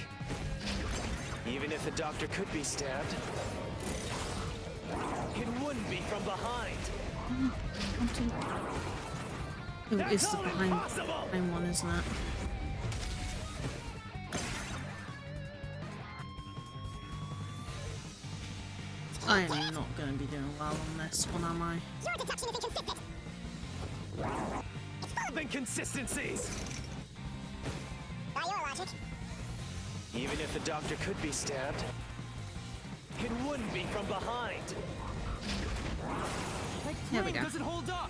Even if the doctor could be stabbed, it wouldn't be from behind. It is the behind one, isn't it? I am not going to be doing well on this one, am I? Your detection is inconsistent. It's full of inconsistencies! By your logic. Even if the doctor could be stabbed, it wouldn't be from behind. There we go. Doesn't hold up.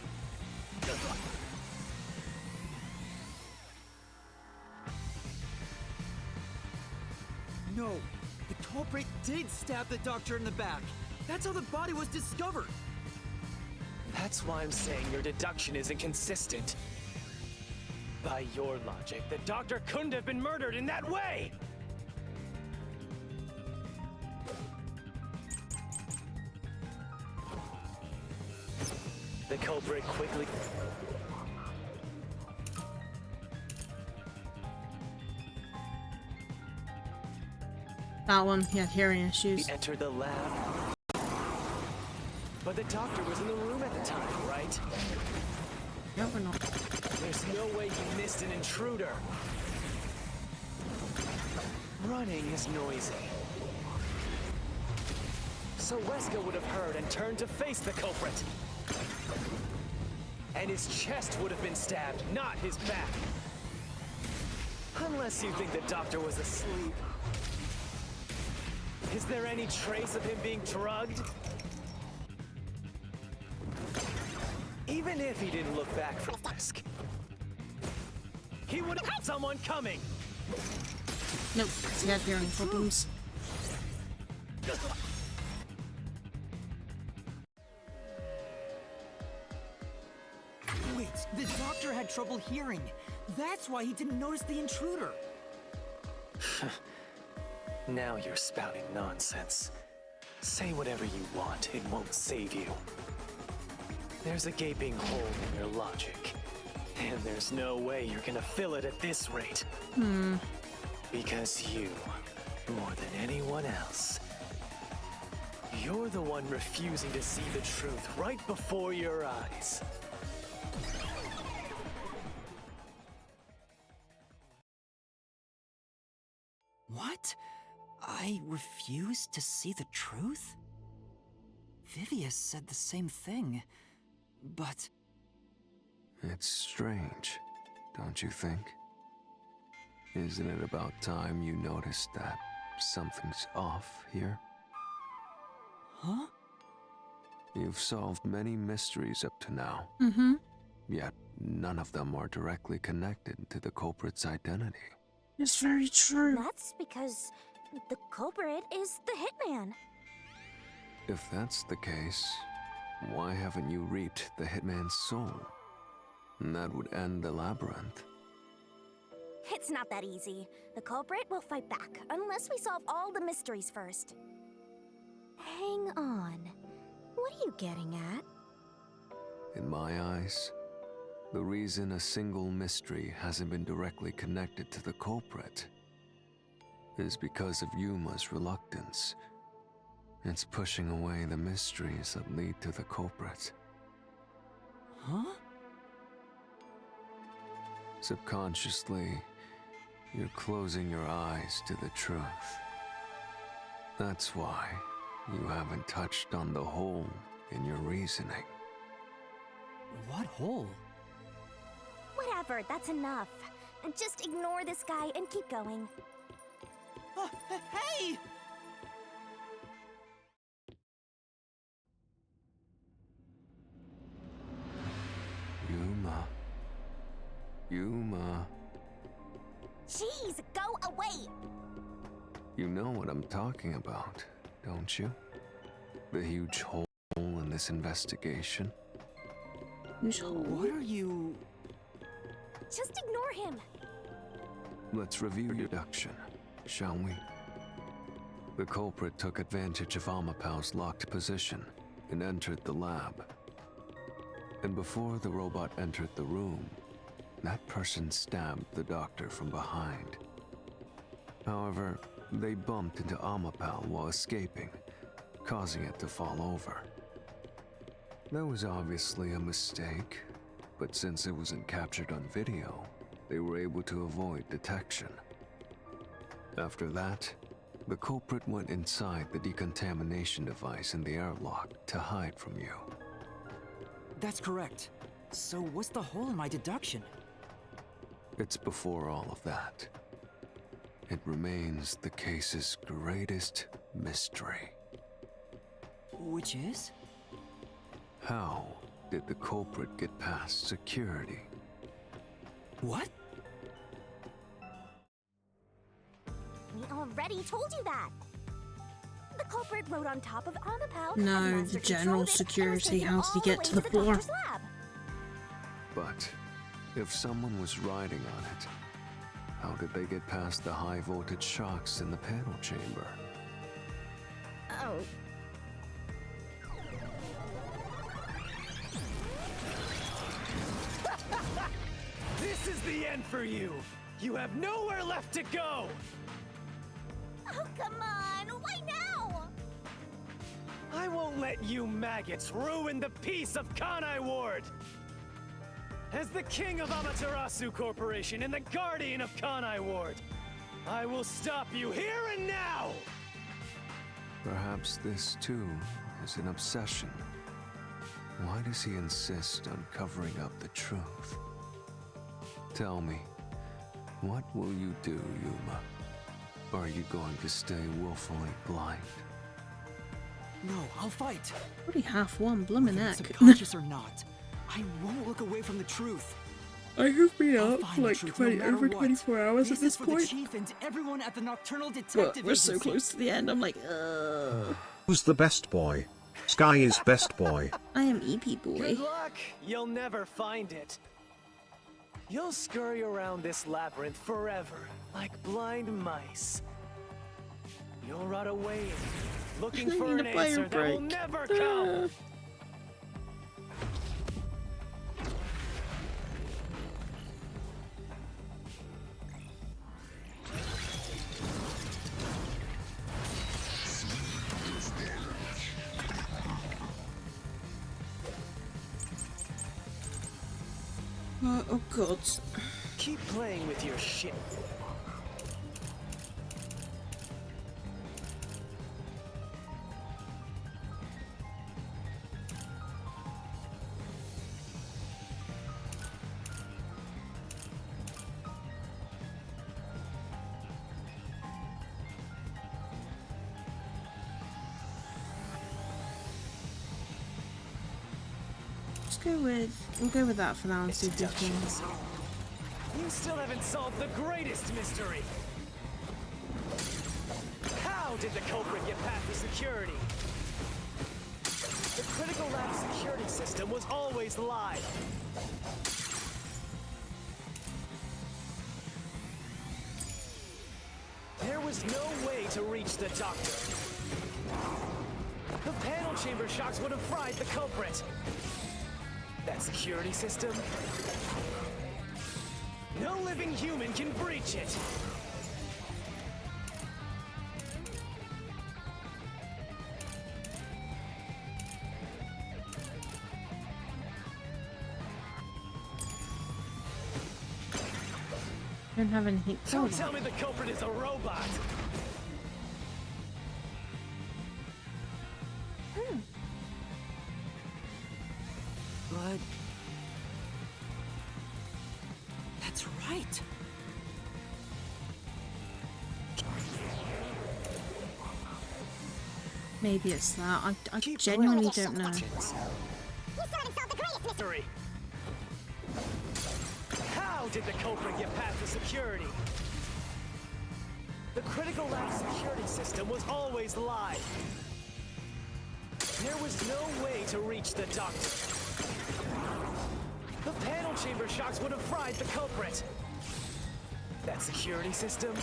No, the culprit did stab the doctor in the back. That's how the body was discovered. That's why I'm saying your deduction is inconsistent. By your logic, the doctor couldn't have been murdered in that way! The culprit quickly... That one, he had hearing issues. He entered the lab. But the doctor was in the room at the time, right? No, we're not. There's no way he missed an intruder. Running is noisy. So Wesker would have heard and turned to face the culprit. And his chest would have been stabbed, not his back. Unless you think the doctor was asleep. Is there any trace of him being drugged? Even if he didn't look back for risk, he would have had someone coming! Nope, he had hearing problems. Wait, the doctor had trouble hearing. That's why he didn't notice the intruder. Now you're spouting nonsense. Say whatever you want, it won't save you. There's a gaping hole in your logic. And there's no way you're gonna fill it at this rate. Because you, more than anyone else, you're the one refusing to see the truth right before your eyes. What? I refuse to see the truth? Vivius said the same thing, but... It's strange, don't you think? Isn't it about time you noticed that something's off here? Huh? You've solved many mysteries up to now. Yet none of them are directly connected to the culprit's identity. It's very true. That's because the culprit is the hitman. If that's the case, why haven't you reaped the hitman's soul? That would end the labyrinth. It's not that easy. The culprit will fight back, unless we solve all the mysteries first. Hang on. What are you getting at? In my eyes, the reason a single mystery hasn't been directly connected to the culprit is because of Yuma's reluctance. It's pushing away the mysteries that lead to the culprit. Huh? Subconsciously, you're closing your eyes to the truth. That's why you haven't touched on the hole in your reasoning. What hole? Whatever, that's enough. Just ignore this guy and keep going. Hey! Yuma. Yuma. You know what I'm talking about, don't you? The huge hole in this investigation. Huge hole? What are you... Just ignore him. Let's review your deduction, shall we? The culprit took advantage of Amapau's locked position and entered the lab. And before the robot entered the room, that person stabbed the doctor from behind. However, they bumped into Amapau while escaping, causing it to fall over. That was obviously a mistake, but since it wasn't captured on video, they were able to avoid detection. After that, the culprit went inside the decontamination device in the airlock to hide from you. That's correct. So what's the hole in my deduction? It's before all of that. It remains the case's greatest mystery. Which is? How did the culprit get past security? What? We already told you that. The culprit rode on top of Amapau. No, the general security. How did he get to the floor? But if someone was riding on it, how did they get past the high voltage shocks in the panel chamber? Oh. This is the end for you! You have nowhere left to go! Oh, come on! Why now? I won't let you maggots ruin the peace of Kanai Ward! As the king of Amaterasu Corporation and the guardian of Kanai Ward, I will stop you here and now! Perhaps this too is an obsession. Why does he insist on covering up the truth? Tell me, what will you do, Yuma? Are you going to stay willfully blind? No, I'll fight. Already half one, bloomin' heck. Subconscious or not, I won't look away from the truth. I have been up I'll for like find the truth no matter over what. 24 hours at this for the point. chief and everyone at the Nocturnal Detective But we're so Agency. close to the end, I'm like, ugh. Who's the best boy? Sky is best boy. I am EP boy. Good luck! You'll never find it. You'll scurry around this labyrinth forever, like blind mice. You'll rot away, looking I for need an a bio answer that will break. never come. Oh god. Keep playing with your shit. We'll go with that for now and see if we can. You still haven't solved the greatest mystery. How did the culprit get past the security? The critical lab security system was always live. There was no way to reach the doctor. The panel chamber shocks would have fried the culprit. That security system? No living human can breach it! I don't have anything. Don't tell me the culprit is a robot! But... that's right. Maybe it's that. I genuinely don't know. Mystery. How did the culprit get past the security? The critical lab security system was always live. There was no way to reach the doctor. The panel chamber shocks would have fried the culprit. That security system?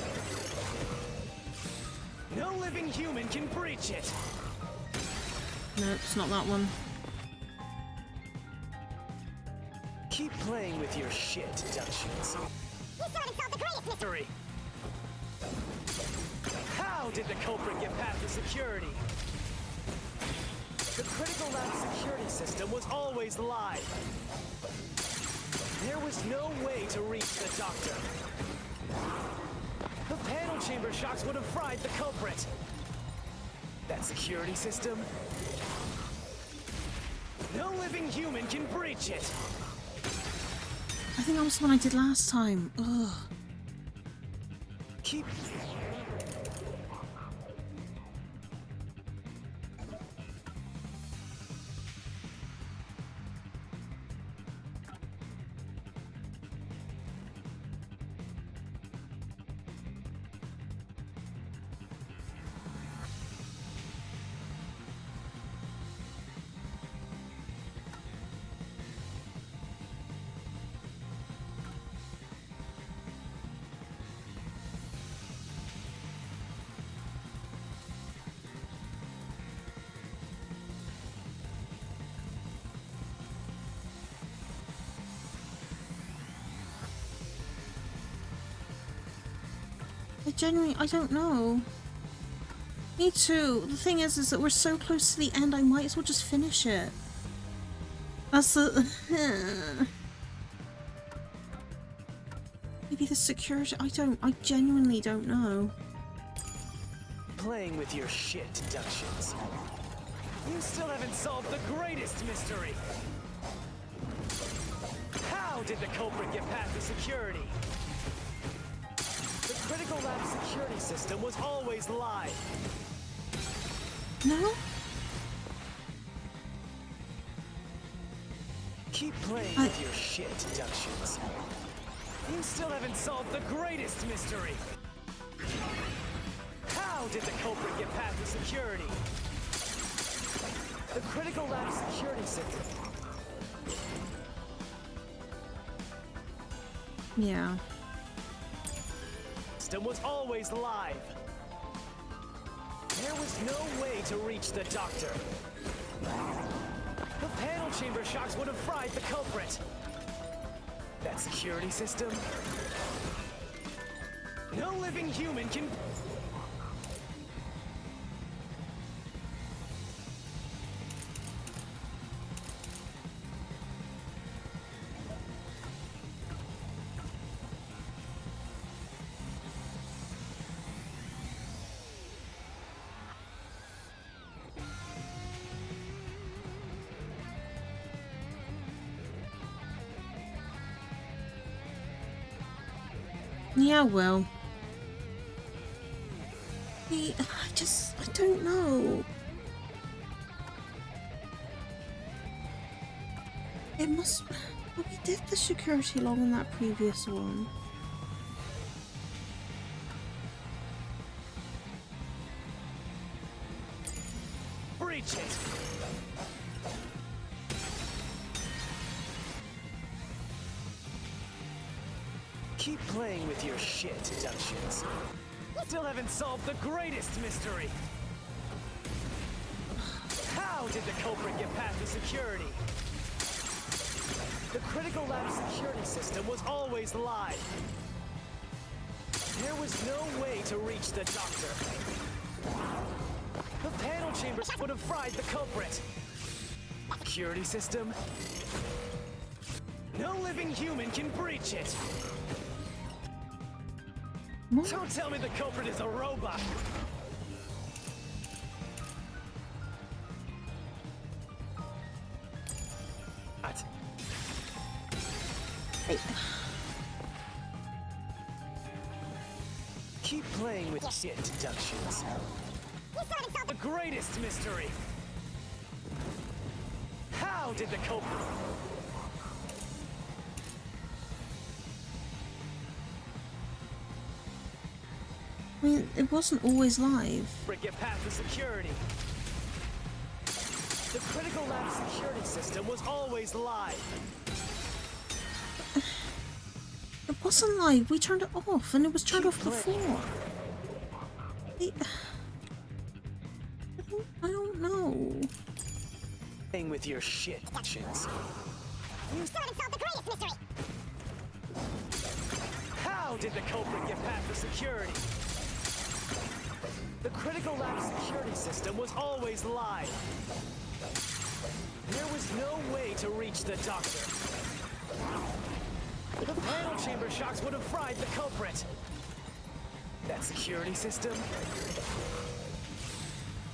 No living human can breach it. No, it's not that one. Keep playing with your shit, deductions. You still haven't solved the greatest mystery. How did the culprit get past the security? The critical lab security system was always live. There was no way to reach the doctor. The panel chamber shocks would have fried the culprit. That security system? No living human can breach it. I think that was the one I did last time. Ugh. Keep... I don't know. Me too. The thing is that we're so close to the end, I might as well just finish it. That's the... Maybe the security... I genuinely don't know. Playing with your shit, deductions. You still haven't solved the greatest mystery. How did the culprit get past the security? The critical lab security system was always live. No? Keep playing with your shit, deductions. You still haven't solved the greatest mystery. How did the culprit get past the security? The critical lab security system. Yeah. System was always live. There was no way to reach the doctor. The panel chamber shocks would have fried the culprit. That security system? No living human can... Yeah, well. I don't know. It must... Well, we did the security log on that previous one. Breach it! Keep playing with your shit, deductions. Still haven't solved the greatest mystery. How did the culprit get past the security? The critical lab security system was always live. There was no way to reach the doctor. The panel chambers would have fried the culprit. Security system? No living human can breach it. What? Don't tell me the culprit is a robot. What? Hey. Keep playing with shit, deductions. The greatest mystery. How did the culprit... mean, it wasn't always live. Get past the security. The critical lab security system was always live. It wasn't live. We turned it off, and it was turned off before. I don't know. Playing with your shit, shits. You still haven't solved the greatest mystery! How did the culprit get past the security? The critical lab security system was always live. There was no way to reach the doctor. The panel chamber shocks would have fried the culprit. That security system?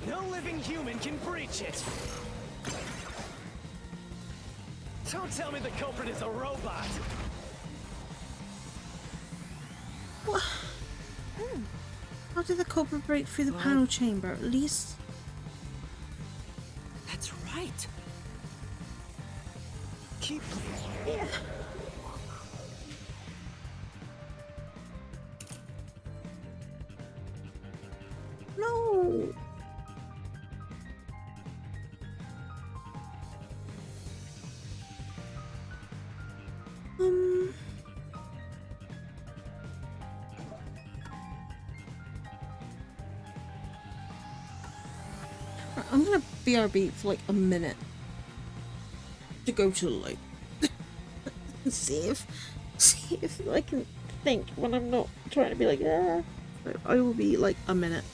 No living human can breach it. Don't tell me the culprit is a robot. What? How did the culprit break through the panel chamber? At least... That's right. Keep... Yeah. No. I'm gonna BRB for like a minute to go to the light. see if I can think when I'm not trying to be like, yeah. I will be like a minute.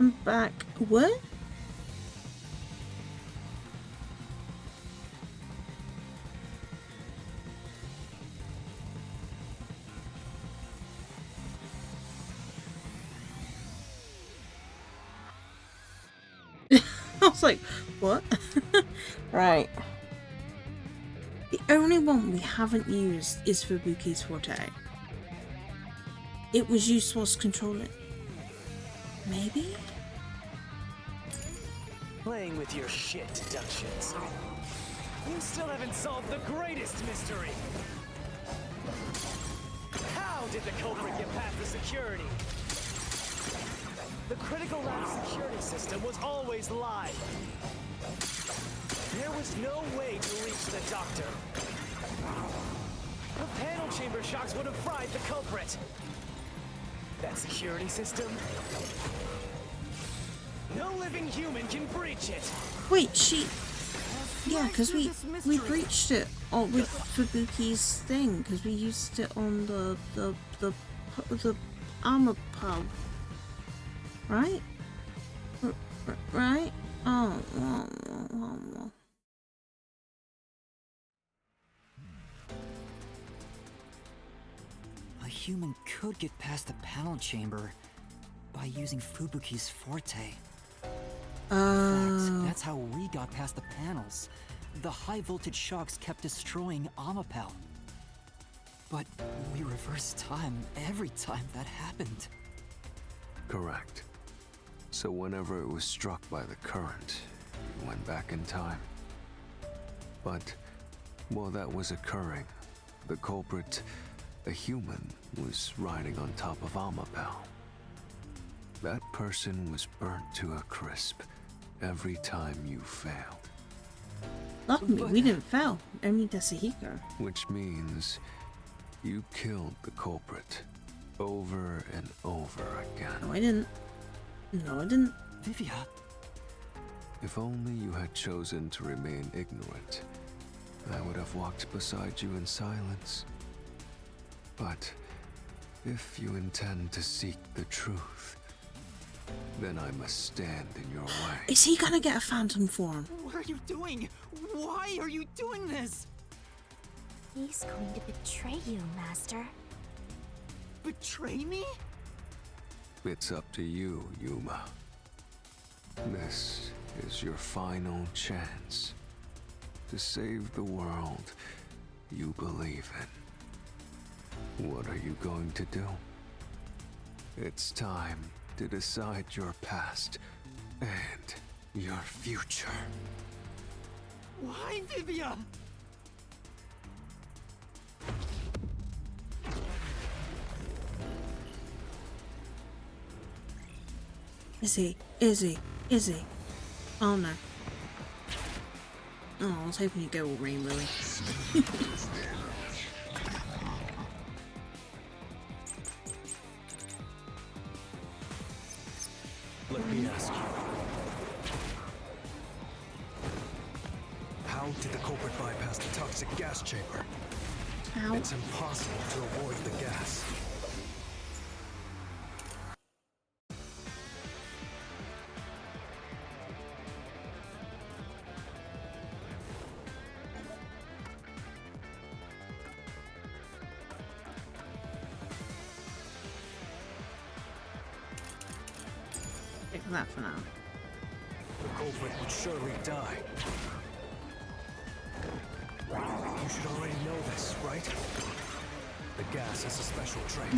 I'm back. What? I was like, what? Right. The only one we haven't used is Fubuki's Forte. It was used whilst controlling. Maybe? Playing with your shit deductions. You still haven't solved the greatest mystery. How did the culprit get past the security? The critical lab security system was always live. There was no way to reach the doctor. The panel chamber shocks would have fried the culprit. That security system? No living human can breach it. Wait, yeah, because we breached it with Fubuki's thing, because we used it on the armor pub, right? Right? Oh. A human could get past the panel chamber by using Fubuki's Forte. In fact, that's how we got past the panels. The high voltage shocks kept destroying Amapel. But we reversed time every time that happened. Correct. So whenever it was struck by the current, you went back in time. But while that was occurring, the culprit, a human, was riding on top of Amapel. That person was burnt to a crisp every time you failed. Luckily, we didn't fail. Only Desahiko. Which means you killed the culprit over and over again. No, I didn't. No, I didn't. Vivia. If only you had chosen to remain ignorant, I would have walked beside you in silence. But if you intend to seek the truth, then I must stand in your way. Is he gonna get a phantom form? What are you doing? Why are you doing this? He's going to betray you, Master. Betray me? It's up to you, Yuma. This is your final chance to save the world you believe in. What are you going to do? It's time to decide your past and your future. Why, Vivia? Is he? Is he? Is he? Oh no. Oh, I was hoping you'd go all rainbowy. Let me ask you. How did the culprit bypass the toxic gas chamber? How? It's impossible to avoid the gas. Pick that for now. The culprit would surely die. You should already know this, right? The gas is a special trait.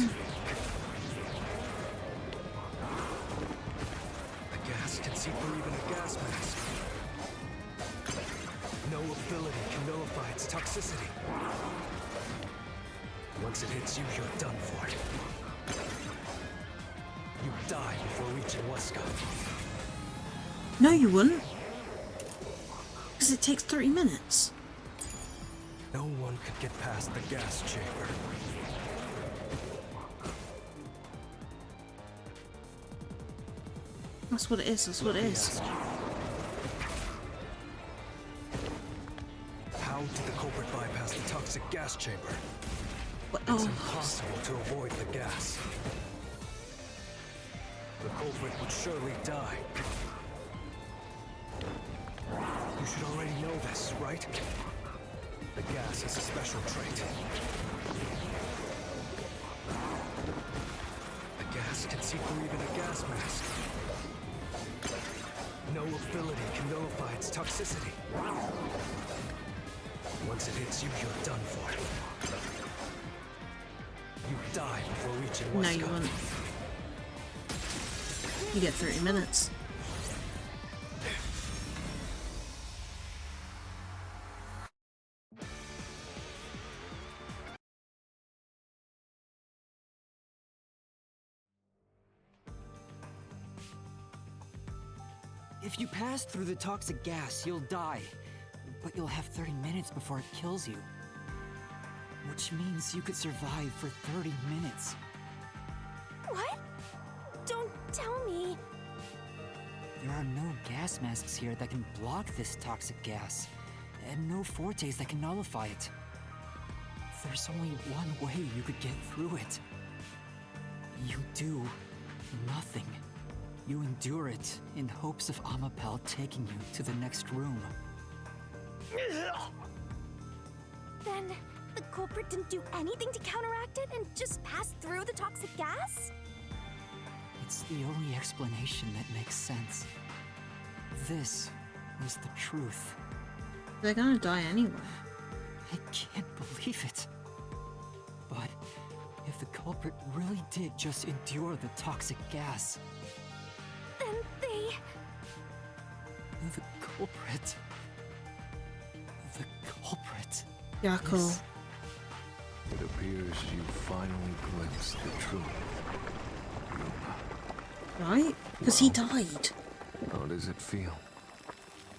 The gas can see through even a gas mask. No ability can nullify its toxicity. Once it hits you, you're done for. You die before reaching Weska. No, you wouldn't. Because it takes 30 minutes. No one could get past the gas chamber. That's what it is, that's what it is. How did the culprit bypass the toxic gas chamber? What? It's impossible to avoid the gas. the culprit would surely die. You should already know this, right? The gas has a special trait. The gas can see through even a gas mask. No ability can nullify its toxicity. Once it hits you, you're done for. You die before reaching Wesker. No, you won't. You get 30 minutes. If you pass through the toxic gas, you'll die. But you'll have 30 minutes before it kills you. Which means you could survive for 30 minutes. What? Don't tell me. There are no gas masks here that can block this toxic gas, and no fortes that can nullify it. There's only one way you could get through it. You do nothing. You endure it in hopes of Amapel taking you to the next room. Then the culprit didn't do anything to counteract it and just passed through the toxic gas? It's the only explanation that makes sense. This is the truth. They're gonna die anyway. I can't believe it. But if the culprit really did just endure the toxic gas, then they... The culprit... Yako. It appears you finally glimpsed the truth. Right? Because he died. How does it feel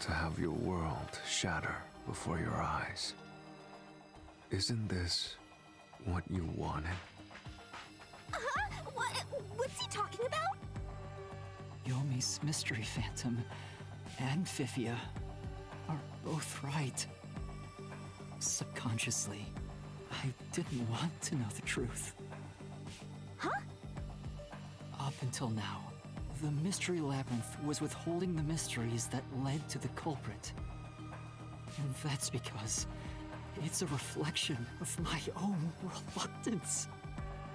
to have your world shatter before your eyes? Isn't this what you wanted? What's he talking about? Yomi's mystery phantom and Fifia are both right. Subconsciously, I didn't want to know the truth. Huh? Up until now, the Mystery Labyrinth was withholding the mysteries that led to the culprit. And that's because it's a reflection of my own reluctance.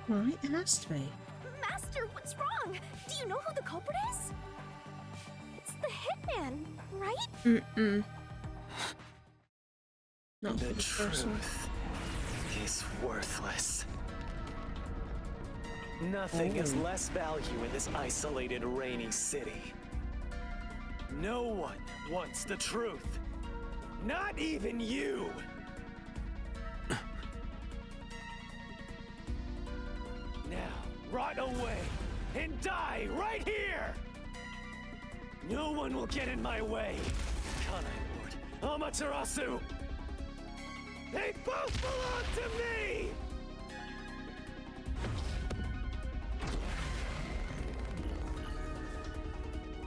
Right, it has to be. Master, what's wrong? Do you know who the culprit is? It's the hitman, right? Mm-mm. Not the for the person. truth is worthless. Nothing has less value in this isolated, rainy city. No one wants the truth. Not even you! Now, rot away and die right here! No one will get in my way. Kanai Lord, Amaterasu! They both belong to me!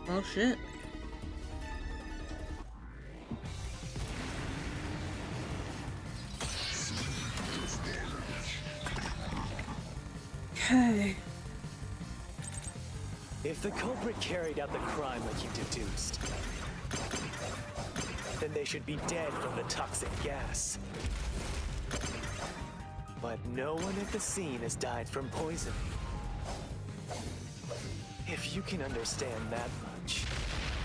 Oh shit. Okay. If the culprit carried out the crime like you deduced, then they should be dead from the toxic gas. But no one at the scene has died from poisoning. If you can understand that much,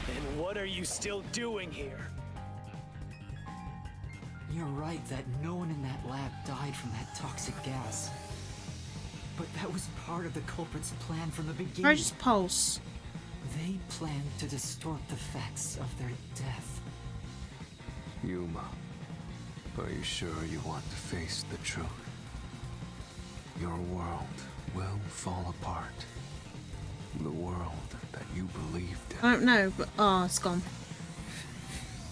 then what are you still doing here? You're right that no one in that lab died from that toxic gas. But that was part of the culprit's plan from the beginning. I just pulse. They planned to distort the facts of their death. Yuma, are you sure you want to face the truth? Your world will fall apart. The world that you believed in. I don't know, but it's gone.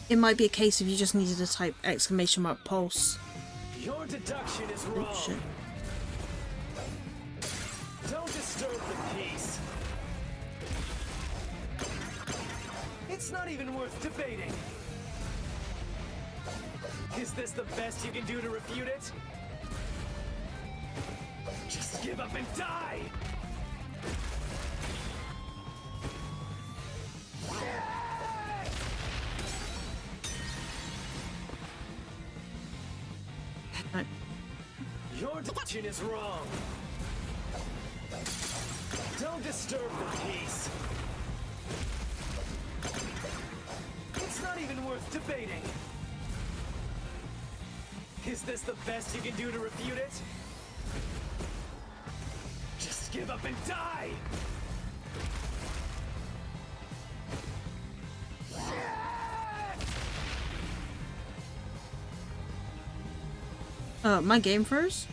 It might be a case if you just needed to type exclamation mark pulse. Your deduction is wrong. Oh, shit. Don't disturb the peace. It's not even worth debating. Is this the best you can do to refute it? Just give up and die! Your decision is wrong. Don't disturb the peace. It's not even worth debating. Is this the best you can do to refute it? Just give up and die! My game first?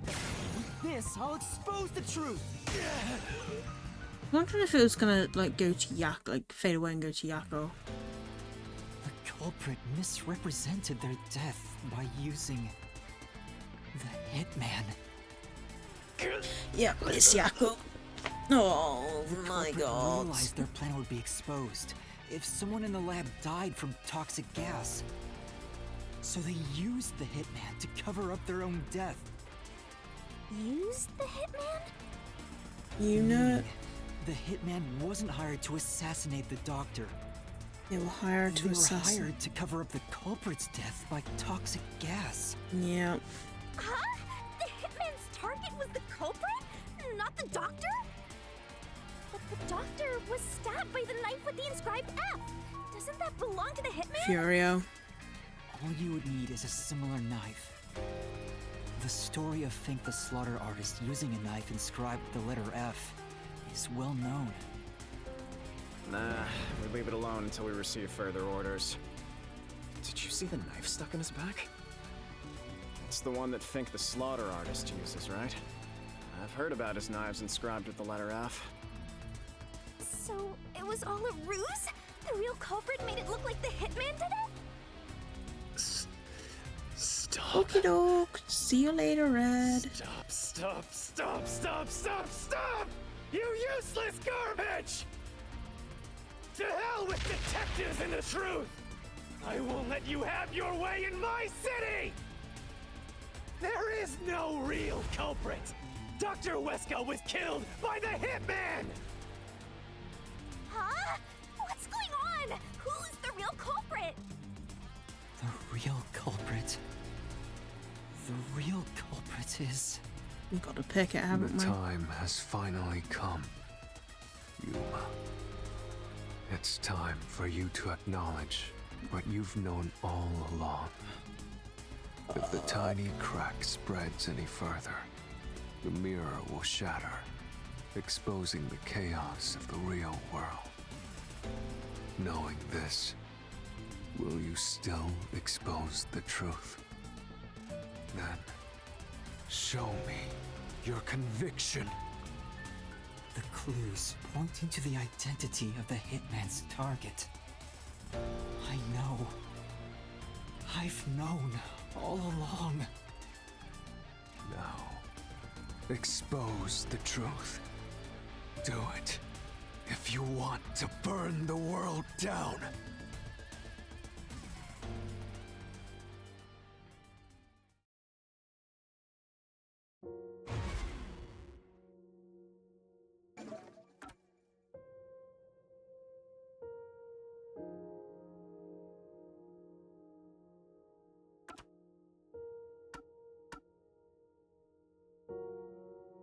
With this, I'll expose the truth. I'm wondering if it was gonna like go to Yak, like fade away and go to Yakko. The culprit misrepresented their death by using the hitman. Yeah, it's Yakko. Oh my Culprit god. realized their plan would be exposed if someone in the lab died from toxic gas. So they used the hitman to cover up their own death. Used the hitman? You know, The hitman wasn't hired to assassinate the doctor. they were hired to They were assassinate. hired to cover up the culprit's death by toxic gas. Yeah. Huh? The hitman's target was the culprit? Not the doctor? But the doctor was stabbed by the knife with the inscribed F. Doesn't that belong to the hitman? Furio. All you would need is a similar knife. The story of Fink the Slaughter Artist using a knife inscribed with the letter F is well known. Nah, we leave it alone until we receive further orders. Did you see the knife stuck in his back? It's the one that Fink the Slaughter Artist uses, right? I've heard about his knives inscribed with the letter F. So it was all a ruse? The real culprit made it look like the hitman did it? Stop. Okie doke. See you later, Red. Stop! You useless garbage! To hell with detectives and the truth! I won't let you have your way in my city! There is no real culprit! Dr. Weska was killed by the hitman! Huh? What's going on? Who's the real culprit? The real culprit. The real culprit is... We gotta pick it, haven't The we? time has finally come, Yuma. It's time for you to acknowledge what you've known all along. If the tiny crack spreads any further, the mirror will shatter, exposing the chaos of the real world. Knowing this, will you still expose the truth? Then, show me your conviction. The clues pointing to the identity of the hitman's target. I know. I've known all along. Now, expose the truth. Do it, if you want to burn the world down.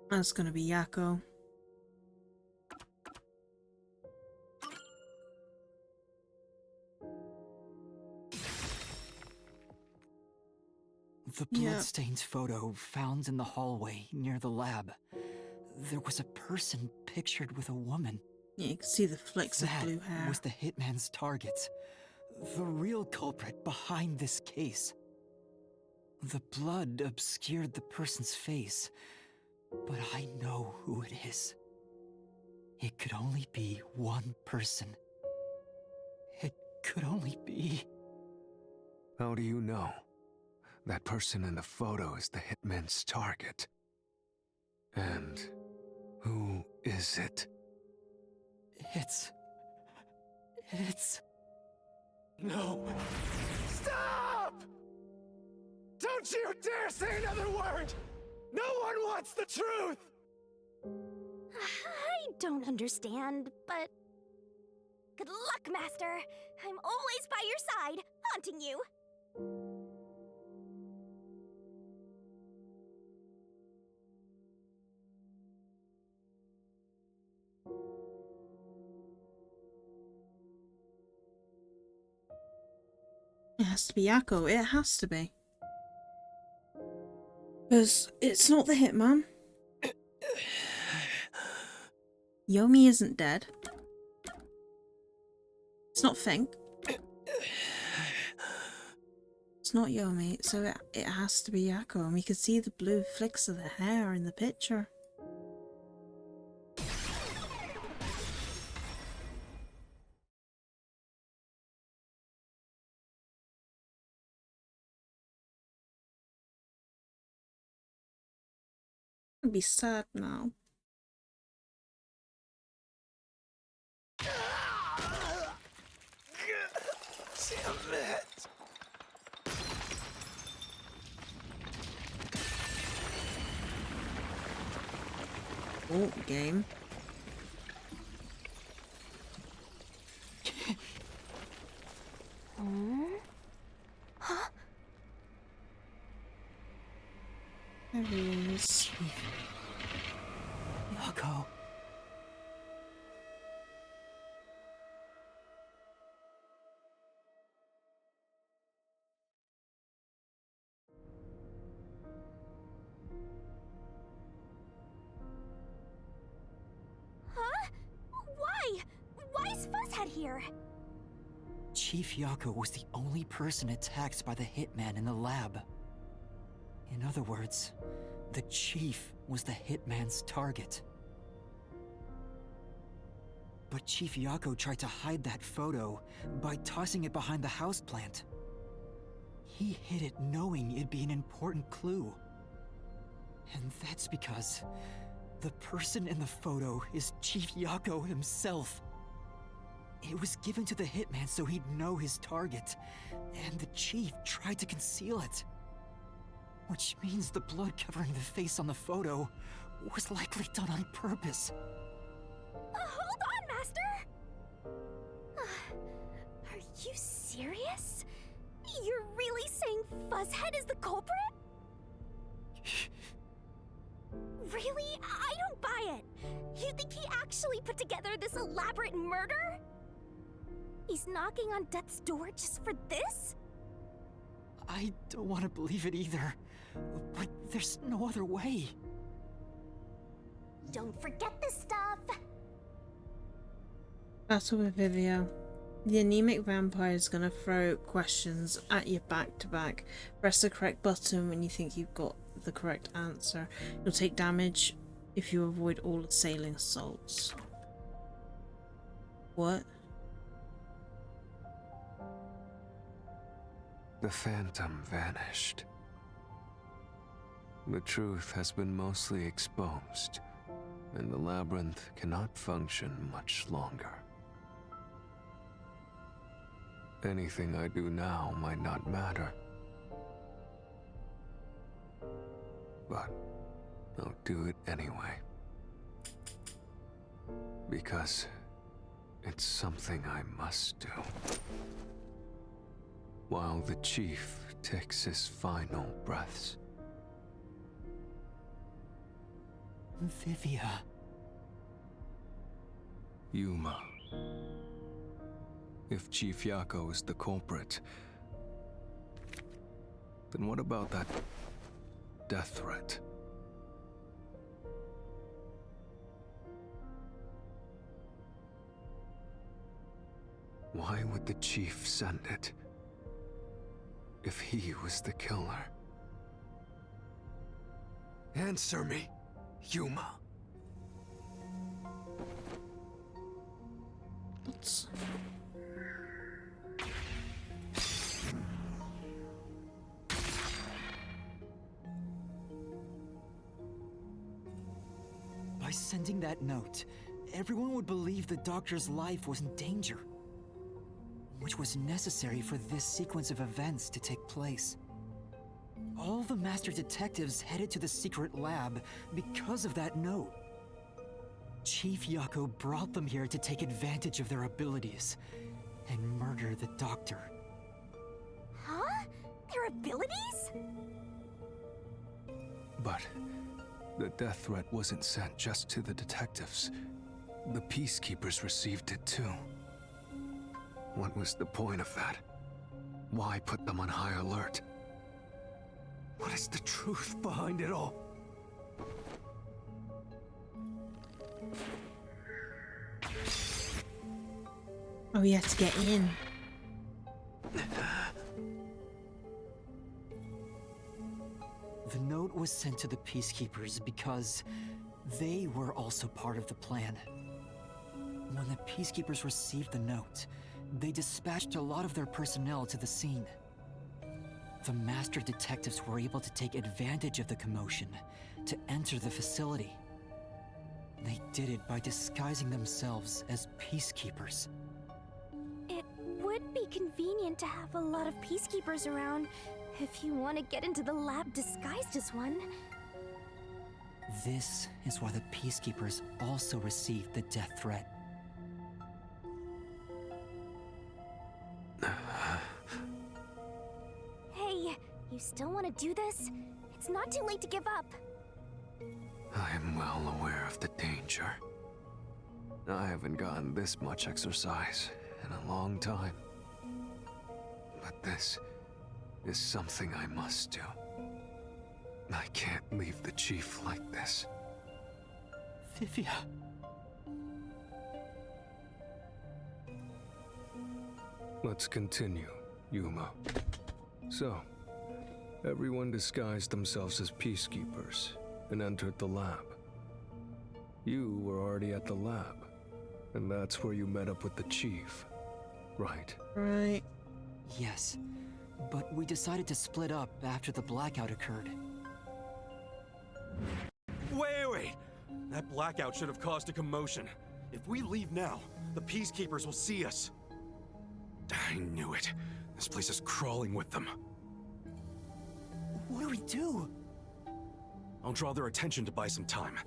That's gonna be Yakko. The bloodstained photo found in the hallway near the lab. There was a person pictured with a woman. Yeah, you can see the flecks of That blue hair. was the hitman's target. The real culprit behind this case. The blood obscured the person's face, but I know who it is. It could only be one person. It could only be... How do you know? That person in the photo is the hitman's target. And who is it? It's... No! Stop! Don't you dare say another word! No one wants the truth! I don't understand, but Good luck, Master! I'm always by your side, haunting you! It has to be Yakko. It has to be. Because it's not the hitman. Yomi isn't dead. It's not Fink. It's not Yomi, so it has to be Yakko. And we can see the blue flicks of the hair in the picture. I'd be sad now. Damn it! Oh, game. Huh? There he is. Yakko. Huh? Why? Why is Fuzzhead here? Chief Yakko was the only person attacked by the hitman in the lab. In other words, the Chief was the hitman's target. But Chief Yakko tried to hide that photo by tossing it behind the houseplant. He hid it knowing it'd be an important clue. And that's because the person in the photo is Chief Yakko himself. It was given to the hitman so he'd know his target, and the Chief tried to conceal it. Which means the blood covering the face on the photo was likely done on purpose. Hold on, Master! Are you serious? You're really saying Fuzzhead is the culprit? Really? I don't buy it. You think he actually put together this elaborate murder? He's knocking on death's door just for this? I don't want to believe it either, but there's no other way. Don't forget this stuff! Battle with Vivia. The anemic vampire is gonna throw questions at you back to back. Press the correct button when you think you've got the correct answer. You'll take damage if you avoid all assailing assaults. What? The phantom vanished. The truth has been mostly exposed, and the labyrinth cannot function much longer. Anything I do now might not matter, but I'll do it anyway. Because it's something I must do. While the Chief takes his final breaths. Vivia. Yuma. If Chief Yakko is the culprit, then what about that death threat? Why would the Chief send it if he was the killer? Answer me, Yuma. Let's... By sending that note, everyone would believe the doctor's life was in danger, which was necessary for this sequence of events to take place. All the master detectives headed to the secret lab because of that note. Chief Yako brought them here to take advantage of their abilities and murder the doctor. Huh? Their abilities? But the death threat wasn't sent just to the detectives. The peacekeepers received it too. What was the point of that? Why put them on high alert? What is the truth behind it all? Oh, he had to get in. The note was sent to the peacekeepers because they were also part of the plan. When the peacekeepers received the note, they dispatched a lot of their personnel to the scene. The master detectives were able to take advantage of the commotion to enter the facility. They did it by disguising themselves as peacekeepers. It would be convenient to have a lot of peacekeepers around if you want to get into the lab disguised as one. This is why the peacekeepers also received the death threat. Hey, you still want to do this? It's not too late to give up. I am well aware of the danger. I haven't gotten this much exercise in a long time. But this is something I must do. I can't leave the chief like this. Vivia. Let's continue, Yuma. So, everyone disguised themselves as peacekeepers and entered the lab. You were already at the lab, and that's where you met up with the chief, right? Right. Yes, but we decided to split up after the blackout occurred. Wait! That blackout should have caused a commotion. If we leave now, the peacekeepers will see us. I knew it. This place is crawling with them. What do we do? I'll draw their attention to buy some time.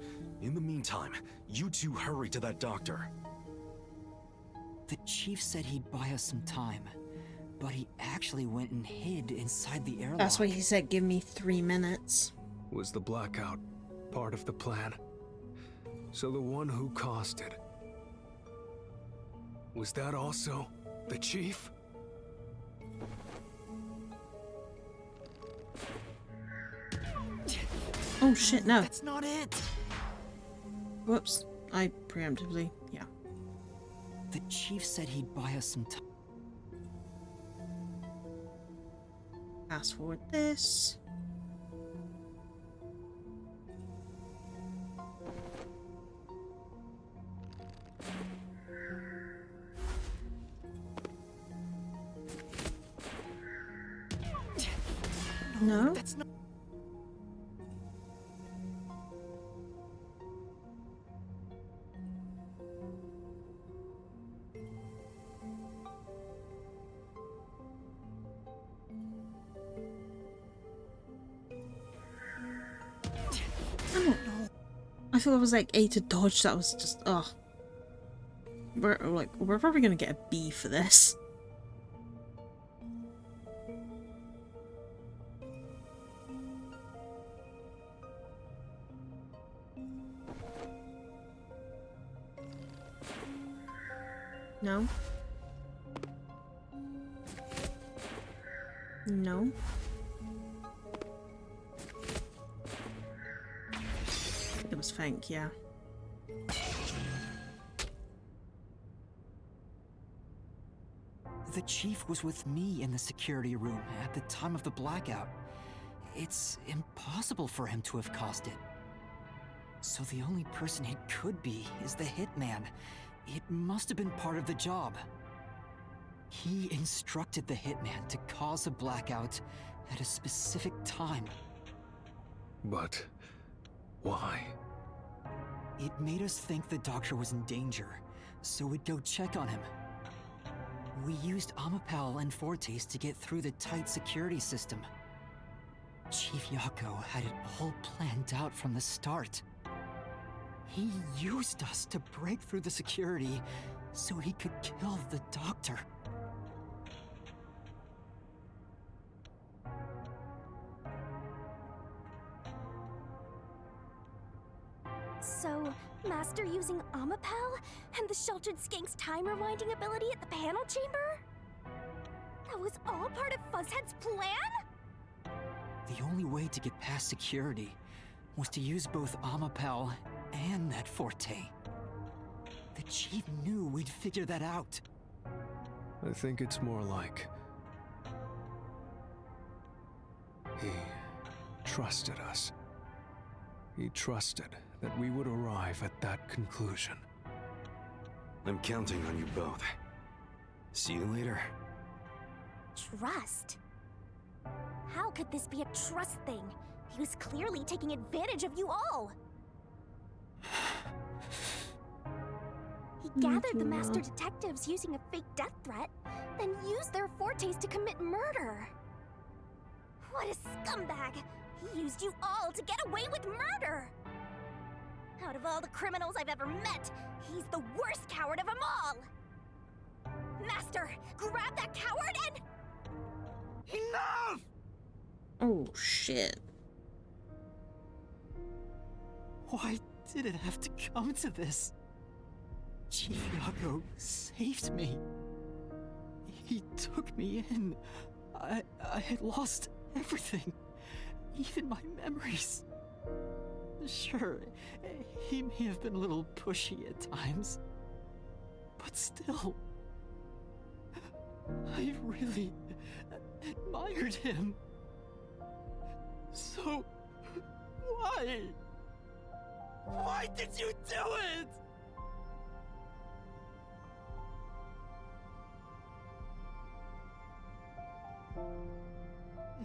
In the meantime, you two hurry to that doctor. The chief said he'd buy us some time, but he actually went and hid inside the airlock. That's why he said, give me 3 minutes. Was the blackout part of the plan? So the one who caused it, was that also the chief? Oh shit, no. That's not it! Whoops. I preemptively, yeah. The chief said he'd buy us some time. Fast forward this. No? That's not. I don't know. I feel I was like A to dodge. That was just ugh. We're probably gonna get a B for this. No. No. It was Fank, yeah. The chief was with me in the security room at the time of the blackout. It's impossible for him to have caused it. So the only person it could be is the hitman. It must have been part of the job. He instructed the hitman to cause a blackout at a specific time. But why? It made us think the doctor was in danger, so we'd go check on him. We used Amapal and Fortes to get through the tight security system. Chief Yako had it all planned out from the start. He used us to break through the security so he could kill the doctor. So, Master using Amapel and the Sheltered Skank's time rewinding ability at the panel chamber? That was all part of Fuzzhead's plan? The only way to get past security was to use both Amapel and that Forte. The Chief knew we'd figure that out. I think it's more like he trusted us. He trusted that we would arrive at that conclusion. I'm counting on you both. See you later. Trust? How could this be a trust thing? He was clearly taking advantage of you all. He gathered the master detectives using a fake death threat, then used their fortes to commit murder. What a scumbag! He used you all to get away with murder! Out of all the criminals I've ever met, he's the worst coward of them all! Master, grab that coward and... Enough! Oh, shit. Why did it have to come to this? Chief Yago saved me. He took me in. I had lost everything, even my memories. Sure, he may have been a little pushy at times, but still, I really admired him. So, why? Why did you do it?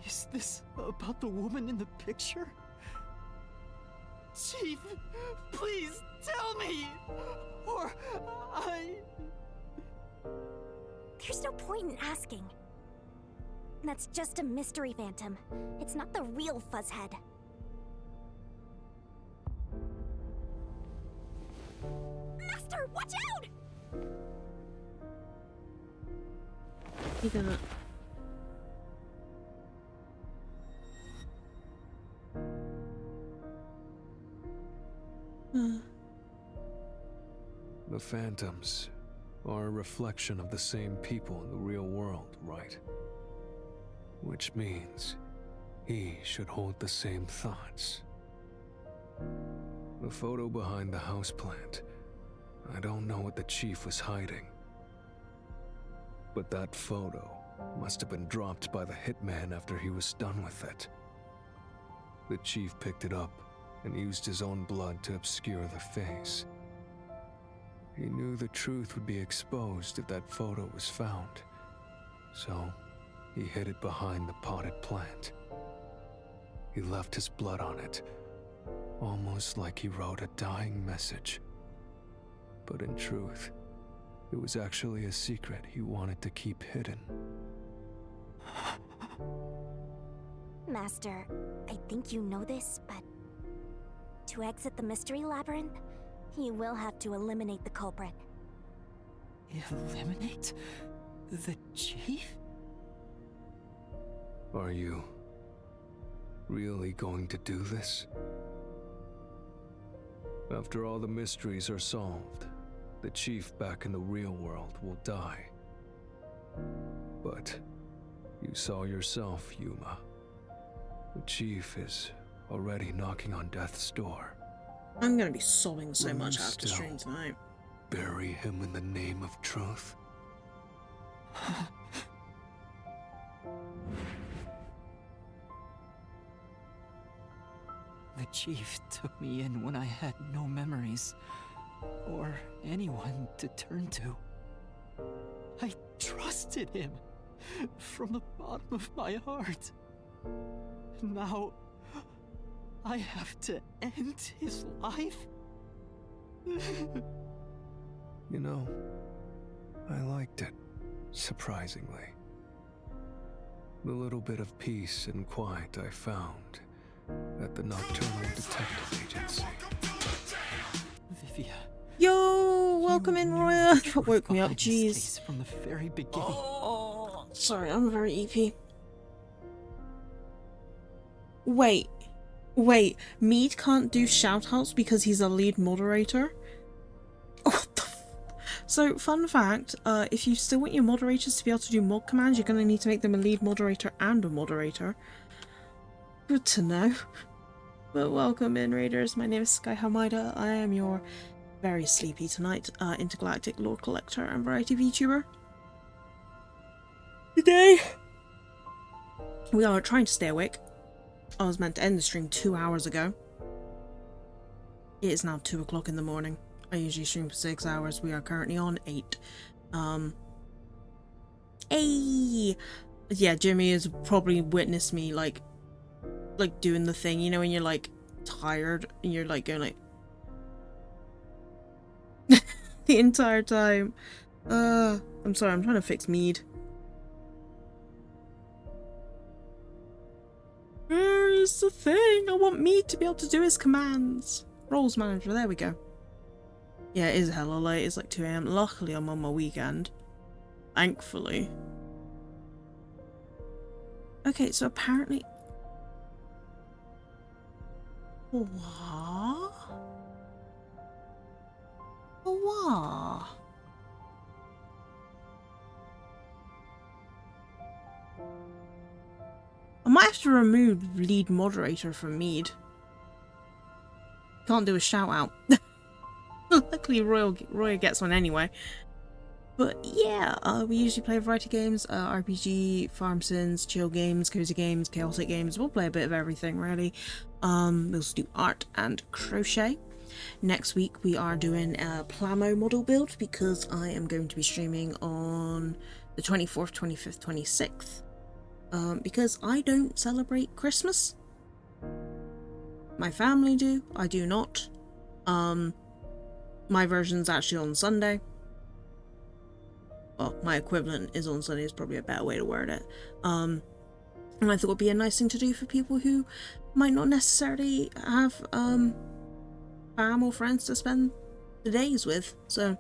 Is this about the woman in the picture? Chief, please tell me, or There's no point in asking. That's just a mystery phantom. It's not the real Fuzzhead. Master, watch out! You gonna... The phantoms are a reflection of the same people in the real world, right? Which means he should hold the same thoughts. The photo behind the houseplant, I don't know what the Chief was hiding. But that photo must have been dropped by the hitman after he was done with it. The Chief picked it up and used his own blood to obscure the face. He knew the truth would be exposed if that photo was found, so he hid it behind the potted plant. He left his blood on it, almost like he wrote a dying message. But in truth, it was actually a secret he wanted to keep hidden. Master, I think you know this, but to exit the mystery labyrinth, you will have to eliminate the culprit. Eliminate the Chief? Are you really going to do this? After all the mysteries are solved, the Chief back in the real world will die. But you saw yourself, Yuma. The Chief is already knocking on death's door. I'm gonna be sobbing so Will much you after still stream tonight. bury him in the name of truth? The Chief took me in when I had no memories, or anyone to turn to. I trusted him from the bottom of my heart. Now, I have to end his life? You know, I liked it, surprisingly. The little bit of peace and quiet I found at the Nocturnal Detective Agency. Vivia. Yo, welcome in, Roya. That woke me up, jeez. From the very beginning. Oh, sorry, I'm very EP. Wait, Mead can't do shoutouts because he's a lead moderator? What the f— So, fun fact, if you still want your moderators to be able to do mod commands, you're going to need to make them a lead moderator and a moderator. Good to know. But welcome in, Raiders. My name is Sky Hamida. I am your very sleepy tonight intergalactic lore collector and variety VTuber. Today, we are trying to stay awake. I was meant to end the stream 2 hours ago. It is now 2 o'clock in the morning. I usually stream for 6 hours. We are currently on 8. Yeah, Jimmy has probably witnessed me like doing the thing, you know, when you're like tired and you're like going like the entire time. I'm sorry, I'm trying to fix Mead. Where is the thing? I want Mead to be able to do his commands. Roles manager, there we go. Yeah, it is hella late. It's like 2 AM. Luckily, I'm on my weekend. Thankfully. Okay, so apparently... What? What? I might have to remove lead moderator from Mead. Can't do a shout out. Luckily Roy gets one anyway. But yeah, we usually play a variety of games, RPG, farm sims, chill games, cozy games, chaotic games. We'll play a bit of everything really. We'll also do art and crochet. Next week we are doing a Plamo model build because I am going to be streaming on the 24th, 25th, 26th. Because I don't celebrate Christmas. My family do, I do not. My version's actually on Sunday. Well, my equivalent is on Sunday is probably a better way to word it. And I thought it would be a nice thing to do for people who might not necessarily have fam or friends to spend the days with. So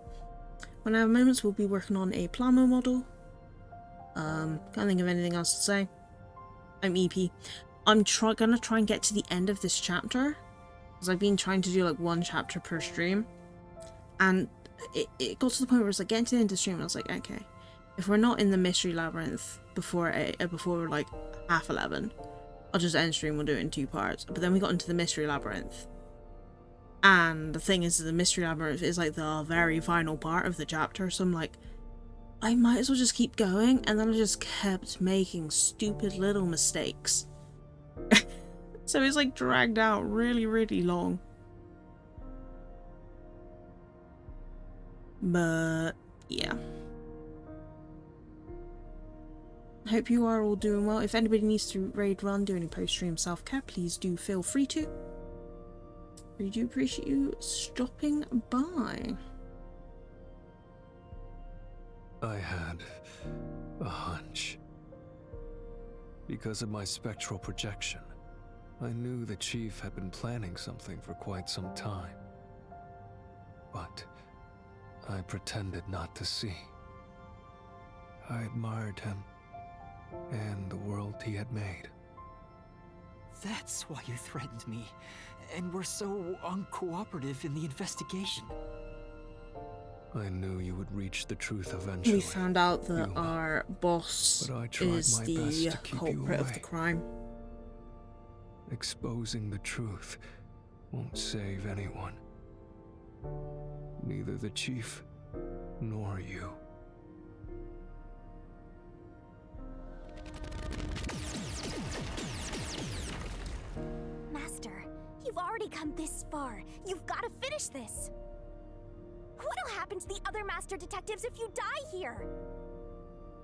when I have moments, we'll be working on a Plamo model. Can't think of anything else to say. I'm EP. I'm gonna try and get to the end of this chapter, because I've been trying to do like 1 chapter per stream, and it got to the point where it's like getting to the end of the stream and I was like, okay, if we're not in the mystery labyrinth before like 11:30, I'll just end stream, we'll do it in 2 parts. But then we got into the mystery labyrinth, and the thing is, the mystery labyrinth is like the very final part of the chapter, so I'm like, I might as well just keep going, and then I just kept making stupid little mistakes. So it's like dragged out really, really long. But yeah. I hope you are all doing well. If anybody needs to raid run, do any post-stream self-care, please do feel free to. We do appreciate you stopping by. I had a hunch. Because of my spectral projection, I knew the Chief had been planning something for quite some time. But I pretended not to see. I admired him and the world he had made. That's why you threatened me, and were so uncooperative in the investigation. I knew you would reach the truth eventually. We found out that our boss is the culprit of the crime. Exposing the truth won't save anyone. Neither the Chief nor you. Master, you've already come this far. You've got to finish this. What'll happen to the other Master Detectives if you die here?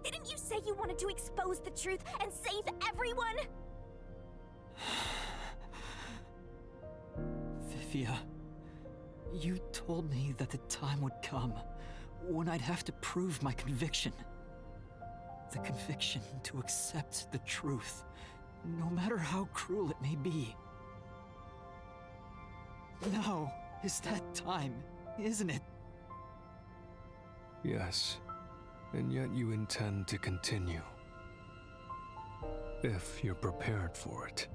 Didn't you say you wanted to expose the truth and save everyone? Vivia, you told me that the time would come when I'd have to prove my conviction. The conviction to accept the truth, no matter how cruel it may be. Now, Is that time, isn't it? Yes, and yet you intend to continue. If you're prepared for it.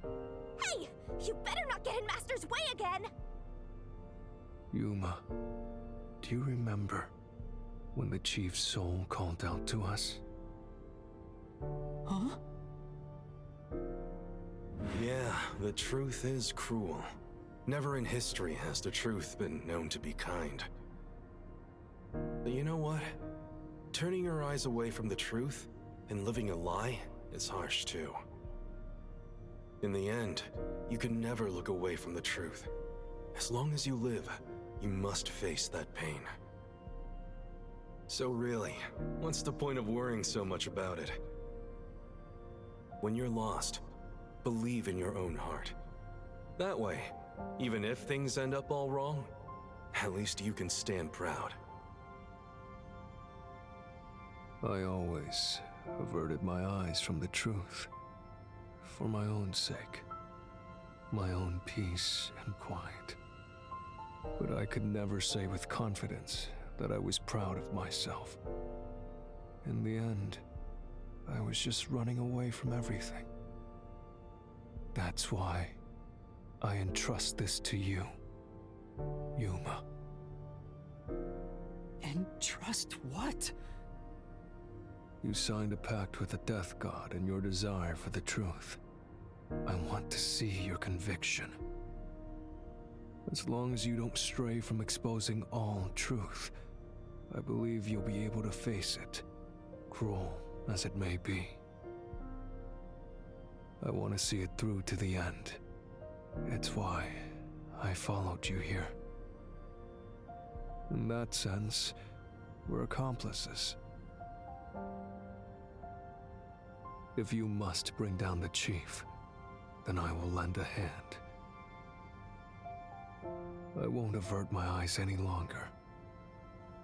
Hey! You better not get in Master's way again! Yuma, do you remember when the Chief's soul called out to us? Huh? Yeah, the truth is cruel. Never in history has the truth been known to be kind. But you know what? Turning your eyes away from the truth and living a lie is harsh too. In the end, you can never look away from the truth. As long as you live, you must face that pain. So really, what's the point of worrying so much about it? When you're lost, believe in your own heart. That way, even if things end up all wrong, at least you can stand proud. I always averted my eyes from the truth. For my own sake. My own peace and quiet. But I could never say with confidence that I was proud of myself. In the end, I was just running away from everything. That's why I entrust this to you, Yuma. Entrust what? You signed a pact with the Death God in your desire for the truth. I want to see your conviction. As long as you don't stray from exposing all truth, I believe you'll be able to face it, cruel as it may be. I want to see it through to the end. It's why I followed you here. In that sense, we're accomplices. If you must bring down the Chief, then I will lend a hand. I won't avert my eyes any longer.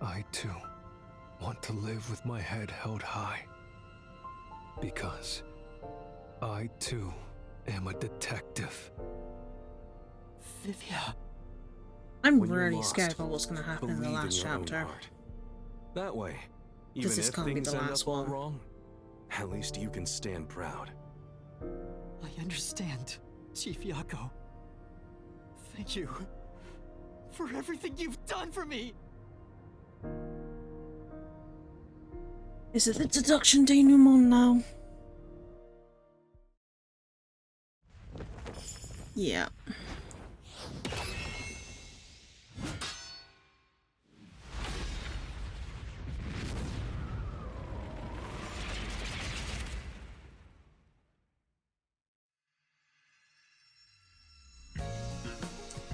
I, too, want to live with my head held high. Because I, too, am a detective. Vivia. I'm When you're really lost, scared about what's going to happen in the believe last your own chapter. heart. That way, even This if can't be things the end last up all one. wrong, at least you can stand proud. I understand, Chief Yako. Thank you for everything you've done for me. Is it the deduction denouement now? Yeah.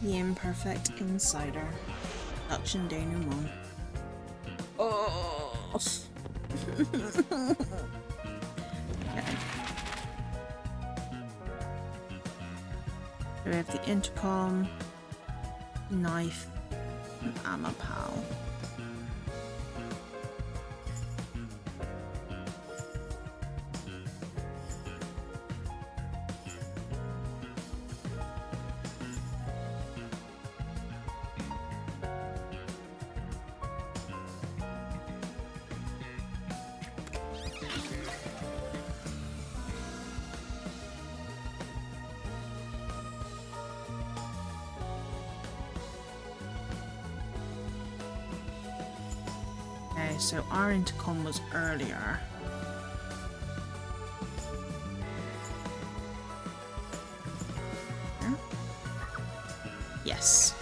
The Imperfect Insider. Deduction denouement. Oh. Okay. We have the intercom, knife, and ammo pal. Okay, so our intercom was earlier. Here? Yes.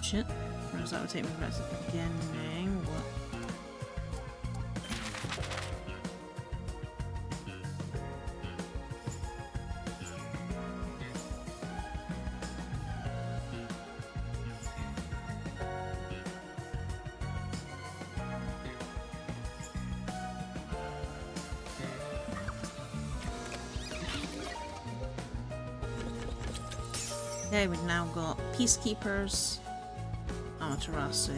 Shit. Whereas that would take me back to the beginning. What? Okay, we've now got Peacekeepers, Amaterasu.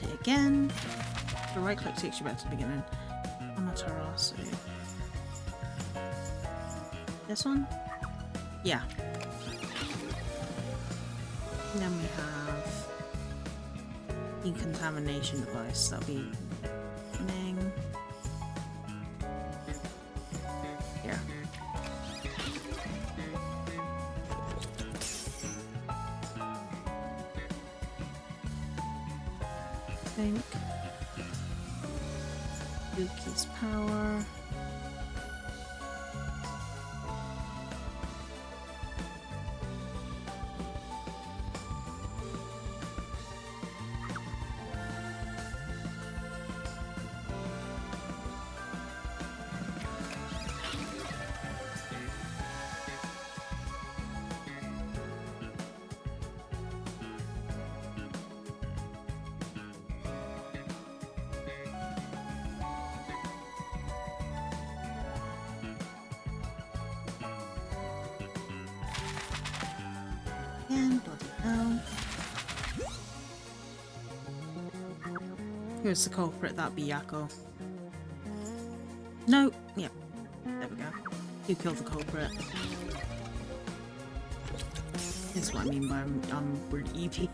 Hit it again. The right click takes you back to the beginning. Amaterasu. This one? Yeah. And then we have decontamination device. That'll be Ning. Here. Think. Yuki's power. And bloody hell. Who's the culprit? That'd be Yako. No, yep. There we go. You killed the culprit. That's what I mean by I'm really easy.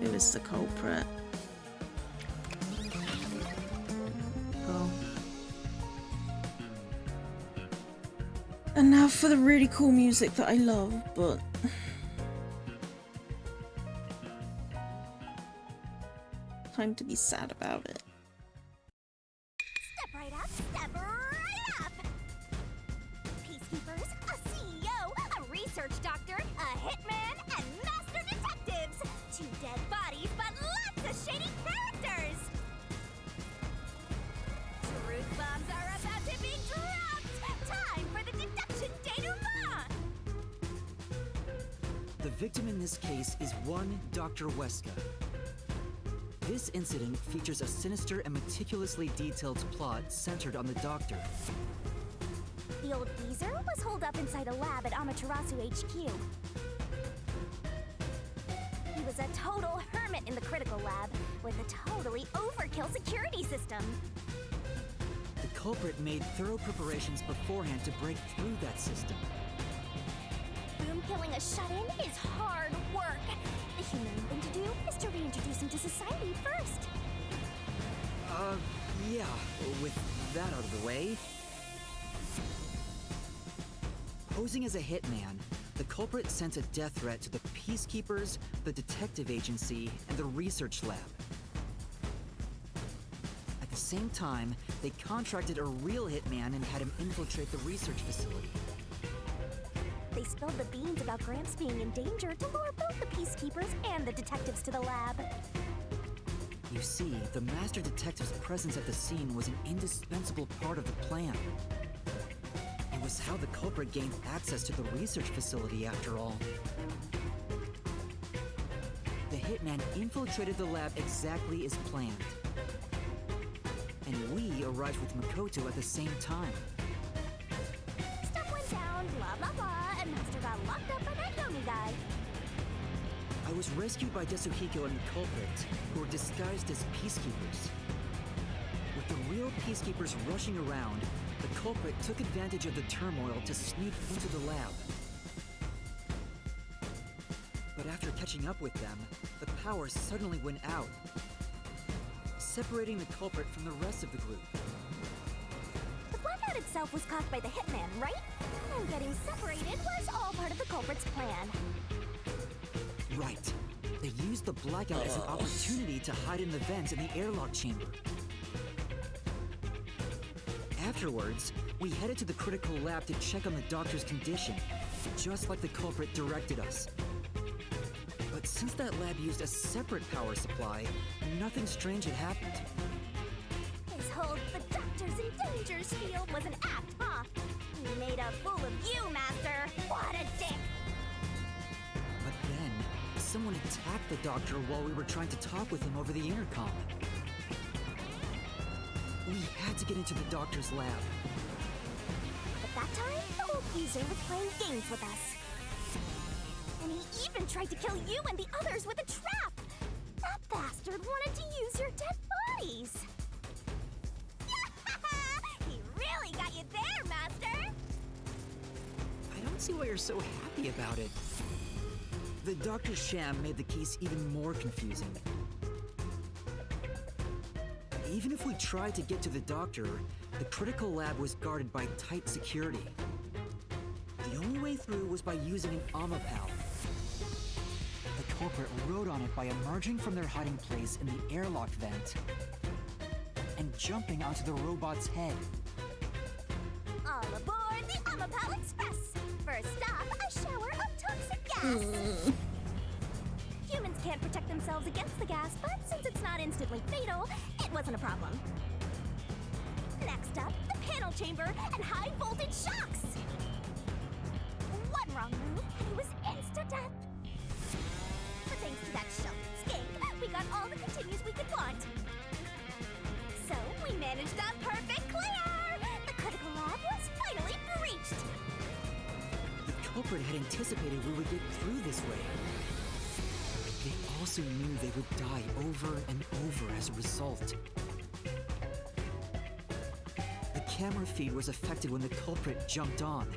Who is the culprit? Cool. And now for the really cool music that I love, but time to be sad about it. Step right up, step right up! Peacekeepers, a CEO, a research doctor, a hitman, and master detectives! 2 dead bodies, but lots of shady characters! Truth bombs are about to be dropped! Time for the deduction denouement! The victim in this case is one Dr. Weska. This incident features a sinister and meticulously detailed plot centered on the doctor. The old geezer was holed up inside a lab at Amaterasu HQ. He was a total hermit in the critical lab, with a totally overkill security system. The culprit made thorough preparations beforehand to break through that system. Boom killing a shut-in is hard work. The humane thing to do is to reintroduce him to society first. Yeah, with that out of the way. Posing as a hitman, the culprit sent a death threat to the Peacekeepers, the detective agency, and the research lab. At the same time, they contracted a real hitman and had him infiltrate the research facility. They spilled the beans about Gramps being in danger to lure both the Peacekeepers and the detectives to the lab. You see, the master detective's presence at the scene was an indispensable part of the plan. It was how the culprit gained access to the research facility, after all. The hitman infiltrated the lab exactly as planned. And we arrived with Makoto at the same time. Stuff went down, blah blah blah, and Master got locked up by that Yomi guy. I was rescued by Desuhiko and the culprit, who were disguised as peacekeepers. With the real peacekeepers rushing around, the culprit took advantage of the turmoil to sneak into the lab. But after catching up with them, the power suddenly went out, separating the culprit from the rest of the group. The blackout itself was caused by the hitman, right? And getting separated was all part of the culprit's plan. Right. They used the blackout as an opportunity to hide in the vents in the airlock chamber. Afterwards, we headed to the critical lab to check on the doctor's condition, just like the culprit directed us. But since that lab used a separate power supply, nothing strange had happened. This whole the doctor Doctors in Danger's field was an act, huh? He made a fool of you, Master. What a dick! But then, someone attacked the doctor while we were trying to talk with him over the intercom. We had to get into the doctor's lab. But that time, the old geezer was playing games with us. And he even tried to kill you and the others with a trap! That bastard wanted to use your dead bodies! He really got you there, Master! I don't see why you're so happy about it. The doctor's sham made the case even more confusing. Even if we tried to get to the doctor, the critical lab was guarded by tight security. The only way through was by using an Omapal. The culprit rode on it by emerging from their hiding place in the airlock vent and jumping onto the robot's head. All aboard the Omapal Express! First stop, a shower of toxic gas! Humans can't protect themselves against the gas, but since it's not instantly fatal, it wasn't a problem. Next up, the panel chamber and high voltage shocks! One wrong move, and he was insta-death! But thanks to that sheltered skink, we got all the continues we could want. So, we managed a perfect clear! The critical lab was finally breached! The culprit had anticipated we would get through this way. They also knew they would die over and over as a result. The camera feed was affected when the culprit jumped on.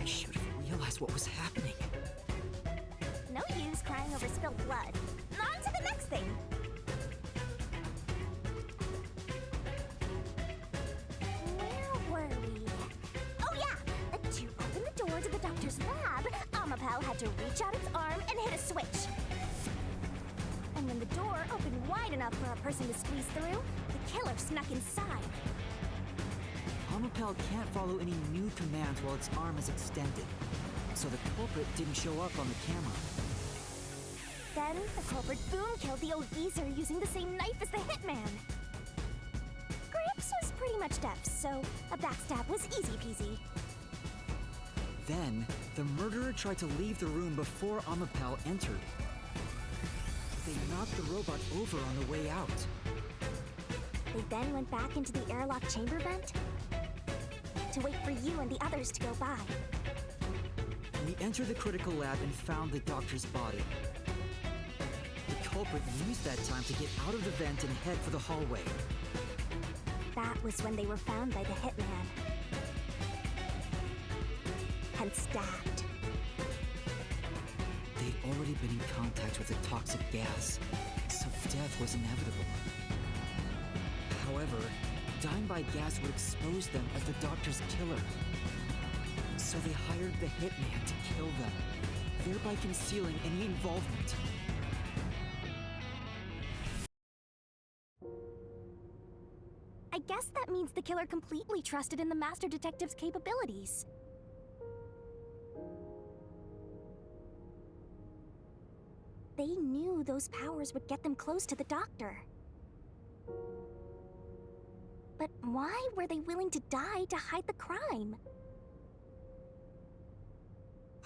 I should have realized what was happening. No use crying over spilled blood. On to the next thing! Where were we? Oh yeah! To open the door to the doctor's lab, Omapal had to reach out its arm and hit a switch. And when the door opened wide enough for a person to squeeze through, the killer snuck inside. Omapal can't follow any new commands while its arm is extended, so the culprit didn't show up on the camera. Then, the culprit boom-killed the old geezer using the same knife as the hitman. Gramps was pretty much deaf, so a backstab was easy peasy. Then, the murderer tried to leave the room before Omapal entered. They knocked the robot over on the way out. They then went back into the airlock chamber vent to wait for you and the others to go by. We entered the critical lab and found the doctor's body. The culprit used that time to get out of the vent and head for the hallway. That was when they were found by the hitman. And stabbed. They'd already been in contact with the toxic gas, so death was inevitable. However, dying by gas would expose them as the doctor's killer. So they hired the hitman to kill them, thereby concealing any involvement. I guess that means the killer completely trusted in the Master Detective's capabilities. They knew those powers would get them close to the Doctor. But why were they willing to die to hide the crime?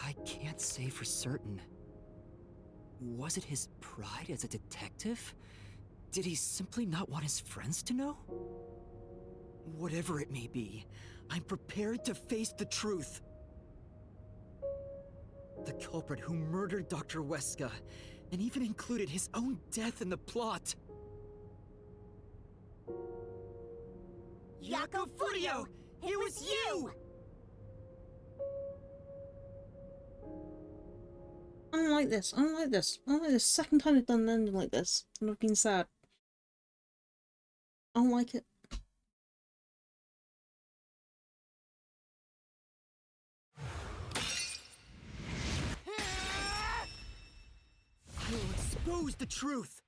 I can't say for certain. Was it his pride as a detective? Did he simply not want his friends to know? Whatever it may be, I'm prepared to face the truth. The culprit who murdered Dr. Weska and even included his own death in the plot. Yako Furio! It was you! I don't like this. I don't like this. I don't like this. Second time I've done an ending like this, and I've been sad. I don't like it. I will expose the truth!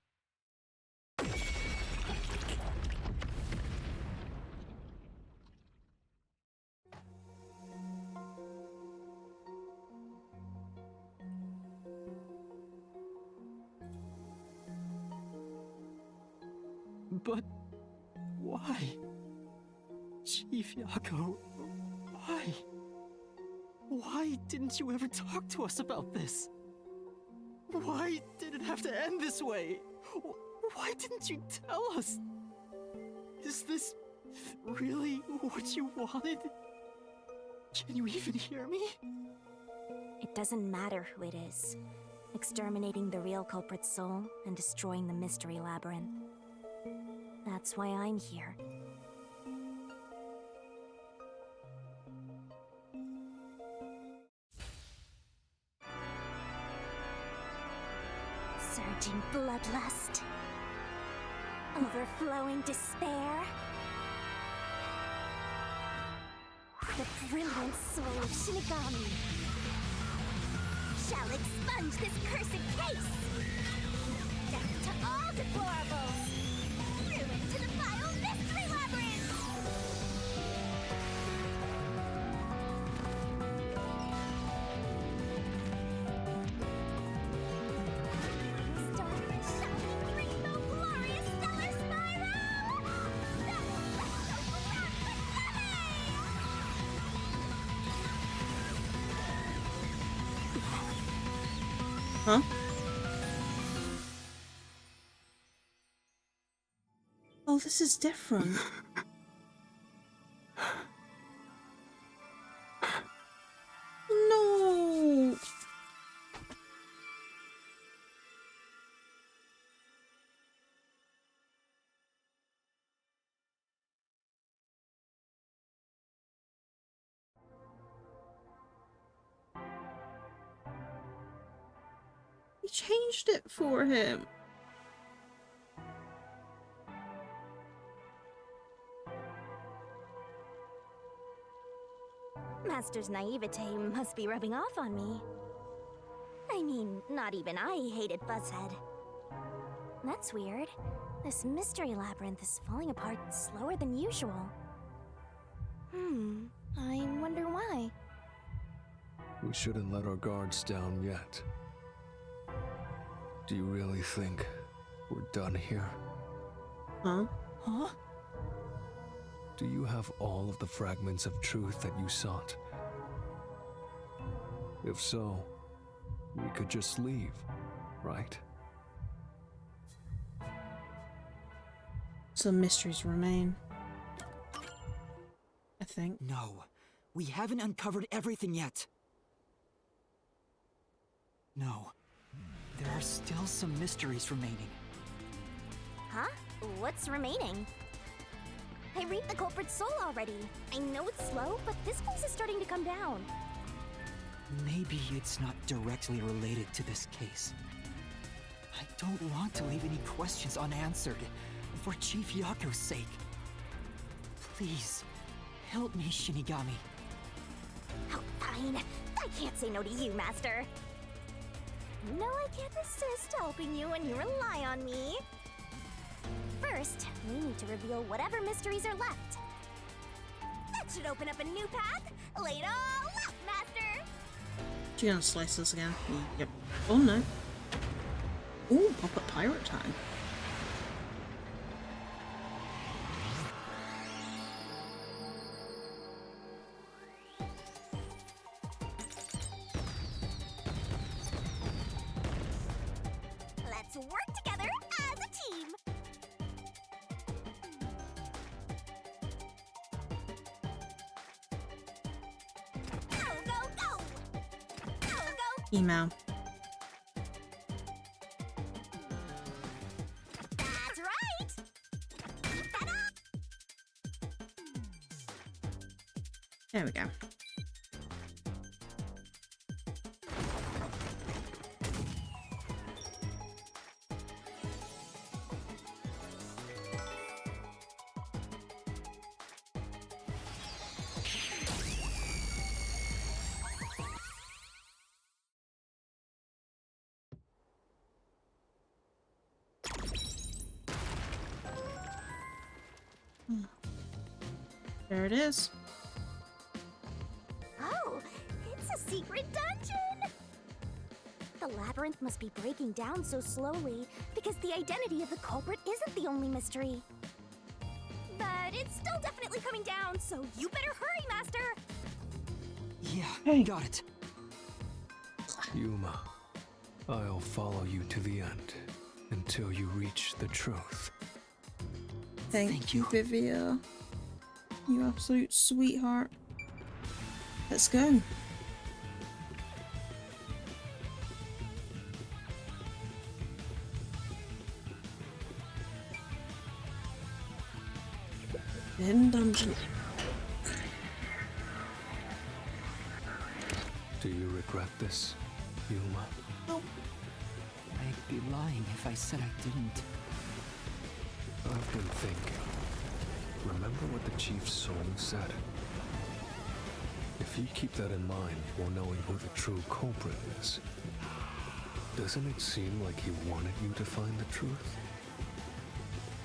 But why? Chief Yako, why? Why didn't you ever talk to us about this? Why did it have to end this way? Why didn't you tell us? Is this really what you wanted? Can you even hear me? It doesn't matter who it is. Exterminating the real culprit's soul and destroying the mystery labyrinth. That's why I'm here. Surging bloodlust. Overflowing despair. The brilliant soul of Shinigami shall expunge this cursed case! Death to all deplorables! Ruin to the vile mystery labyrinth! Restore the shining rainbow glorious stellar spiral! Huh? Oh, this is different. No. He changed it for him. Master's naivete must be rubbing off on me. I mean, not even I hated Buzzhead. That's weird. This mystery labyrinth is falling apart slower than usual. I wonder why. We shouldn't let our guards down yet. Do you really think we're done here? Huh? Huh? Do you have all of the fragments of truth that you sought? If so, we could just leave, right? Some mysteries remain. I think. No, we haven't uncovered everything yet. No, there are still some mysteries remaining. Huh? What's remaining? I reaped the culprit's soul already. I know it's slow, but this place is starting to come down. Maybe it's not directly related to this case. I don't want to leave any questions unanswered, for Chief Yako's sake. Please, help me, Shinigami. Oh, fine. I can't say no to you, Master. No, I can't resist helping you when you rely on me. First, we need to reveal whatever mysteries are left. That should open up a new path. Lay it all out, Master! Do you gonna slice this again? Yep. Oh no. Ooh, Puppet Pirate time. Let's work together as a team! Go, go, go! Go, go! Email. That's right! Keep that up! There we go. There it is. Oh, it's a secret dungeon! The labyrinth must be breaking down so slowly because the identity of the culprit isn't the only mystery. but it's still definitely coming down, so you better hurry, Master! Yeah, got it. Yuma, I'll follow you to the end until you reach the truth. Thank you, Vivia. You absolute sweetheart. Let's go. Hidden dungeon. Do you regret this, Yuma? No. I'd be lying if I said I didn't. I've been thinking. Remember what the Chief's soul said? If you keep that in mind while knowing who the true culprit is, doesn't it seem like he wanted you to find the truth?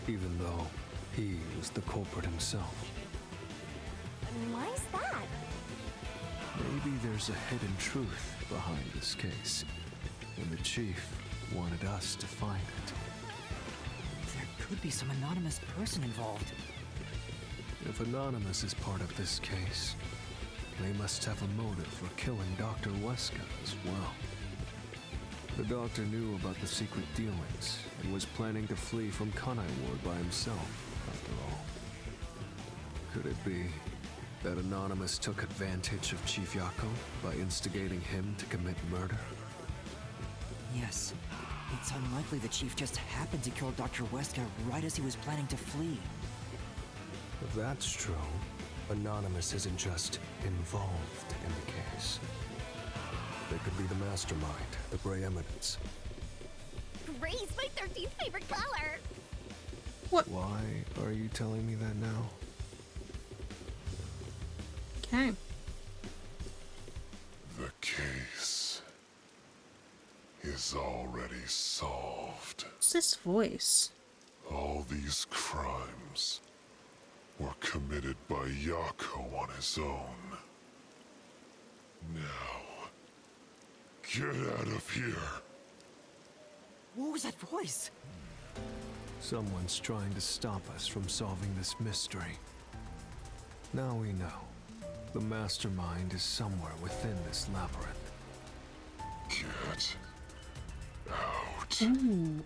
Even though he was the culprit himself. Why's that? Maybe there's a hidden truth behind this case, and the Chief wanted us to find it. There could be some anonymous person involved. If Anonymous is part of this case, they must have a motive for killing Dr. Weska as well. The doctor knew about the secret dealings and was planning to flee from Kanai Ward by himself, after all. Could it be that Anonymous took advantage of Chief Yako by instigating him to commit murder? Yes. It's unlikely the Chief just happened to kill Dr. Weska right as he was planning to flee. If that's true, Anonymous isn't just involved in the case. They could be the mastermind, the Grey Eminence. Gray's my 13th favorite color! What? Why are you telling me that now? Okay. The case is already solved. What's this voice? All these crimes were committed by Yako on his own. Now, get out of here. What was that voice? Someone's trying to stop us from solving this mystery. Now we know. The mastermind is somewhere within this labyrinth. Get out. Ooh.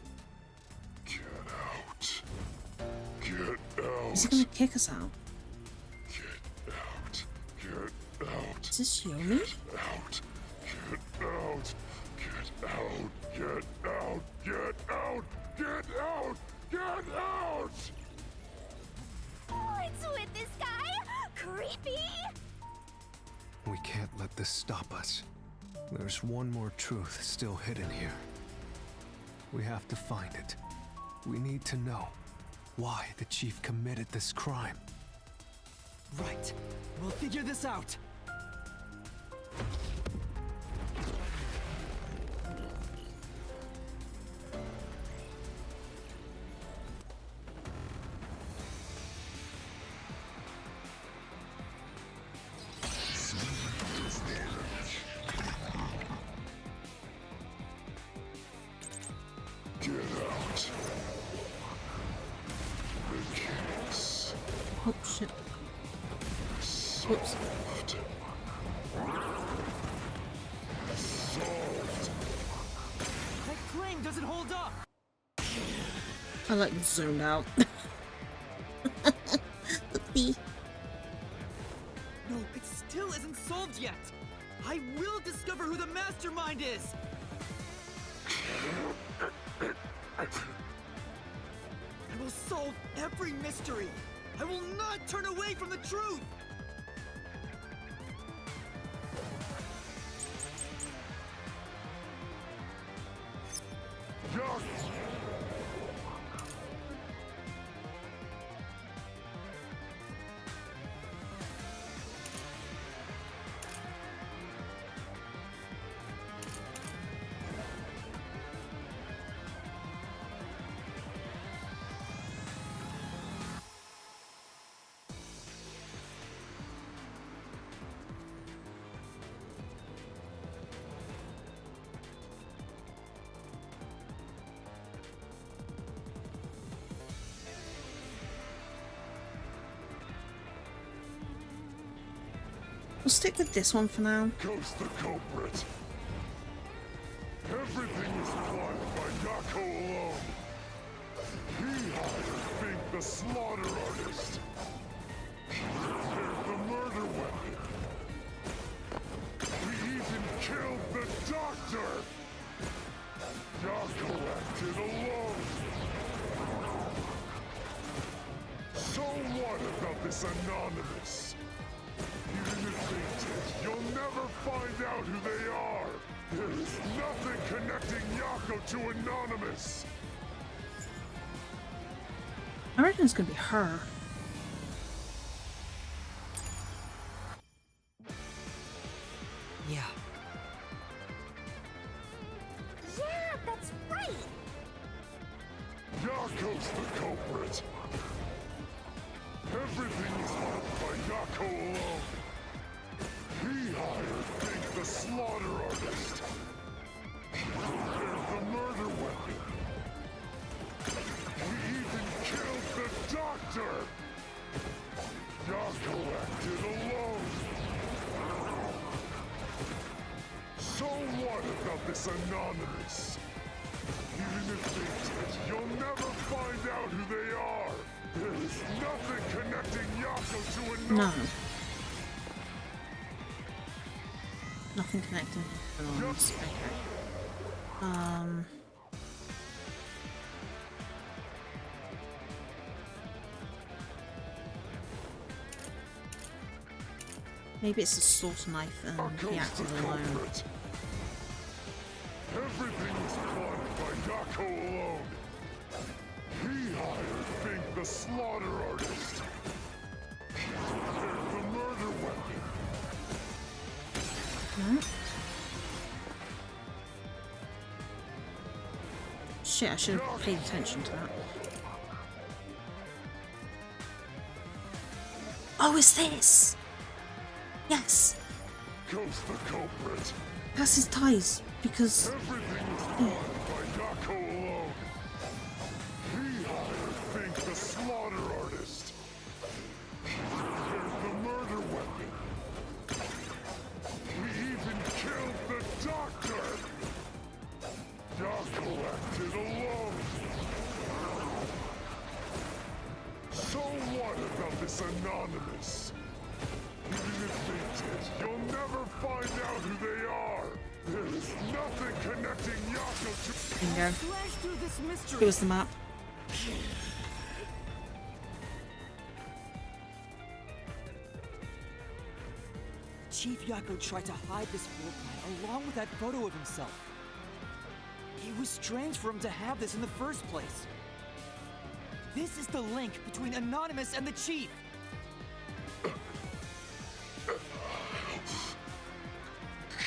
Get out. Get out. Is he gonna kick us out? Get out. Get out. Is this Yomi? Get out. Get out. Get out. Get out. Get out. Get out. Get out. What's with this guy? Creepy! We can't let this stop us. There's one more truth still hidden here. We have to find it. We need to know why the Chief committed this crime. Right. We'll figure this out. Get out. The case. Oh shit. Whoops. Solved. Solved. That claim doesn't hold up. I like zoned out. Oopsie. No, it still isn't solved yet. I will discover who the mastermind is. I will solve every mystery. I will not turn away from the truth. We'll stick with this one for now. Goes the culprit. Everything was planned by Yako alone. He hired Fink the slaughter artist. Prepared the murder weapon. We even killed the doctor. Yako acted alone. So what about this Anonymous? Even if they did, you'll never find out who they are. There is nothing connecting Yako to Anonymous. I reckon it's gonna be her. Yeah. Yeah, that's right! Yako's the culprit. Everything was done by Yako alone. He hired Fink the slaughter artist. Prepared the murder weapon. We even killed the doctor. Yako acted alone. So what about this Anonymous? Even if they did, you'll never find out who they are. There is nothing connecting Yako to No. Anonymous. Nothing connected. Okay. Maybe it's a slaughter knife and he acted alone. Everything was planned by Yako alone. He hired Fink the slaughter artist. Prepared the murder weapon. No? Shit, I should have paid attention to that. Oh, it's this! Yes! Goes the culprit. That's his ties, because... Everything was planned by Yako alone. He hired Fink the slaughter artist. Prepared the murder weapon. We even killed the doctor. Yako acted alone. So what about this Anonymous? Even if they did, you'll never find out who they are. There is nothing connecting Yako to... Bingo. Flash through this mystery. Give us the map. Chief Yako tried to hide this floor plan along with that photo of himself. It was strange for him to have this in the first place. This is the link between Anonymous and the Chief.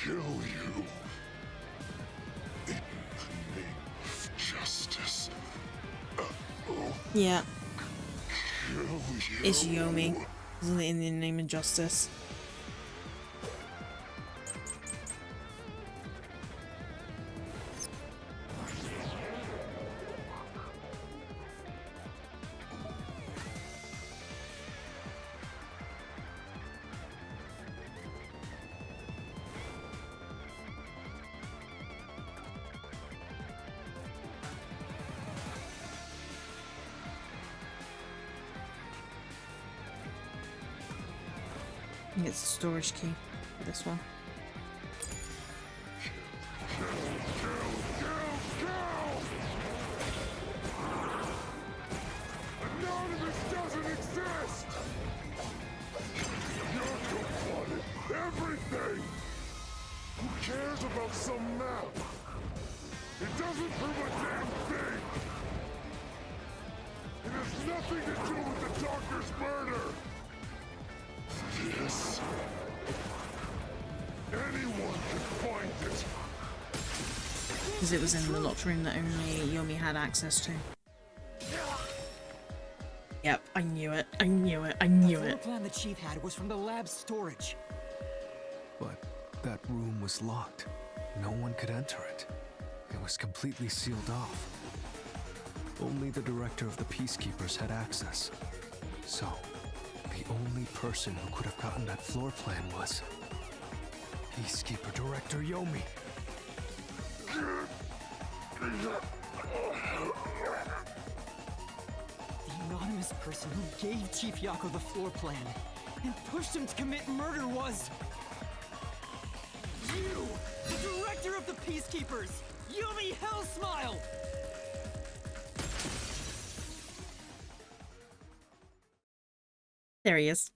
Kill you. In the name of justice. Yeah. Kill you. It's Yomi. Isn't it in the name of justice? I think it's a storage key for this one. Anonymous doesn't exist! Yako plotted everything! Who cares about some map? It doesn't prove a damn thing! It has nothing to do with the doctor's murder! This... anyone can find it! Because it was in the locked room that only Yomi had access to. Yep, I knew it. I knew it. I knew The it. floor plan the Chief had was from the lab's storage. But that room was locked. No one could enter it. It was completely sealed off. Only the director of the Peacekeepers had access. So, the The only person who could have gotten that floor plan was Peacekeeper Director Yomi. The anonymous person who gave Chief Yako the floor plan and pushed him to commit murder was... you! The director of the Peacekeepers! Yomi Hellsmile! There he is.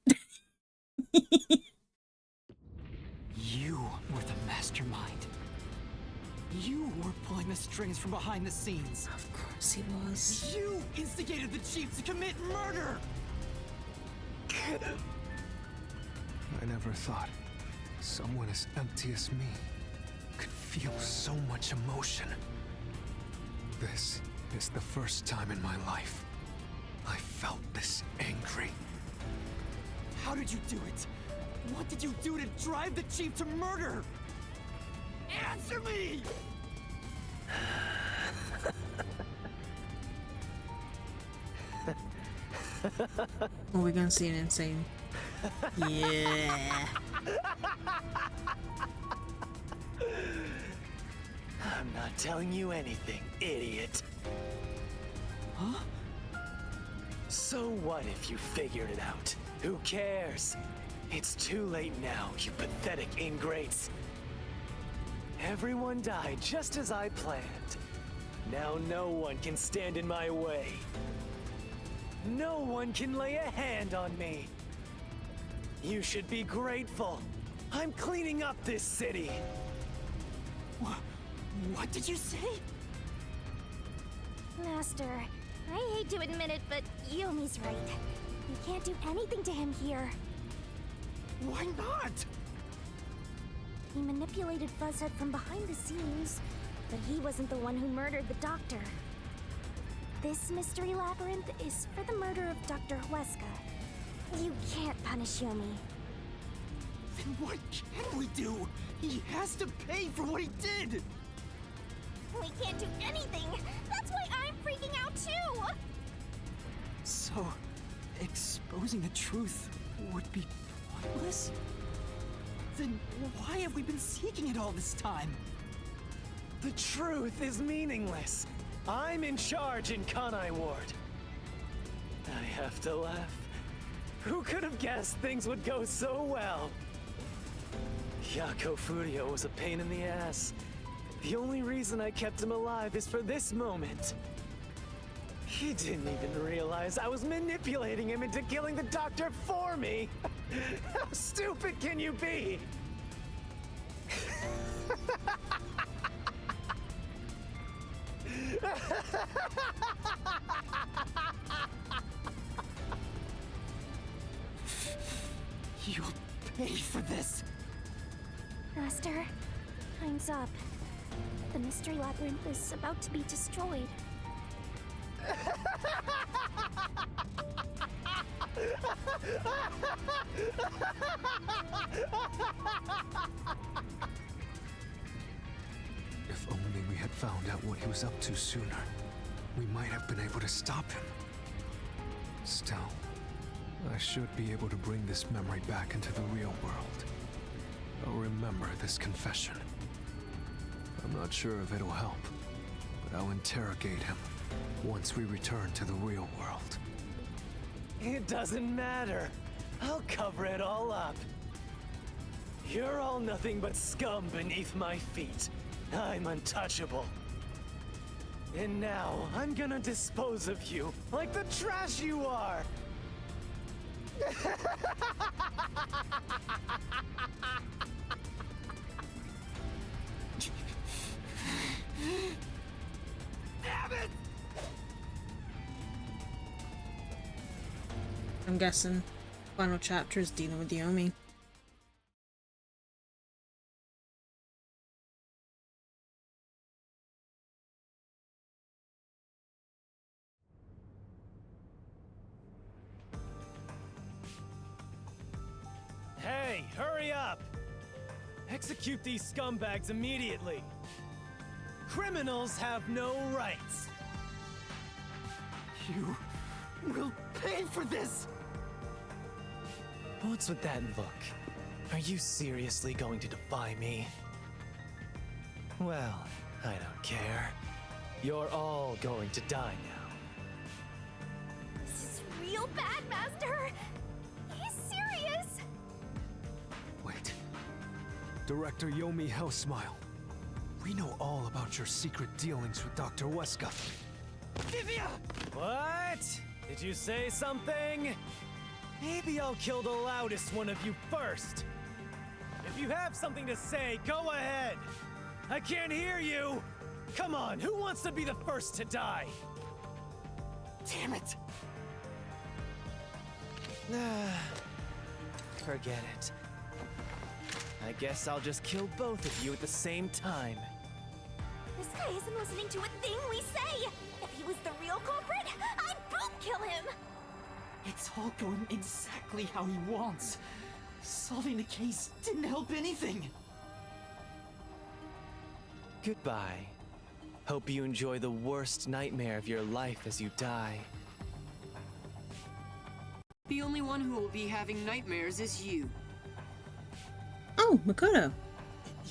You were the mastermind. You were pulling the strings from behind the scenes. Of course he was. You instigated the chief to commit murder! I never thought someone as empty as me could feel so much emotion. This is the first time in my life I felt this angry. How did you do it? What did you do to drive the chief to murder? Answer me! Are we gonna see an insane? Yeah. I'm not telling you anything, idiot. Huh? So what if you figured it out? Who cares? It's too late now, you pathetic ingrates. Everyone died just as I planned. Now no one can stand in my way. No one can lay a hand on me. You should be grateful. I'm cleaning up this city. What did you say? Master, I hate to admit it, but Yomi's right. We can't do anything to him here. Why not? He manipulated Fuzzhead from behind the scenes, but he wasn't the one who murdered the doctor. This mystery labyrinth is for the murder of Dr. Huesca. You can't punish Yomi. Then what can we do? He has to pay for what he did! We can't do anything! That's why I'm freaking out too! So, exposing the truth would be pointless? Then why have we been seeking it all this time? The truth is meaningless. I'm in charge in Kanai Ward. I have to laugh. Who could have guessed things would go so well? Yako Furio was a pain in the ass. The only reason I kept him alive is for this moment. He didn't even realize I was manipulating him into killing the doctor for me. How stupid can you be? You'll pay for this. Master, time's up. The mystery labyrinth is about to be destroyed. If only we had found out what he was up to sooner, we might have been able to stop him. Still, I should be able to bring this memory back into the real world. I'll remember this confession. I'm not sure if it'll help, but I'll interrogate him once we return to the real world. It doesn't matter. I'll cover it all up. You're all nothing but scum beneath my feet. I'm untouchable. And now I'm gonna dispose of you like the trash you are. Damn it! I'm guessing final chapter is dealing with Yomi. Hey, hurry up! Execute these scumbags immediately. Criminals have no rights. You will pay for this! What's with that look? Are you seriously going to defy me? Well, I don't care. You're all going to die now. This is real bad, Master! He's serious! Wait. Director Yomi Hellsmile. We know all about your secret dealings with Dr. Weska. Divya! What? Did you say something? Maybe I'll kill the loudest one of you first. If you have something to say, go ahead. I can't hear you. Come on, who wants to be the first to die? Damn it! Forget it. I guess I'll just kill both of you at the same time. This guy isn't listening to a thing we say! If he was the real culprit, I'd boom kill him! It's all going exactly how he wants. Solving the case didn't help anything. Goodbye. Hope you enjoy the worst nightmare of your life as you die. The only one who will be having nightmares is you. Oh, Makoto.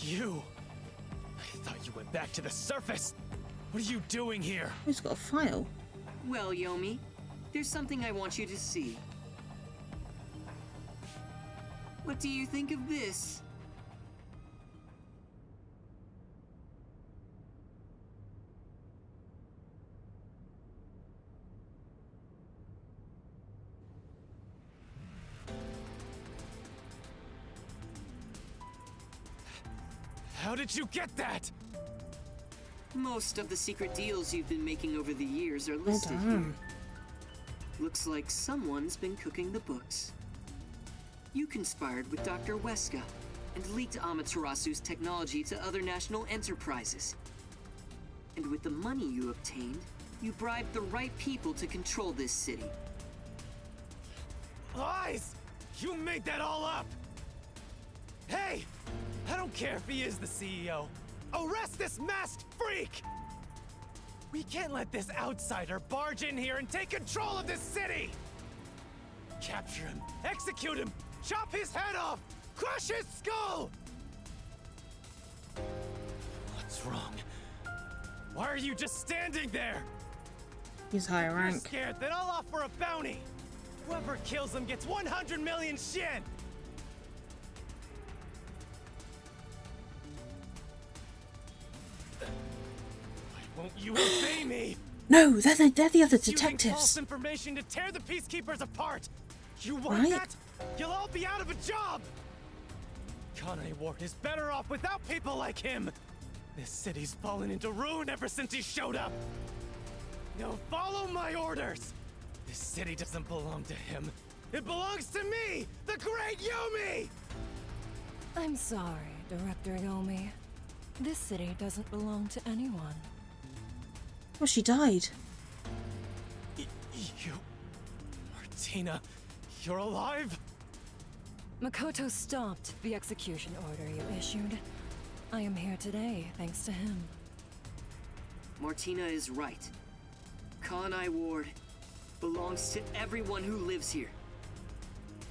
You? I thought you went back to the surface. What are you doing here? He's got a file. Well, Yomi, there's something I want you to see. What do you think of this? How did you get that? Most of the secret deals you've been making over the years are listed here. Looks like someone's been cooking the books. You conspired with Dr. Weska and leaked Amaterasu's technology to other national enterprises. And with the money you obtained, you bribed the right people to control this city. Lies! You made that all up! Hey! I don't care if he is the CEO. Arrest this masked freak! We can't let this outsider barge in here and take control of this city! Capture him, execute him, chop his head off, crush his skull! What's wrong? Why are you just standing there? He's higher You're rank. scared, then I'll offer a bounty! Whoever kills him gets 100 million shin! Won't you obey me? No, they're the other Using false detectives. information to tear the peacekeepers apart. You want Right. that? You'll all be out of a job. Kanai Ward is better off without people like him. This city's fallen into ruin ever since he showed up. Now follow my orders. This city doesn't belong to him. It belongs to me, the great Yomi. I'm sorry, Director Yomi. This city doesn't belong to anyone. Well, she died. You... Martina, you're alive? Makoto stopped the execution order you issued. I am here today thanks to him. Martina is right. Kanai Ward belongs to everyone who lives here.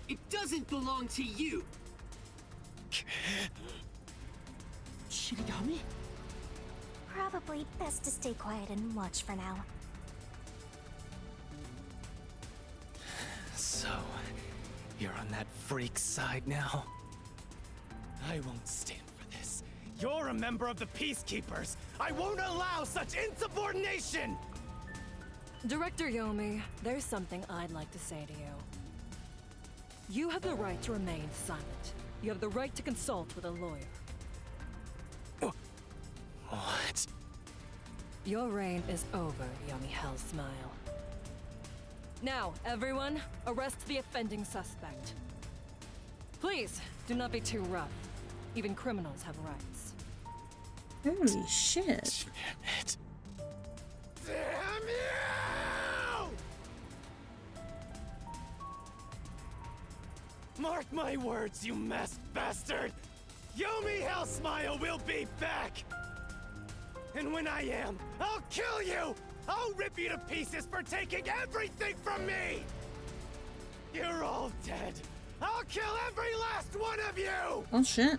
It doesn't belong to you! Shinigami? Probably best to stay quiet and watch for now. So, you're on that freak's side now? I won't stand for this. You're a member of the Peacekeepers! I won't allow such insubordination! Director Yomi, there's something I'd like to say to you. You have the right to remain silent. You have the right to consult with a lawyer. What? Your reign is over, Yomi Hellsmile. Now, everyone, arrest the offending suspect. Please, do not be too rough. Even criminals have rights. Holy shit. Damn it. Damn you! Mark my words, you masked bastard! Yomi Hellsmile will be back! And when I am, I'll kill you! I'll rip you to pieces for taking everything from me! You're all dead. I'll kill every last one of you! Oh shit.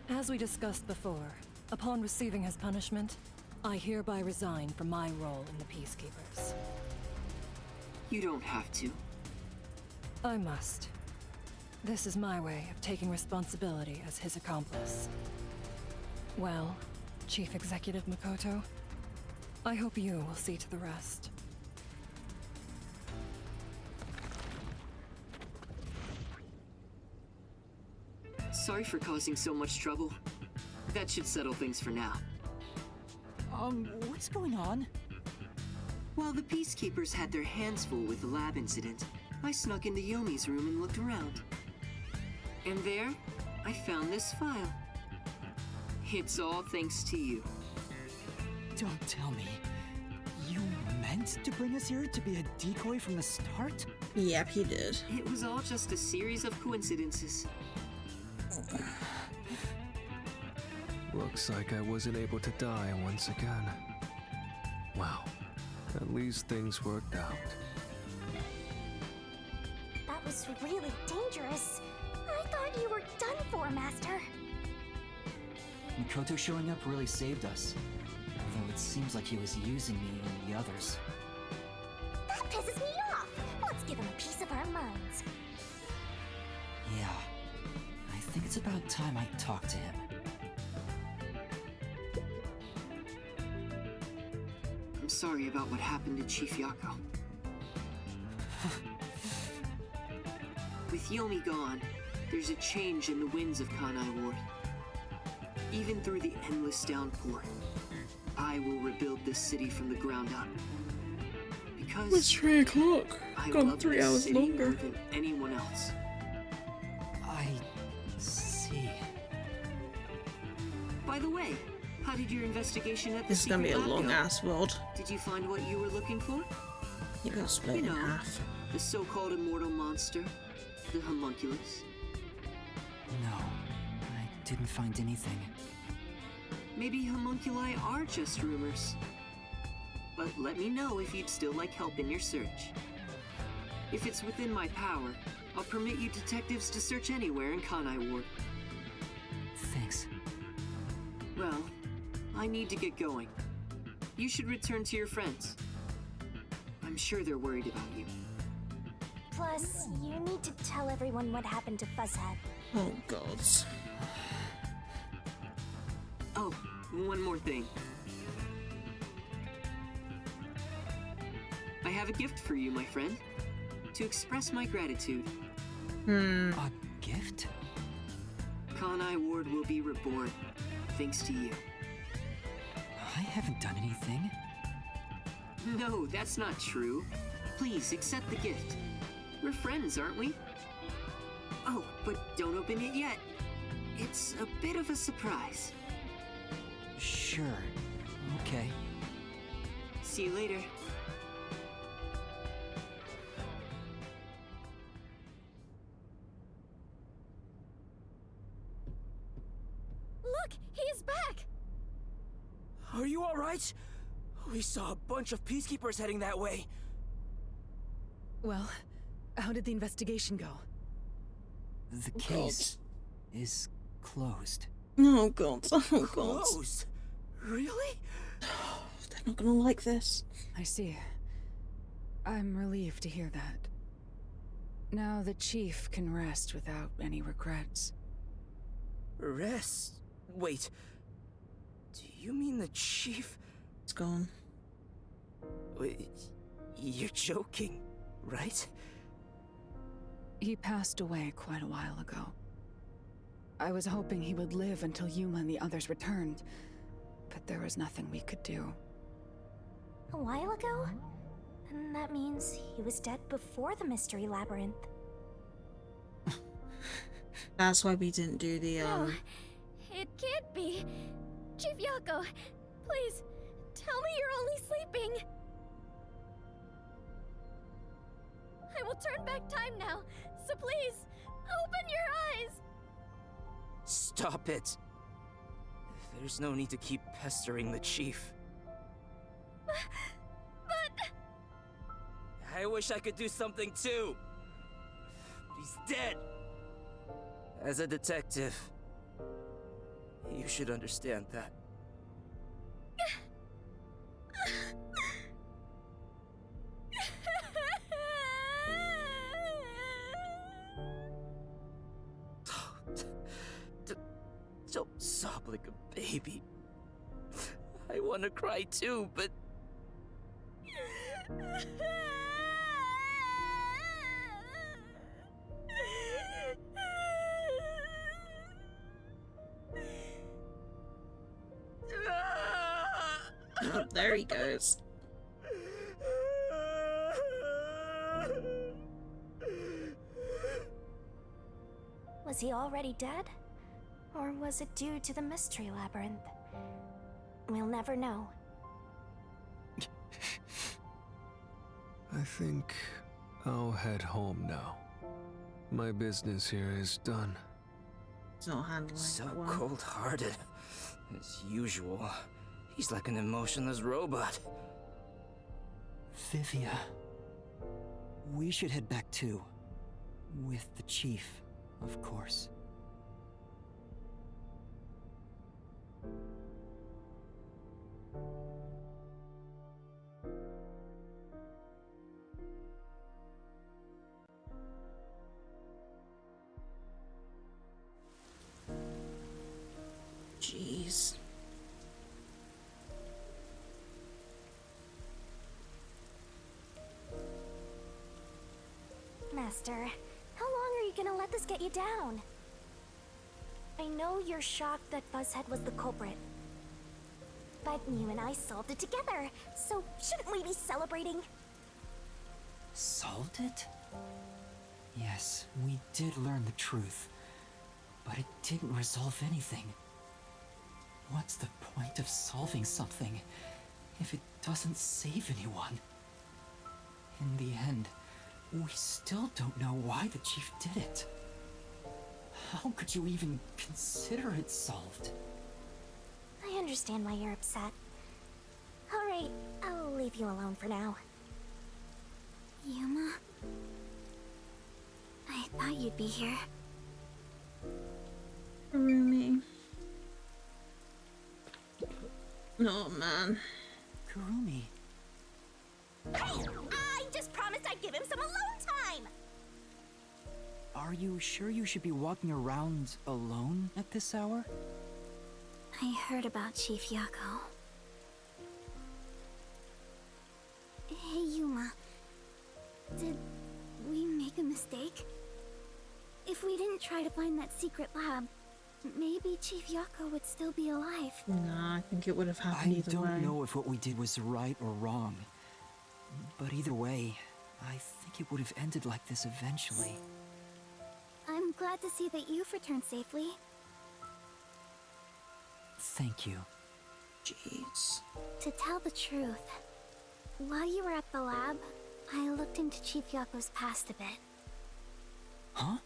As we discussed before, upon receiving his punishment, I hereby resign from my role in the Peacekeepers. You don't have to. I must. This is my way of taking responsibility as his accomplice. Well, Chief Executive Makoto, I hope you will see to the rest. Sorry for causing so much trouble. That should settle things for now. What's going on? While the Peacekeepers had their hands full with the lab incident, I snuck into Yomi's room and looked around. And there, I found this file. It's all thanks to you. Don't tell me. You meant to bring us here to be a decoy from the start? Yep, he did. It was all just a series of coincidences. Looks like I wasn't able to die once again. Well, at least things worked out. That was really dangerous. I thought you were done for, Master. Makoto showing up really saved us. Although it seems like he was using me and the others. That pisses me off! Let's give him a piece of our minds. Yeah. I think it's about time I talk to him. I'm sorry about what happened to Chief Yako. With Yomi gone, there's a change in the winds of Kanai Ward. Even through the endless downpour, I will rebuild this city from the ground up. Because It's 3 o'clock. I Gone love 3 this hours city longer. more than anyone else. I see. By the way, how did your investigation at the This is gonna be a secret lab long go? ass VOD. Did you find what you were looking for? You got split You in know, half. the so-called immortal monster, the homunculus. No, I didn't find anything. Maybe homunculi are just rumors. But let me know if you'd still like help in your search. If it's within my power, I'll permit you detectives to search anywhere in Kanai Ward. Thanks. Well, I need to get going. You should return to your friends. I'm sure they're worried about you. Plus, you need to tell everyone what happened to Fuzzhead. Oh god. Oh, one more thing. I have a gift for you, my friend. To express my gratitude. A gift? Kanai Ward will be reborn, thanks to you. I haven't done anything. No, that's not true. Please, accept the gift. We're friends, aren't we? Oh, but don't open it yet. It's a bit of a surprise. Sure. Okay. See you later. Look, he's back! Are you alright? We saw a bunch of peacekeepers heading that way. Well, how did the investigation go? The case is closed. Oh god. Oh god. Closed? Really? They're not gonna like this. I see. I'm relieved to hear that. Now the chief can rest without any regrets. Rest? Wait. Do you mean the chief? It's gone. Wait, you're joking, right? He passed away quite a while ago. I was hoping he would live until Yuma and the others returned, but there was nothing we could do. A while ago? And that means he was dead before the Mystery Labyrinth. That's why we didn't do the No, it can't be. Chief Yako, please, tell me you're only sleeping. I will turn back time now, so please, open your eyes. Stop it. There's no need to keep pestering the chief. But... I wish I could do something too. But he's dead. As a detective, you should understand that. Don't sob like a baby. I want to cry too, but... Oh, there he goes. Was he already dead? Or was it due to the mystery labyrinth? We'll never know. I think I'll head home now. My business here is done. It's not handling So that well. cold-hearted. As usual. He's like an emotionless robot. Vivia. We should head back too. With the chief, of course. Jeez. Master, how long are you gonna let this get you down? I know you're shocked that Buzzhead was the culprit. But you and I solved it together, so shouldn't we be celebrating? Solved it? Yes, we did learn the truth. But it didn't resolve anything. What's the point of solving something if it doesn't save anyone? In the end, we still don't know why the chief did it. How could you even consider it solved? I understand why you're upset. Alright, I'll leave you alone for now. Yuma? I thought you'd be here. Kurumi. Oh man. Kurumi. Hey! I just promised I'd give him some alone time! Are you sure you should be walking around alone at this hour? I heard about Chief Yako. Hey, Yuma. Did we make a mistake? If we didn't try to find that secret lab, maybe Chief Yako would still be alive. Nah, I think it would have happened either way. I don't know if what we did was right or wrong. But either way, I think it would have ended like this eventually. I'm glad to see that you've returned safely. Thank you. Jeez. To tell the truth, while you were at the lab, I looked into Chief Yako's past a bit. Huh?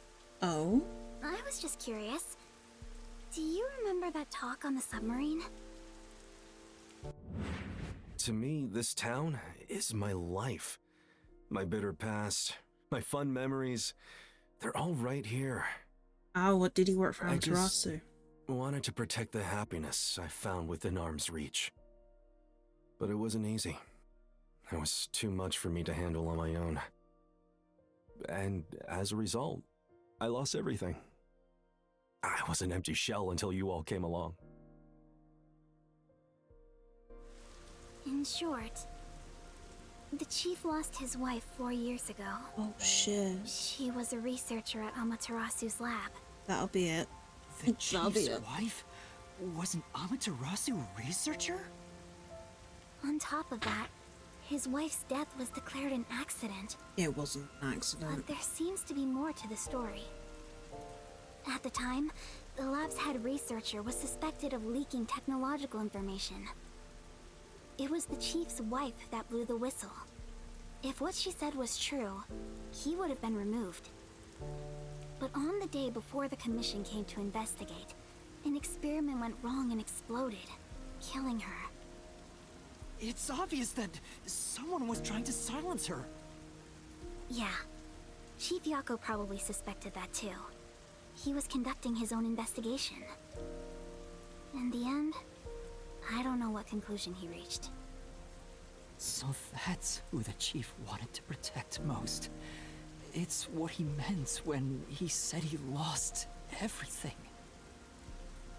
Oh? I was just curious. Do you remember that talk on the submarine? To me, this town is my life. My bitter past, my fun memories, they're all right here. Oh, what did he work for I just Amaterasu? wanted to protect the happiness I found within arm's reach. But it wasn't easy. It was too much for me to handle on my own. And as a result, I lost everything. I was an empty shell until you all came along. In short, the chief lost his wife 4 years ago. Oh shit. She was a researcher at Amaterasu's lab. That'll be it. The That'll be chief's it. wife was an Amaterasu researcher? On top of that, his wife's death was declared an accident. It wasn't an accident. But there seems to be more to the story. At the time, the lab's head researcher was suspected of leaking technological information. It was the chief's wife that blew the whistle. If what she said was true, he would have been removed. But on the day before the commission came to investigate, an experiment went wrong and exploded, killing her. It's obvious that someone was trying to silence her. Yeah. Chief Yako probably suspected that too. He was conducting his own investigation. In the end, I don't know what conclusion he reached. So that's who the chief wanted to protect most. It's what he meant when he said he lost everything.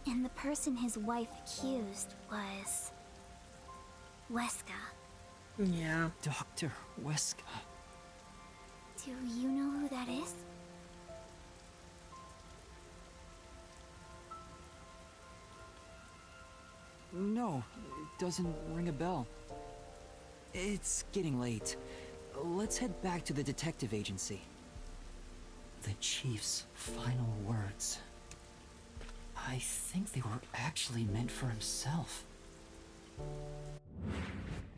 And the person his wife accused was... Weska. Yeah. Dr. Weska. Do you know who that is? No, it doesn't ring a bell. It's getting late. Let's head back to the detective agency. The chief's final words. I think they were actually meant for himself.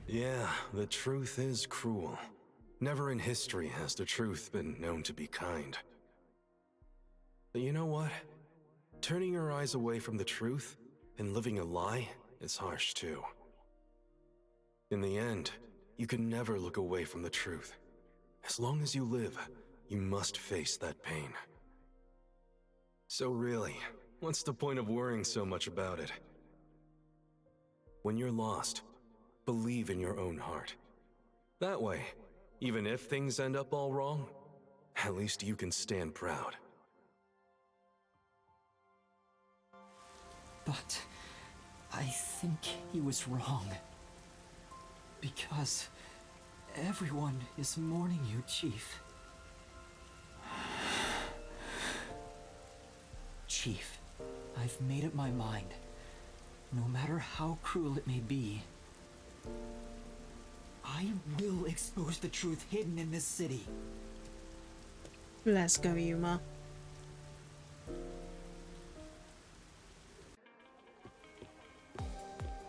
Yeah, the truth is cruel. Never in history has the truth been known to be kind. But you know what? Turning your eyes away from the truth and living a lie is harsh too. In the end, you can never look away from the truth. As long as you live, you must face that pain. So really, what's the point of worrying so much about it? When you're lost, believe in your own heart. That way, even if things end up all wrong, at least you can stand proud. But I think he was wrong. Because everyone is mourning you, Chief. Chief, I've made up my mind. No matter how cruel it may be, I will expose the truth hidden in this city. Let's go, Yuma.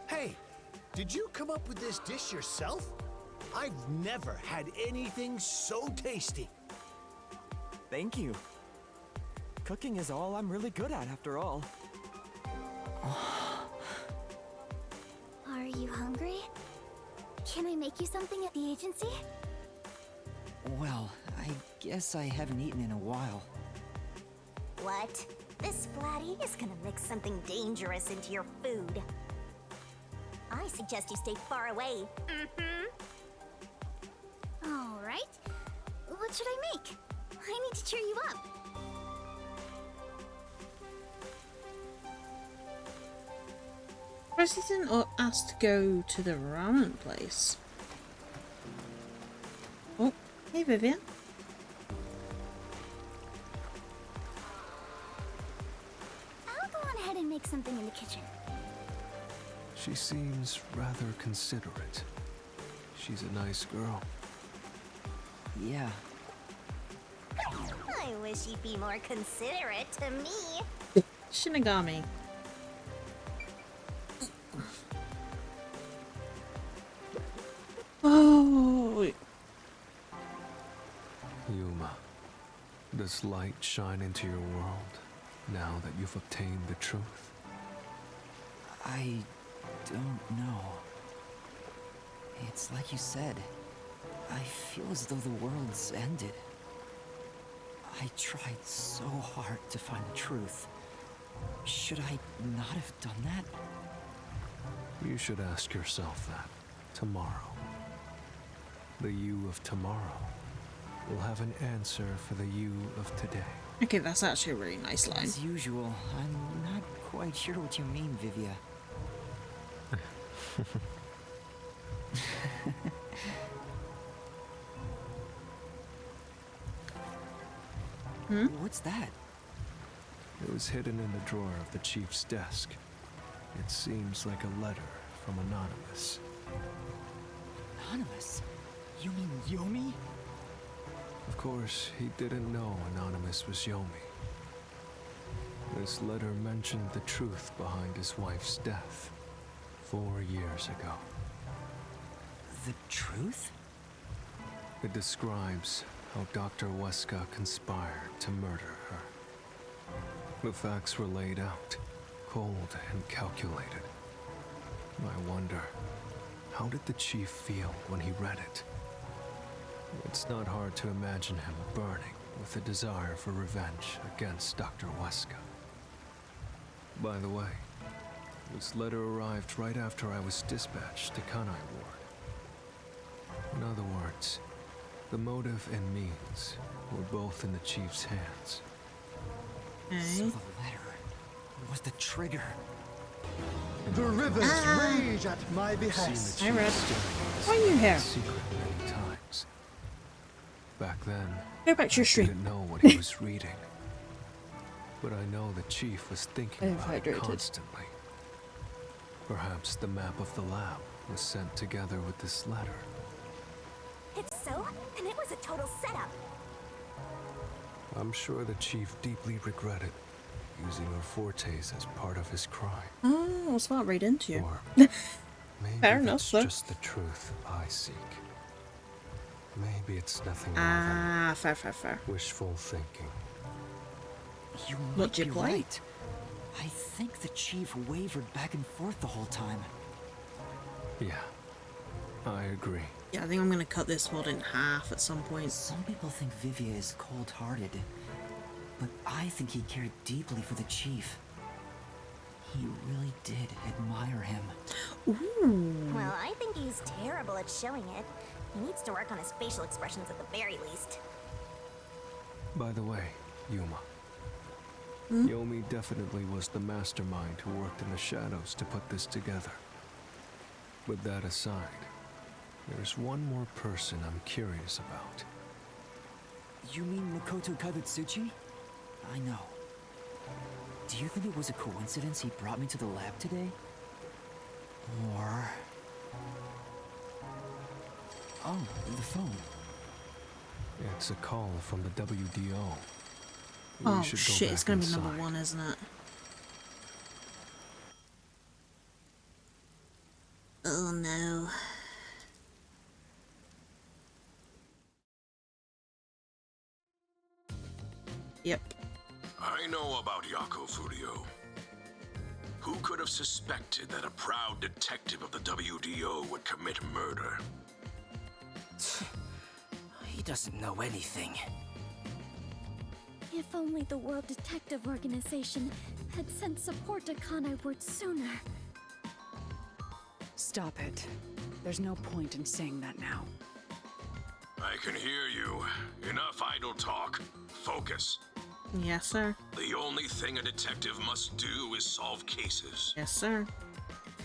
Hey, did you come up with this dish yourself? I've never had anything so tasty. Thank you. Cooking is all I'm really good at, after all. Are you hungry? Can I make you something at the agency? Well, I guess I haven't eaten in a while. What? This Splatty is gonna mix something dangerous into your food. I suggest you stay far away. Alright. What should I make? I need to cheer you up. President asked to go to the ramen place. Oh, hey Vivian. I'll go on ahead and make something in the kitchen. She seems rather considerate. She's a nice girl. Yeah. I wish you'd be more considerate to me. Shinigami. Oh. Yuma, does light shine into your world now that you've obtained the truth? I don't know. It's like you said. I feel as though the world's ended. I tried so hard to find the truth. Should I not have done that? You should ask yourself that tomorrow. The you of tomorrow will have an answer for the you of today. Okay, that's actually a really nice line. As usual, I'm not quite sure what you mean, Vivia. What's that? It was hidden in the drawer of the chief's desk. It seems like a letter from Anonymous. Anonymous? You mean Yomi? Of course, he didn't know Anonymous was Yomi. This letter mentioned the truth behind his wife's death 4 years ago. The truth? It describes how Dr. Weska conspired to murder her. The facts were laid out, cold and calculated. I wonder, how did the chief feel when he read it? It's not hard to imagine him burning with a desire for revenge against Dr. Weska. By the way, this letter arrived right after I was dispatched to Kanai Ward. In other words, the motive and means were both in the Chief's hands. So the letter was the trigger. The rivers rage at my behest. I read. Why are you here? Secret many times. Back then, Go back to your I stream. didn't know what he was reading. But I know the Chief was thinking about it Hydrated. constantly. Perhaps the map of the lab was sent together with this letter. If so, then it was a total setup. I'm sure the Chief deeply regretted using her fortes as part of his crime. Oh, what's that read into you? Or maybe Fair enough, that's though. just the truth I seek. Maybe it's nothing more Ah, fair. than wishful thinking. You What, might be Ghibli? right. I think the Chief wavered back and forth the whole time. Yeah, I agree. Yeah, I think I'm gonna cut this VOD in half at some point. Some people think Vivia is cold-hearted, but I think he cared deeply for the Chief. He really did admire him. Ooh. Well, I think he's terrible at showing it. He needs to work on his facial expressions at the very least. By the way, Yuma. Yomi definitely was the mastermind who worked in the shadows to put this together. With that aside, there's one more person I'm curious about. You mean Makoto Kagutsuchi? I know. Do you think it was a coincidence he brought me to the lab today? Or... Oh, the phone. It's a call from the WDO. We Oh should go shit, it's back gonna be inside. number one, isn't it? Oh no. Yep. I know about Yako Furio. Who could have suspected that a proud detective of the WDO would commit murder? He doesn't know anything. If only the World Detective Organization had sent support to Kanai Ward sooner. Stop it. There's no point in saying that now. I can hear you. Enough idle talk. Focus. Yes, sir. The only thing a detective must do is solve cases. Yes, sir.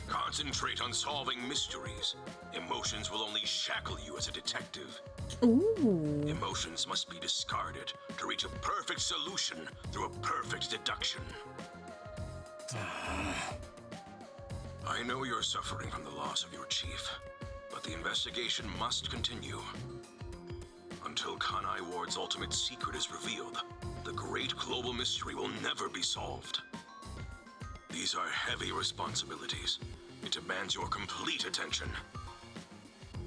Concentrate on solving mysteries. Emotions will only shackle you as a detective. Ooh. Emotions must be discarded to reach a perfect solution through a perfect deduction. I know you're suffering from the loss of your chief, but the investigation must continue. Until Kanai Ward's ultimate secret is revealed, the great global mystery will never be solved. These are heavy responsibilities. It demands your complete attention.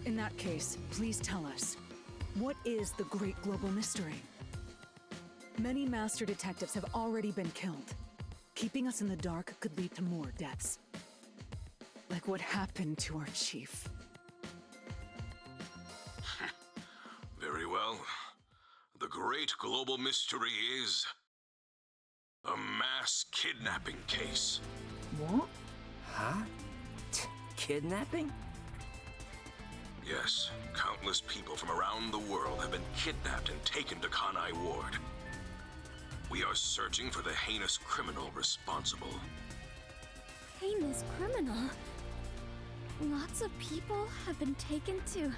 In that case, please tell us, what is the great global mystery? Many master detectives have already been killed. Keeping us in the dark could lead to more deaths. Like what happened to our chief. Very well. The great global mystery is a mass kidnapping case. What? Huh? Kidnapping? Yes, countless people from around the world have been kidnapped and taken to Kanai Ward. We are searching for the heinous criminal responsible. Heinous criminal? Lots of people have been taken to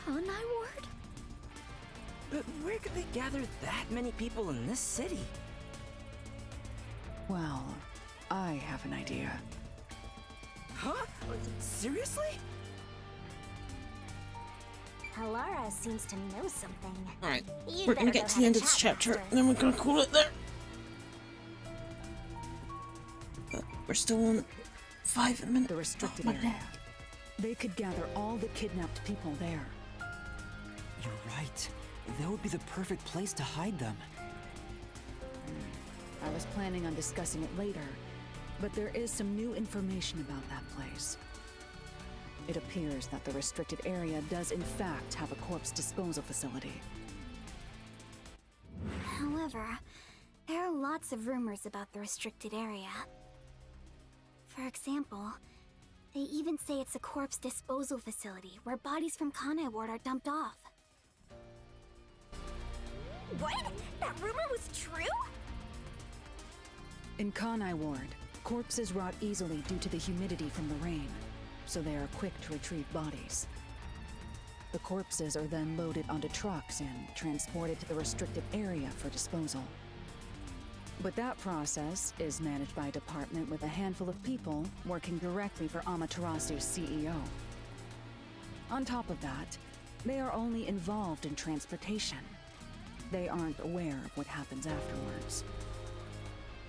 Kanai Ward? But where could they gather that many people in this city? Well, I have an idea. Huh? Seriously? Alara seems to know something. Alright, You'd we're gonna better get to go the have end a of this chat, chapter, Master. and then we're gonna call it there. But we're still on 5 minutes. The restricted my area. neck. They could gather all the kidnapped people there. You're right. That would be the perfect place to hide them. I was planning on discussing it later, but there is some new information about that place. It appears that the restricted area does in fact have a corpse disposal facility. However, there are lots of rumors about the restricted area. For example, they even say it's a corpse disposal facility where bodies from Kanai Ward are dumped off. What? That rumor was true? In Kanai Ward, corpses rot easily due to the humidity from the rain, so they are quick to retrieve bodies. The corpses are then loaded onto trucks and transported to the restricted area for disposal. But that process is managed by a department with a handful of people working directly for Amaterasu's CEO. On top of that, they are only involved in transportation. They aren't aware of what happens afterwards.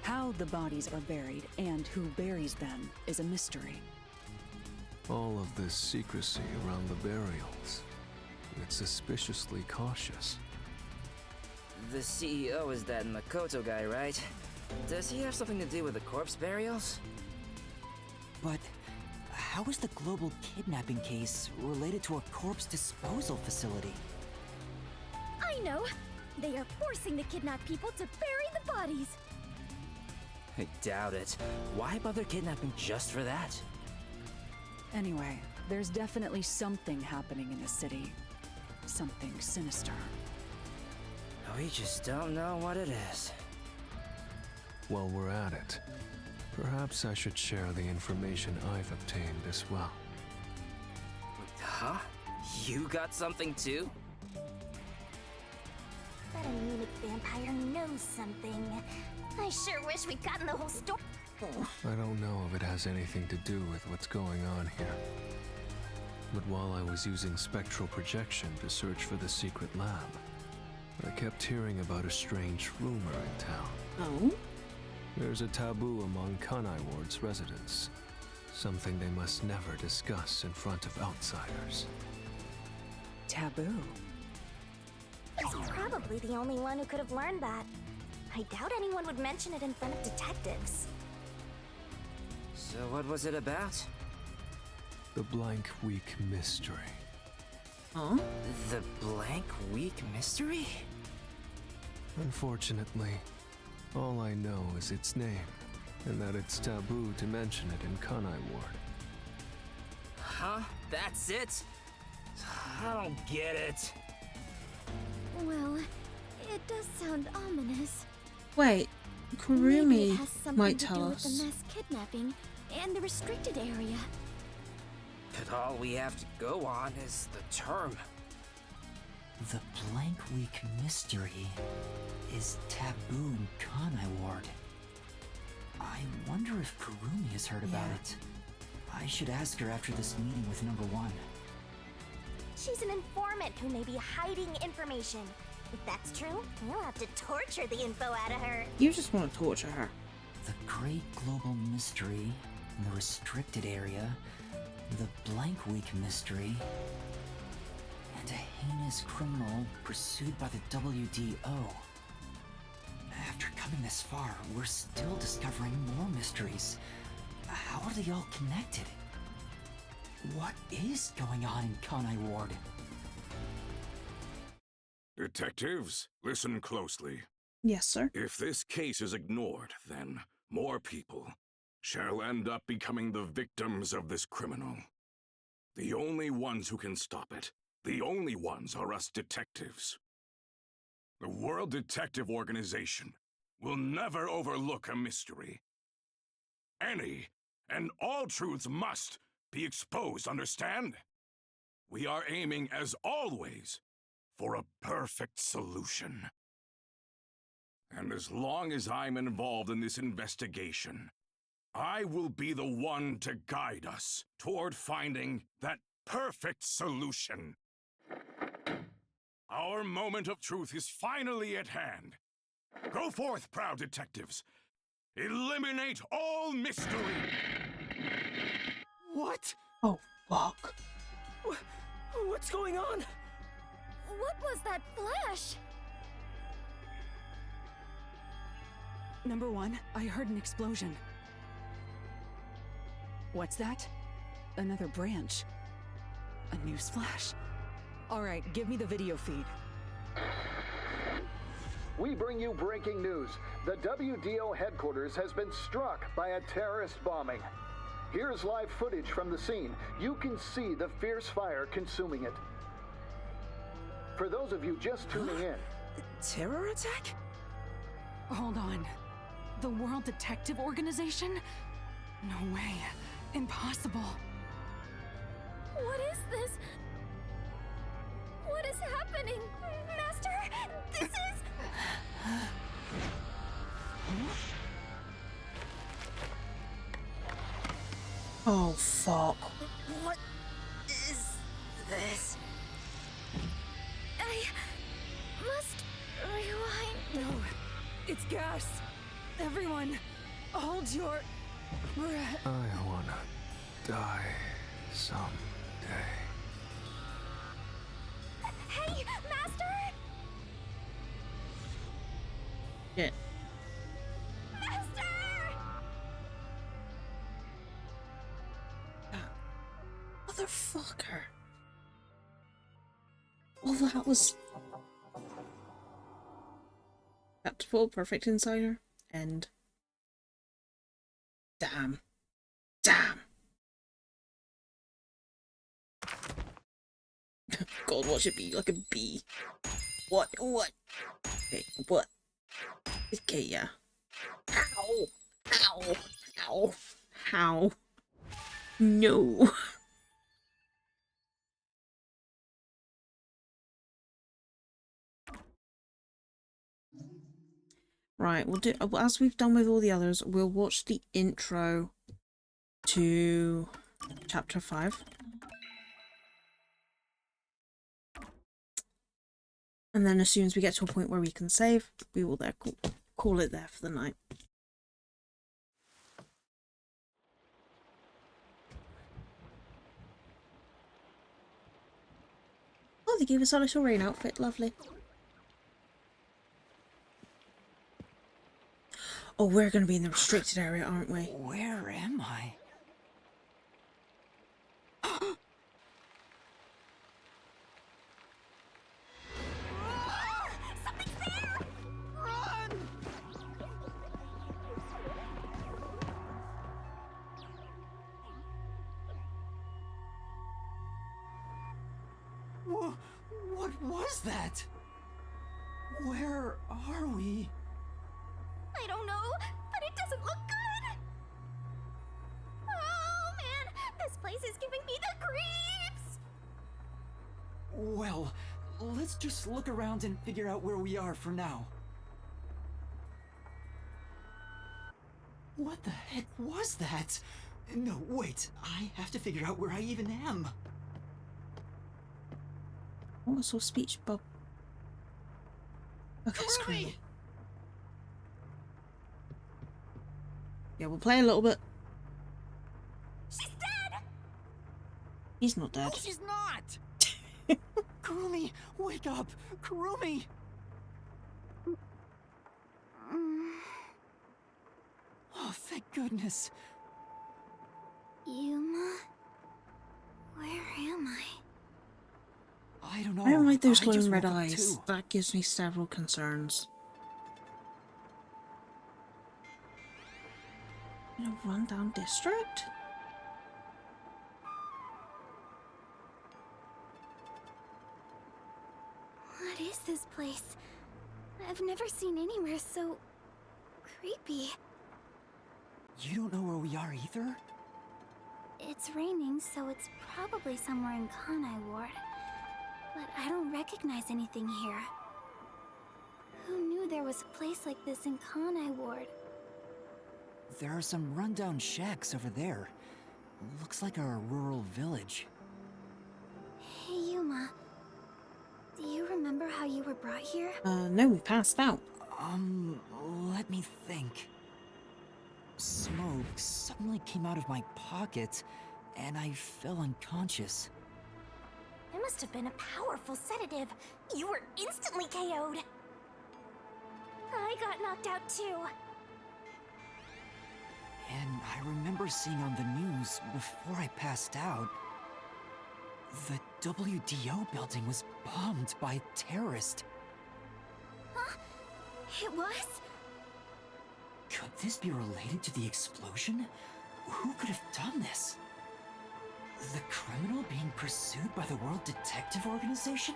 How the bodies are buried and who buries them is a mystery. All of this secrecy around the burials. It's suspiciously cautious. The CEO is that Makoto guy, right? Does he have something to do with the corpse burials? But how is the global kidnapping case related to a corpse disposal facility? I know! They are forcing the kidnapped people to bury the bodies! I doubt it. Why bother kidnapping just for that? Anyway, there's definitely something happening in the city. Something sinister. We just don't know what it is. While we're at it, perhaps I should share the information I've obtained as well. Huh? You got something too? That anemic vampire knows something. I sure wish we'd gotten the whole story. I don't know if it has anything to do with what's going on here. But while I was using spectral projection to search for the secret lab, I kept hearing about a strange rumor in town. Oh? There's a taboo among Kanai Ward's residents. Something they must never discuss in front of outsiders. Taboo? He's probably the only one who could have learned that. I doubt anyone would mention it in front of detectives. So what was it about? The Blank Week Mystery. Huh? The Blank Week Mystery? Unfortunately, all I know is its name, and that it's taboo to mention it in Kanai Ward. Huh? That's it? I don't get it. Well, it does sound ominous. Wait, Maybe it Kurumi has something might to tell do us. with the mass kidnapping and the restricted area. But all we have to go on is the term. The Blank Week Mystery is taboo in Kanai Ward. I wonder if Kurumi has heard about it. I should ask her after this meeting with number 1. She's an informant who may be hiding information. If that's true, we'll have to torture the info out of her. You just want to torture her. The Great Global Mystery, the Restricted Area, the Blank Week Mystery, and a heinous criminal pursued by the WDO. After coming this far, we're still discovering more mysteries. How are they all connected? What is going on in Kanai Ward? Detectives, listen closely. Yes, sir. If this case is ignored, then more people shall end up becoming the victims of this criminal. The only ones who can stop it, the only ones are us detectives. The World Detective Organization will never overlook a mystery. Any and all truths must be exposed, understand? We are aiming, as always, for a perfect solution. And as long as I'm involved in this investigation, I will be the one to guide us toward finding that perfect solution. Our moment of truth is finally at hand. Go forth, proud detectives. Eliminate all mystery. What? Oh, fuck. What's going on? What was that flash? Number 1, I heard an explosion. What's that? Another branch. A newsflash? Alright, give me the video feed. We bring you breaking news. The WDO headquarters has been struck by a terrorist bombing. Here's live footage from the scene. You can see the fierce fire consuming it. For those of you just tuning in. Terror attack? Hold on. The World Detective Organization? No way. Impossible. What is this? What is happening? Master, this is... Oh, fuck. What is this? I must rewind. No, it's gas. Everyone, hold your breath. I wanna die someday. Hey, Master! Yeah. Master! Motherfucker. All that was... Chapter 4, Perfect Insider. End. Damn. Damn. God, what should be like a bee? What? Okay, what? Okay, yeah. Ow! Ow! Ow! How? No. Right, we'll do, as we've done with all the others, we'll watch the intro to Chapter 5. And then as soon as we get to a point where we can save, we will there call it there for the night. Oh, they gave us our little rain outfit, lovely. Oh, we're going to be in the restricted area, aren't we? Where am I? Something's there! Run! What was that? Where are we? I don't know, but it doesn't look good! Oh man, this place is giving me the creeps! Well, let's just look around and figure out where we are for now. What the heck was that? No, wait, I have to figure out where I even am. What was your speech, Bob? Okay, scream. Yeah, we'll play a little bit. She's dead! He's not dead. No, she's not! Kurumi, wake up! Kurumi! Oh, thank goodness. Yuma? Where am I? I don't know. I don't like those I glowing just red woke up eyes. too. That gives me several concerns. In a rundown district? What is this place? I've never seen anywhere so... creepy. You don't know where we are either? It's raining, so it's probably somewhere in Kanai Ward. But I don't recognize anything here. Who knew there was a place like this in Kanai Ward? There are some rundown shacks over there. Looks like a rural village. Hey, Yuma. Do you remember how you were brought here? No, we passed out. Let me think. Smoke suddenly came out of my pocket, and I fell unconscious. It must have been a powerful sedative. You were instantly KO'd. I got knocked out too. And I remember seeing on the news before I passed out. The WDO building was bombed by terrorists. Huh? It was? Could this be related to the explosion? Who could have done this? The criminal being pursued by the World Detective Organization?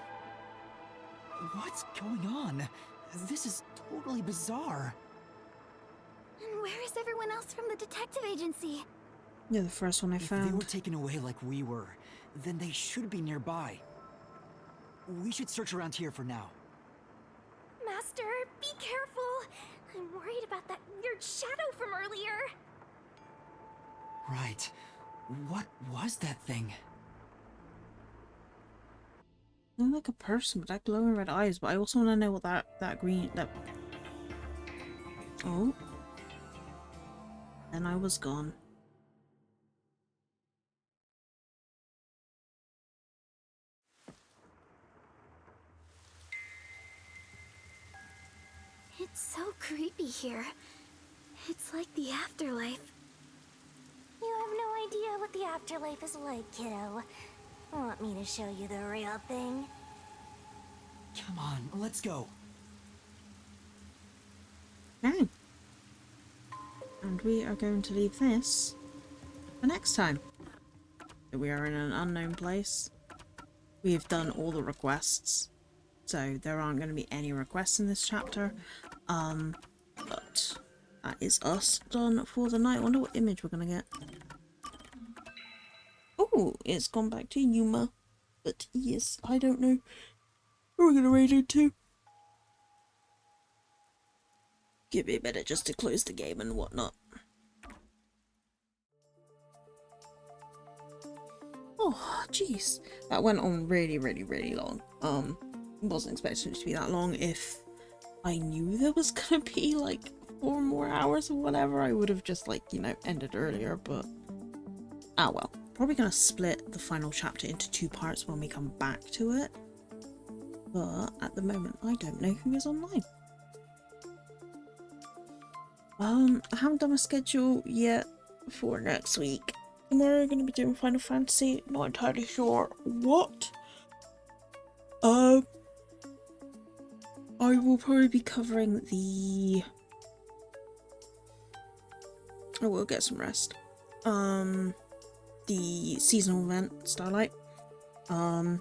What's going on? This is totally bizarre. And where is everyone else from the detective agency? You're the first one I found. If they were taken away like we were, then they should be nearby. We should search around here for now. Master, be careful. I'm worried about that weird shadow from earlier. Right. What was that thing? Look like a person with that glowing red eyes, but I also want to know what that green... Oh. Then I was gone. It's so creepy here. It's like the afterlife. You have no idea what the afterlife is like, kiddo. Want me to show you the real thing? Come on, let's go. Okay. And we are going to leave this for next time. We are in an unknown place. We have done all the requests, so there aren't going to be any requests in this chapter. But that is us done for the night. I wonder what image we're going to get. Oh, it's gone back to Yuma. But yes, I don't know who we're going to raid into. Give me a minute just to close the game and whatnot. Oh, jeez. That went on really, really, really long. Wasn't expecting it to be that long. If I knew there was gonna be like 4 more hours or whatever, I would have just like, you know, ended earlier, but ah well. Probably gonna split the final chapter into 2 parts when we come back to it. But at the moment, I don't know who is online. I haven't done a schedule yet for next week. Tomorrow we're going to be doing Final Fantasy. Not entirely sure what. I will probably be covering the... I will get some rest. The seasonal event, Starlight. And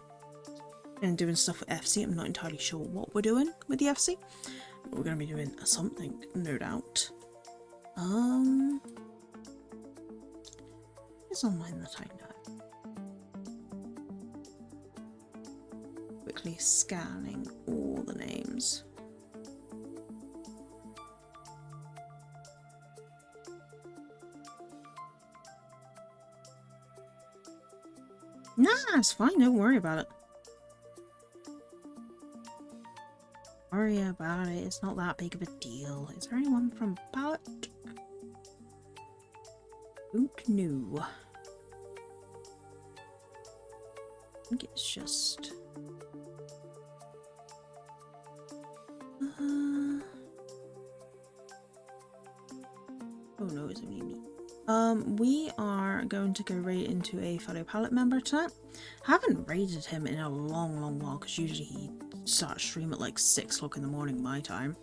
doing stuff with FC. I'm not entirely sure what we're doing with the FC. But we're going to be doing something, no doubt. It's online that I know. Quickly scanning all the names. Nah, it's fine, don't worry about it. Worry about it, it's not that big of a deal. Is there anyone from Palette? Don't know. I think it's just... oh no, it's only me. We are going to go raid into a fellow Palette member tonight. I haven't raided him in a long while, because usually he starts stream at like 6 o'clock in the morning my time.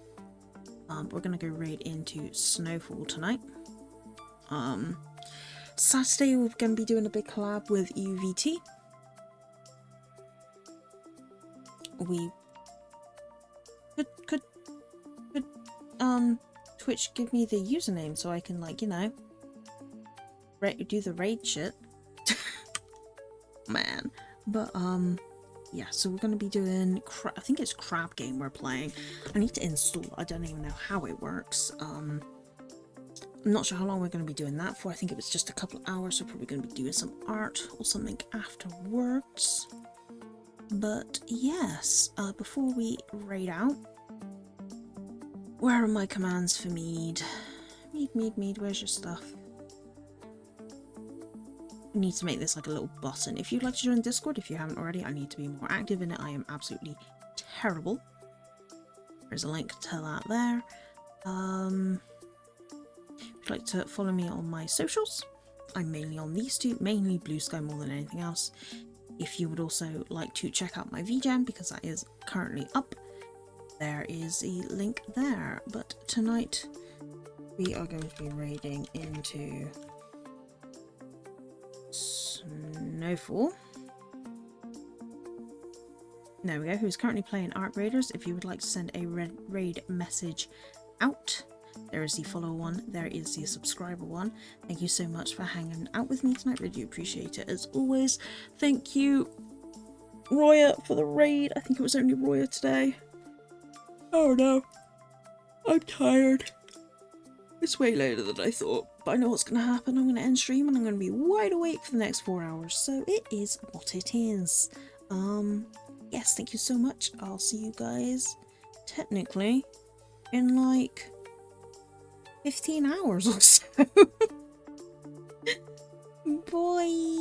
We're gonna go raid into Snowfall tonight. Saturday we're gonna be doing a big collab with UVT. We could Twitch give me the username so I can, like, you know, do the raid shit. Man. But yeah, so we're going to be doing I think it's Crab Game we're playing. I need to install it. I don't even know how it works. I'm not sure how long we're going to be doing that for. I think it was just a couple of hours, so probably going to be doing some art or something afterwards. But yes, before we raid out, where are my commands for Mead? Mead, where's your stuff? I need to make this like a little button. If you'd like to join Discord, if you haven't already, I need to be more active in it. I am absolutely terrible. There's a link to that there. If you'd like to follow me on my socials, I'm mainly on these two, mainly Blue Sky more than anything else. If you would also like to check out my VGen, because that is currently up, there is a link there. But tonight we are going to be raiding into Snowfall. There we go, who's currently playing Arc Raiders. If you would like to send a raid message out, there is the follow one, there is the subscriber one. Thank you so much for hanging out with me tonight, really appreciate it as always. Thank you, Roya, for the raid. I think it was only Roya today. Oh no, I'm tired. It's way later than I thought, but I know what's going to happen. I'm going to end stream and I'm going to be wide awake for the next 4 hours, so it is what it is. Yes, thank you so much. I'll see you guys technically in like 15 hours or so. Bye.